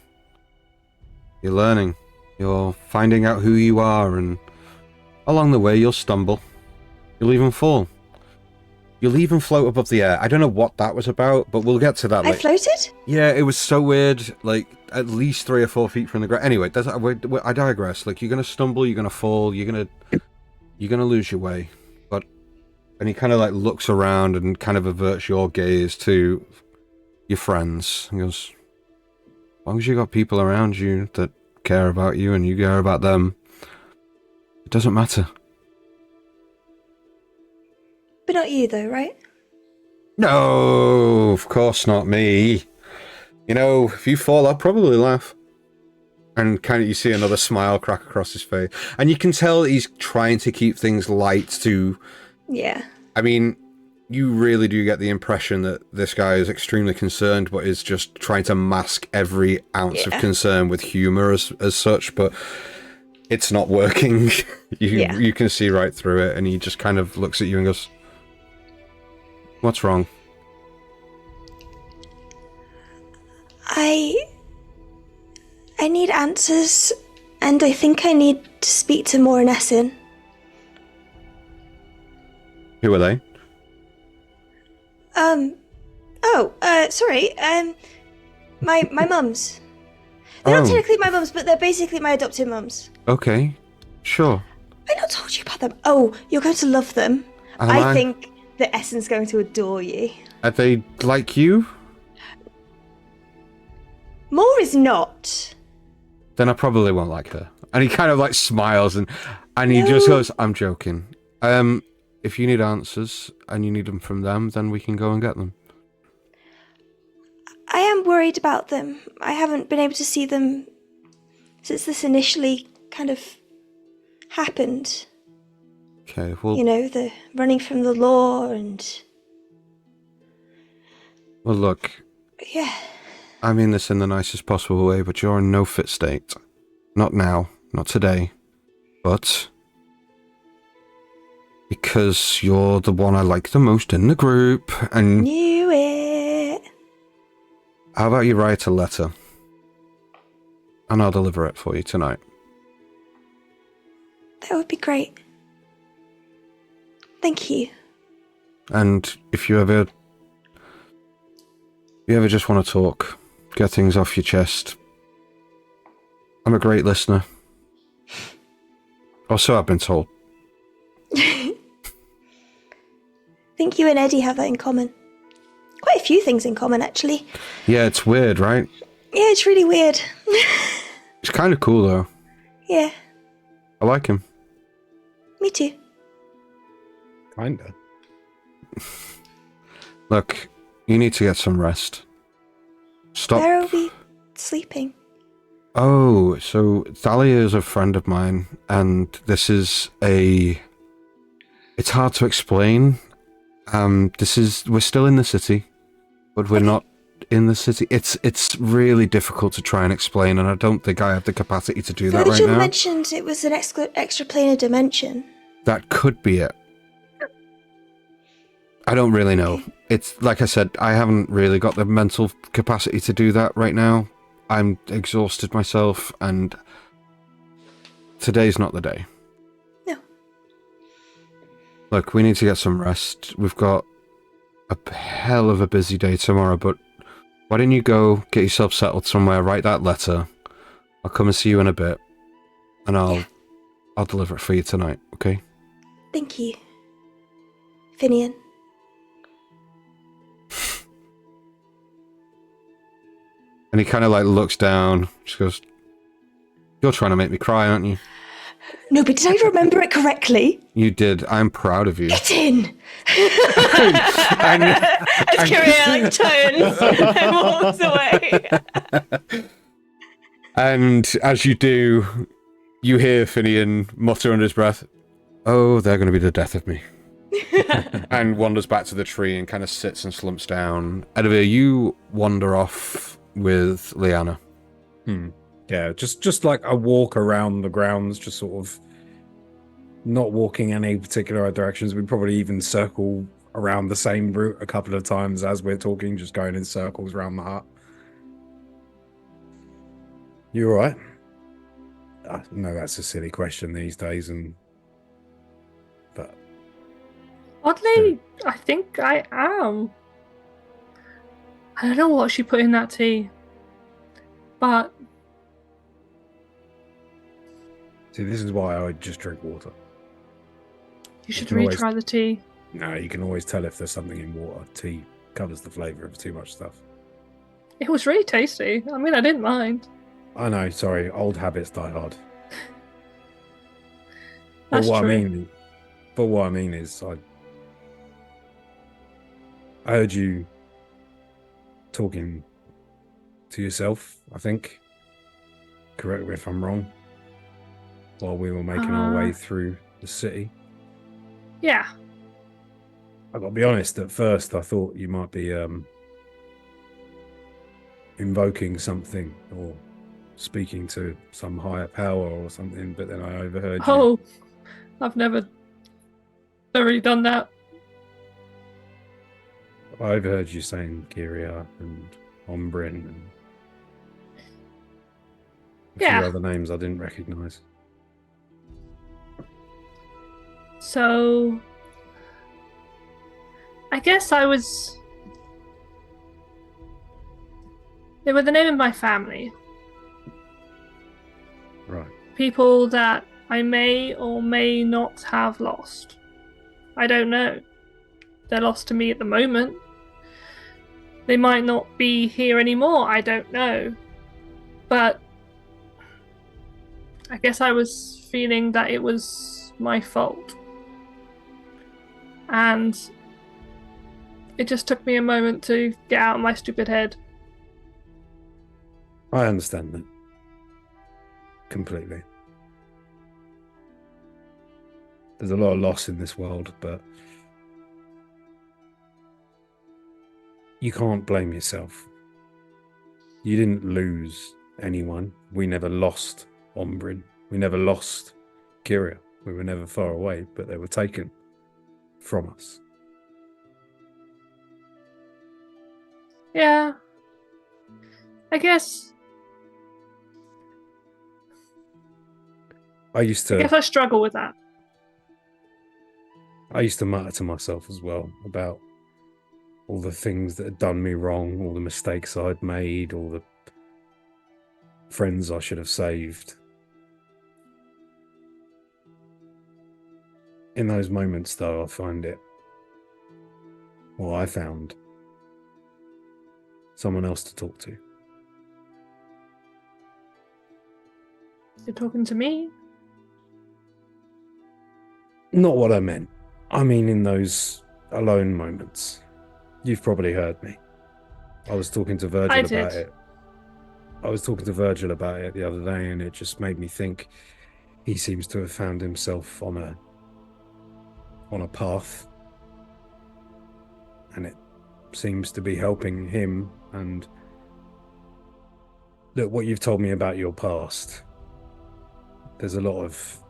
Speaker 1: You're learning. You're finding out who you are, and along the way you'll stumble. You'll even fall. You'll even float above the air. I don't know what that was about, but we'll get to that later.
Speaker 5: I floated?
Speaker 1: Yeah, it was so weird, like, at least 3 or 4 feet from the ground. Anyway, I digress. Like, you're going to stumble, you're going to fall, you're going to lose your way. And he kind of, like, looks around and kind of averts your gaze to your friends. He goes, as long as you got people around you that care about you and you care about them, it doesn't matter.
Speaker 5: But not you, though, right?
Speaker 1: No, of course not me. You know, if you fall, I'll probably laugh. And kind of you see another smile crack across his face. And you can tell he's trying to keep things light to...
Speaker 5: Yeah.
Speaker 1: I mean, you really do get the impression that this guy is extremely concerned, but is just trying to mask every ounce of concern with humor as such, but it's not working. You can see right through it, and he just kind of looks at you and goes, "What's wrong?"
Speaker 5: I need answers, and I think I need to speak to Mor and Essin.
Speaker 1: Who are they?
Speaker 5: Sorry. My mums. They're not technically my mums, but they're basically my adopted mums.
Speaker 1: Okay, sure.
Speaker 5: I not told you about them. Oh, you're going to love them. I think the Essen's going to adore you.
Speaker 1: Are they like you?
Speaker 5: Moore is not.
Speaker 1: Then I probably won't like her. And he kind of like smiles and he just goes, I'm joking. If you need answers and you need them from them, then we can go and get them.
Speaker 5: I am worried about them. I haven't been able to see them since this initially kind of happened.
Speaker 1: Okay, well...
Speaker 5: You know, the running from the law and...
Speaker 1: Well, look.
Speaker 5: Yeah.
Speaker 1: I mean this in the nicest possible way, but you're in no fit state. Not now. Not today. But... because you're the one I like the most in the group, and...
Speaker 5: Knew it!
Speaker 1: How about you write a letter? And I'll deliver it for you tonight.
Speaker 5: That would be great. Thank you.
Speaker 1: And if you ever just want to talk, get things off your chest, I'm a great listener. Or so I've been told.
Speaker 5: I think you and Eddie have that in common. Quite a few things in common, actually.
Speaker 1: Yeah, it's weird, right?
Speaker 5: Yeah, it's really weird.
Speaker 1: It's kind of cool, though.
Speaker 5: Yeah,
Speaker 1: I like him.
Speaker 5: me too.
Speaker 6: Kinda.
Speaker 1: Look, you need to get some rest. Stop.
Speaker 5: Where are we sleeping?
Speaker 1: Oh, so Thalia is a friend of mine, and this is a... It's hard to explain. We're still in the city, but we're not in the city. It's really difficult to try and explain, and I don't think I have the capacity to do that right
Speaker 5: Virgil
Speaker 1: now.
Speaker 5: mentioned it was an extra planar dimension.
Speaker 1: That could be it. I don't really know. It's like I said, I haven't really got the mental capacity to do that right now. I'm exhausted myself, and today's not the day.
Speaker 5: No.
Speaker 1: Look, we need to get some rest. We've got a hell of a busy day tomorrow, but why don't you go get yourself settled somewhere, write that letter. I'll come and see you in a bit, and I'll deliver it for you tonight, okay?
Speaker 5: Thank you, Finian.
Speaker 1: And he kind of like looks down, just goes, "You're trying to make me cry, aren't you?"
Speaker 5: No, but did I remember it correctly?
Speaker 1: You did. I'm proud of you.
Speaker 5: Get in!
Speaker 1: And-
Speaker 5: As Kiria turns and walks away.
Speaker 1: And as you do, you hear Finian mutter under his breath, "Oh, they're going to be the death of me." And wanders back to the tree and kind of sits and slumps down. Edivir, you wander off with Liana.
Speaker 6: Yeah, just like a walk around the grounds, just sort of not walking any particular directions. We probably even circle around the same route a couple of times as we're talking, just going in circles around the hut. You all right? No, that's a silly question these days, but
Speaker 2: Oddly, I think I am. I don't know what she put in that tea, but
Speaker 6: see, this is why I just drink water.
Speaker 2: you should
Speaker 6: can always-
Speaker 2: retry the tea.
Speaker 6: No, you can always tell if there's something in water. Tea covers the flavour of too much stuff.
Speaker 2: It was really tasty. I mean, I didn't mind.
Speaker 6: I know, sorry, old habits die hard.
Speaker 2: That's
Speaker 6: But
Speaker 2: true.
Speaker 6: what I mean is, I heard you talking to yourself, I think. Correct me if I'm wrong. While we were making our way through the city.
Speaker 2: Yeah.
Speaker 6: I gotta be honest, at first I thought you might be invoking something or speaking to some higher power or something, but then I overheard you.
Speaker 2: Oh, I've never really done that.
Speaker 6: I overheard you saying Kiria and Ombrin and a
Speaker 2: Yeah.
Speaker 6: few other names I didn't recognise.
Speaker 2: So, I guess they were the name of my family.
Speaker 6: Right.
Speaker 2: People that I may or may not have lost. I don't know. they're lost to me at the moment. They might not be here anymore, I don't know. But I guess I was feeling that it was my fault. And it just took me a moment to get out of my stupid head.
Speaker 6: I understand that. Completely. There's a lot of loss in this world, but you can't blame yourself. You didn't lose anyone. We never lost Ombrin. We never lost Kiria. We were never far away, but they were taken from us.
Speaker 2: Yeah. I guess
Speaker 6: I used
Speaker 2: I struggle with that.
Speaker 6: I used to mutter to myself as well about all the things that had done me wrong, all the mistakes I'd made, all the friends I should have saved. In those moments, though, I found someone else to talk to.
Speaker 2: You're talking to me?
Speaker 6: Not what I meant. I mean, in those alone moments. You've probably heard me. I was talking to Virgil about it. I was talking to Virgil about it the other day, and it just made me think he seems to have found himself on a path, and it seems to be helping him. And look, what you've told me about your past, there's a lot of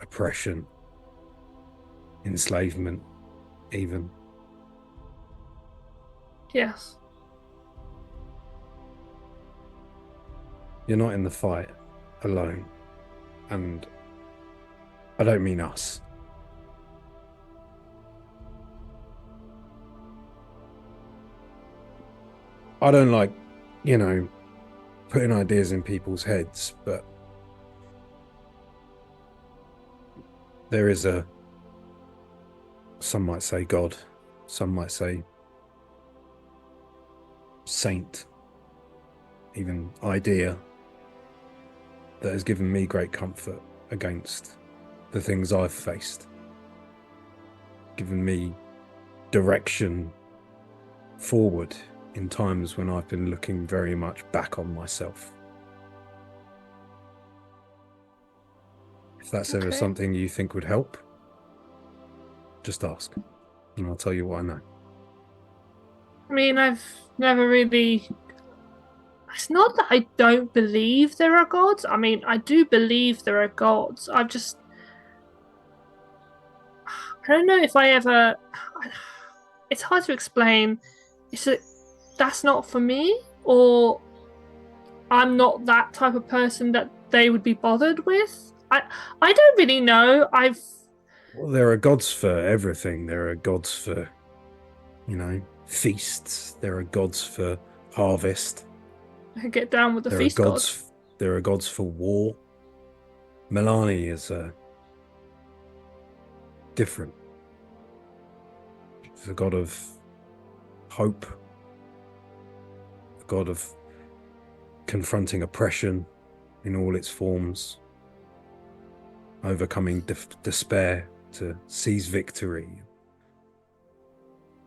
Speaker 6: oppression, enslavement, even.
Speaker 2: Yes.
Speaker 6: You're not in the fight alone, and I don't mean us. I don't like, putting ideas in people's heads, but there is some might say God, some might say saint, even idea, that has given me great comfort against the things I've faced, given me direction forward in times when I've been looking very much back on myself. If that's ever something you think would help, just ask, and I'll tell you what I know.
Speaker 2: I mean, I've never really... It's not that I don't believe there are gods. I mean, I do believe there are gods. I don't know if I ever... It's hard to explain. Is it that's not for me? Or I'm not that type of person that they would be bothered with? I don't really know.
Speaker 6: Well, there are gods for everything. There are gods for, feasts. There are gods for harvest.
Speaker 2: I could get down with the feast gods.
Speaker 6: There are gods for war. Milani is different. She's a god of hope, a god of confronting oppression in all its forms, overcoming despair to seize victory,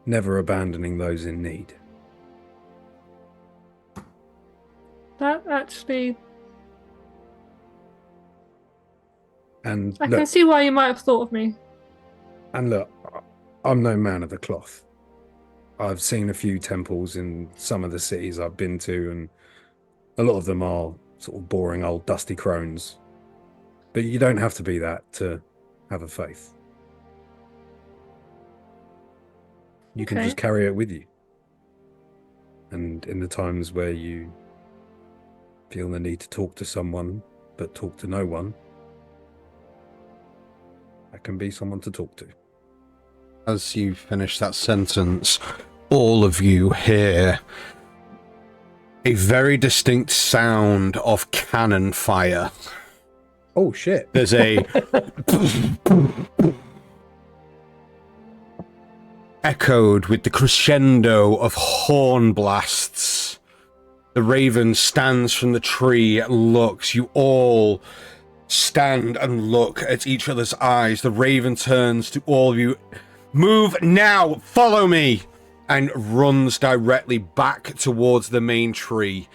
Speaker 6: never abandoning those in need.
Speaker 2: That actually...
Speaker 6: And
Speaker 2: I can see why you might have thought of me.
Speaker 6: And look, I'm no man of the cloth. I've seen a few temples in some of the cities I've been to, and a lot of them are sort of boring old dusty crones. But you don't have to be that to have a faith. You can just carry it with you. And in the times where you feel the need to talk to someone, but talk to no one, that can be someone to talk to.
Speaker 1: As you finish that sentence, all of you hear a very distinct sound of cannon fire.
Speaker 6: Oh, shit.
Speaker 1: There's a... echoed with the crescendo of horn blasts. The raven stands from the tree and looks. You all stand and look at each other's eyes. The raven turns to all of you. Move now! Follow me! And runs directly back towards the main tree.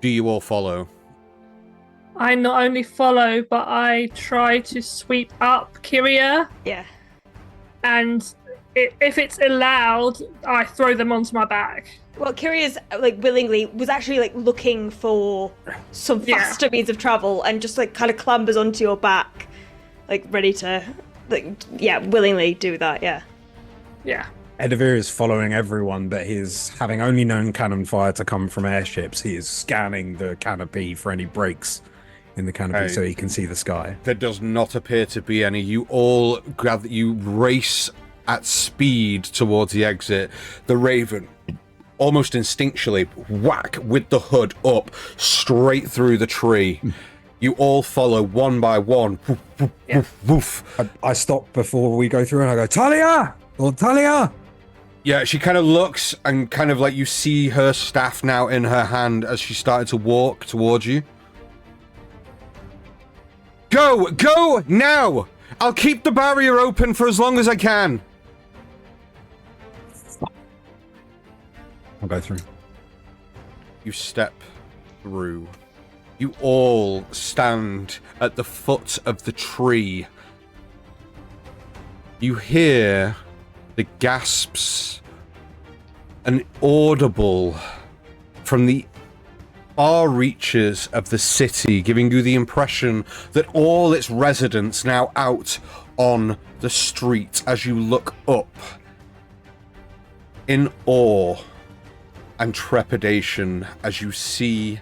Speaker 1: Do you all follow?
Speaker 2: I not only follow, but I try to sweep up Kiria.
Speaker 5: Yeah.
Speaker 2: And if it's allowed, I throw them onto my back.
Speaker 5: Well, Kiria's willingly was actually looking for some faster means of travel and just kind of clambers onto your back, ready to willingly do that. Yeah.
Speaker 2: Yeah.
Speaker 6: Edivir is following everyone, but he's having only known cannon fire to come from airships. He is scanning the canopy for any breaks in the canopy so he can see the sky.
Speaker 1: There does not appear to be any. You all gather, you race at speed towards the exit. The raven, almost instinctually, whack with the hood up, straight through the tree. You all follow one by one. Woof, woof, woof, woof.
Speaker 6: I stop before we go through and I go, Talia! Or Talia!
Speaker 1: Yeah, she kind of looks and kind of you see her staff now in her hand as she started to walk towards you. Go now! I'll keep the barrier open for as long as I can.
Speaker 6: I'll go through.
Speaker 1: You step through. You all stand at the foot of the tree. You hear the gasps, an audible from the far reaches of the city, giving you the impression that all its residents now out on the street as you look up in awe and trepidation as you see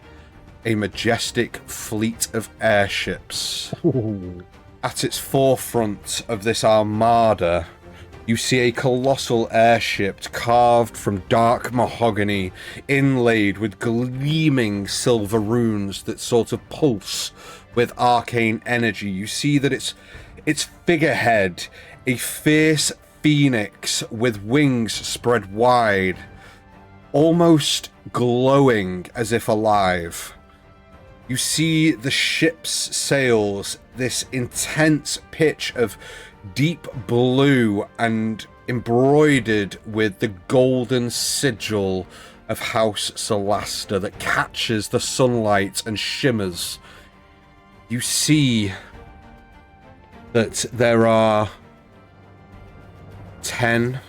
Speaker 1: a majestic fleet of airships.
Speaker 6: Ooh.
Speaker 1: At its forefront of this armada, you see a colossal airship carved from dark mahogany, inlaid with gleaming silver runes that sort of pulse with arcane energy. You see that its figurehead, a fierce phoenix with wings spread wide, almost glowing as if alive. You see the ship's sails, this intense pitch of deep blue and embroidered with the golden sigil of House Solasta that catches the sunlight and shimmers. You see that there are 10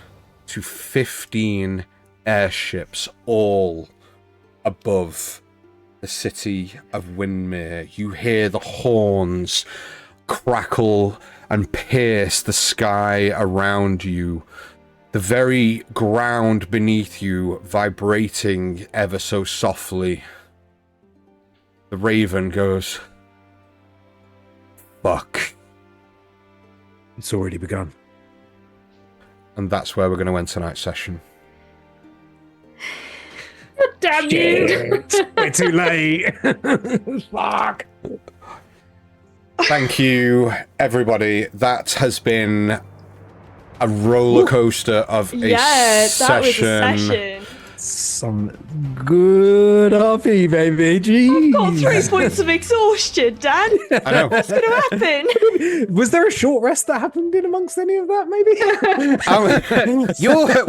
Speaker 1: to 15 airships all above the city of Windmere. You hear the horns crackle and pierce the sky around you, the very ground beneath you vibrating ever so softly. The raven goes, "Fuck."
Speaker 6: It's already begun.
Speaker 1: And that's where we're going to end tonight's session.
Speaker 2: Damn you!
Speaker 6: Shit, we're too late. Fuck.
Speaker 1: Thank you, everybody. That has been a roller coaster of a
Speaker 5: that was a session.
Speaker 6: Some good RP, baby. Jeez.
Speaker 5: Got 3 points of exhaustion, Dan.
Speaker 1: I know.
Speaker 5: What's going to happen?
Speaker 6: Was there a short rest that happened in amongst any of that, maybe?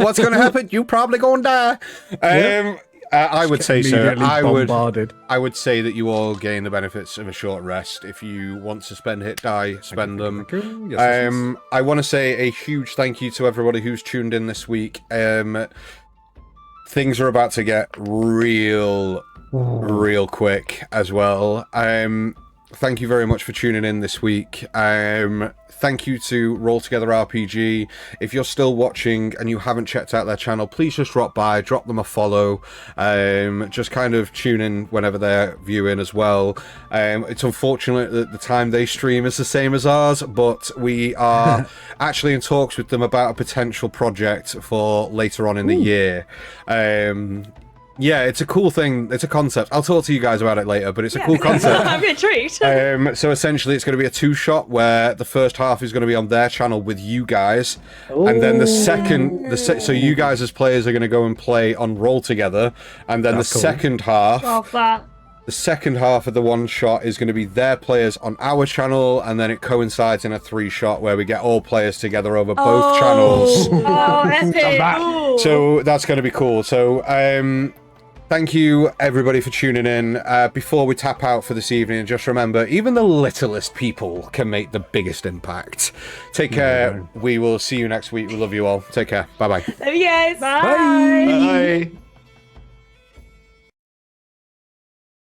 Speaker 1: What's going to happen? You probably going to die. I would say so. I would say that you all gain the benefits of a short rest. If you want to spend hit die, spend them.
Speaker 6: Yes.
Speaker 1: I want to say a huge thank you to everybody who's tuned in this week. Things are about to get real quick as well. Thank you very much for tuning in this week. Thank you to Roll Together RPG. If you're still watching and you haven't checked out their channel, please just drop by, drop them a follow. Just kind of tune in whenever they're viewing as well. It's unfortunate that the time they stream is the same as ours, but we are actually in talks with them about a potential project for later on in the year. Yeah, it's a cool thing. It's a concept. I'll talk to you guys about it later, but it's a cool concept.
Speaker 5: I'm intrigued.
Speaker 1: So essentially, it's going to be a two-shot where the first half is going to be on their channel with you guys, and then the second, so you guys as players are going to go and play on Roll together, and then
Speaker 6: That's
Speaker 1: the
Speaker 6: cool.
Speaker 1: second half.
Speaker 2: Love that.
Speaker 1: The second half of the one shot is going to be their players on our channel, and then it coincides in a 3-shot where we get all players together over both channels.
Speaker 2: Oh, epic. Ooh.
Speaker 1: So that's going to be cool. So thank you everybody for tuning in. Before we tap out for this evening, just remember, even the littlest people can make the biggest impact. Take care. We will see you next week. We love you all. Take care. Bye bye.
Speaker 5: Love you guys.
Speaker 2: Bye.
Speaker 4: Bye.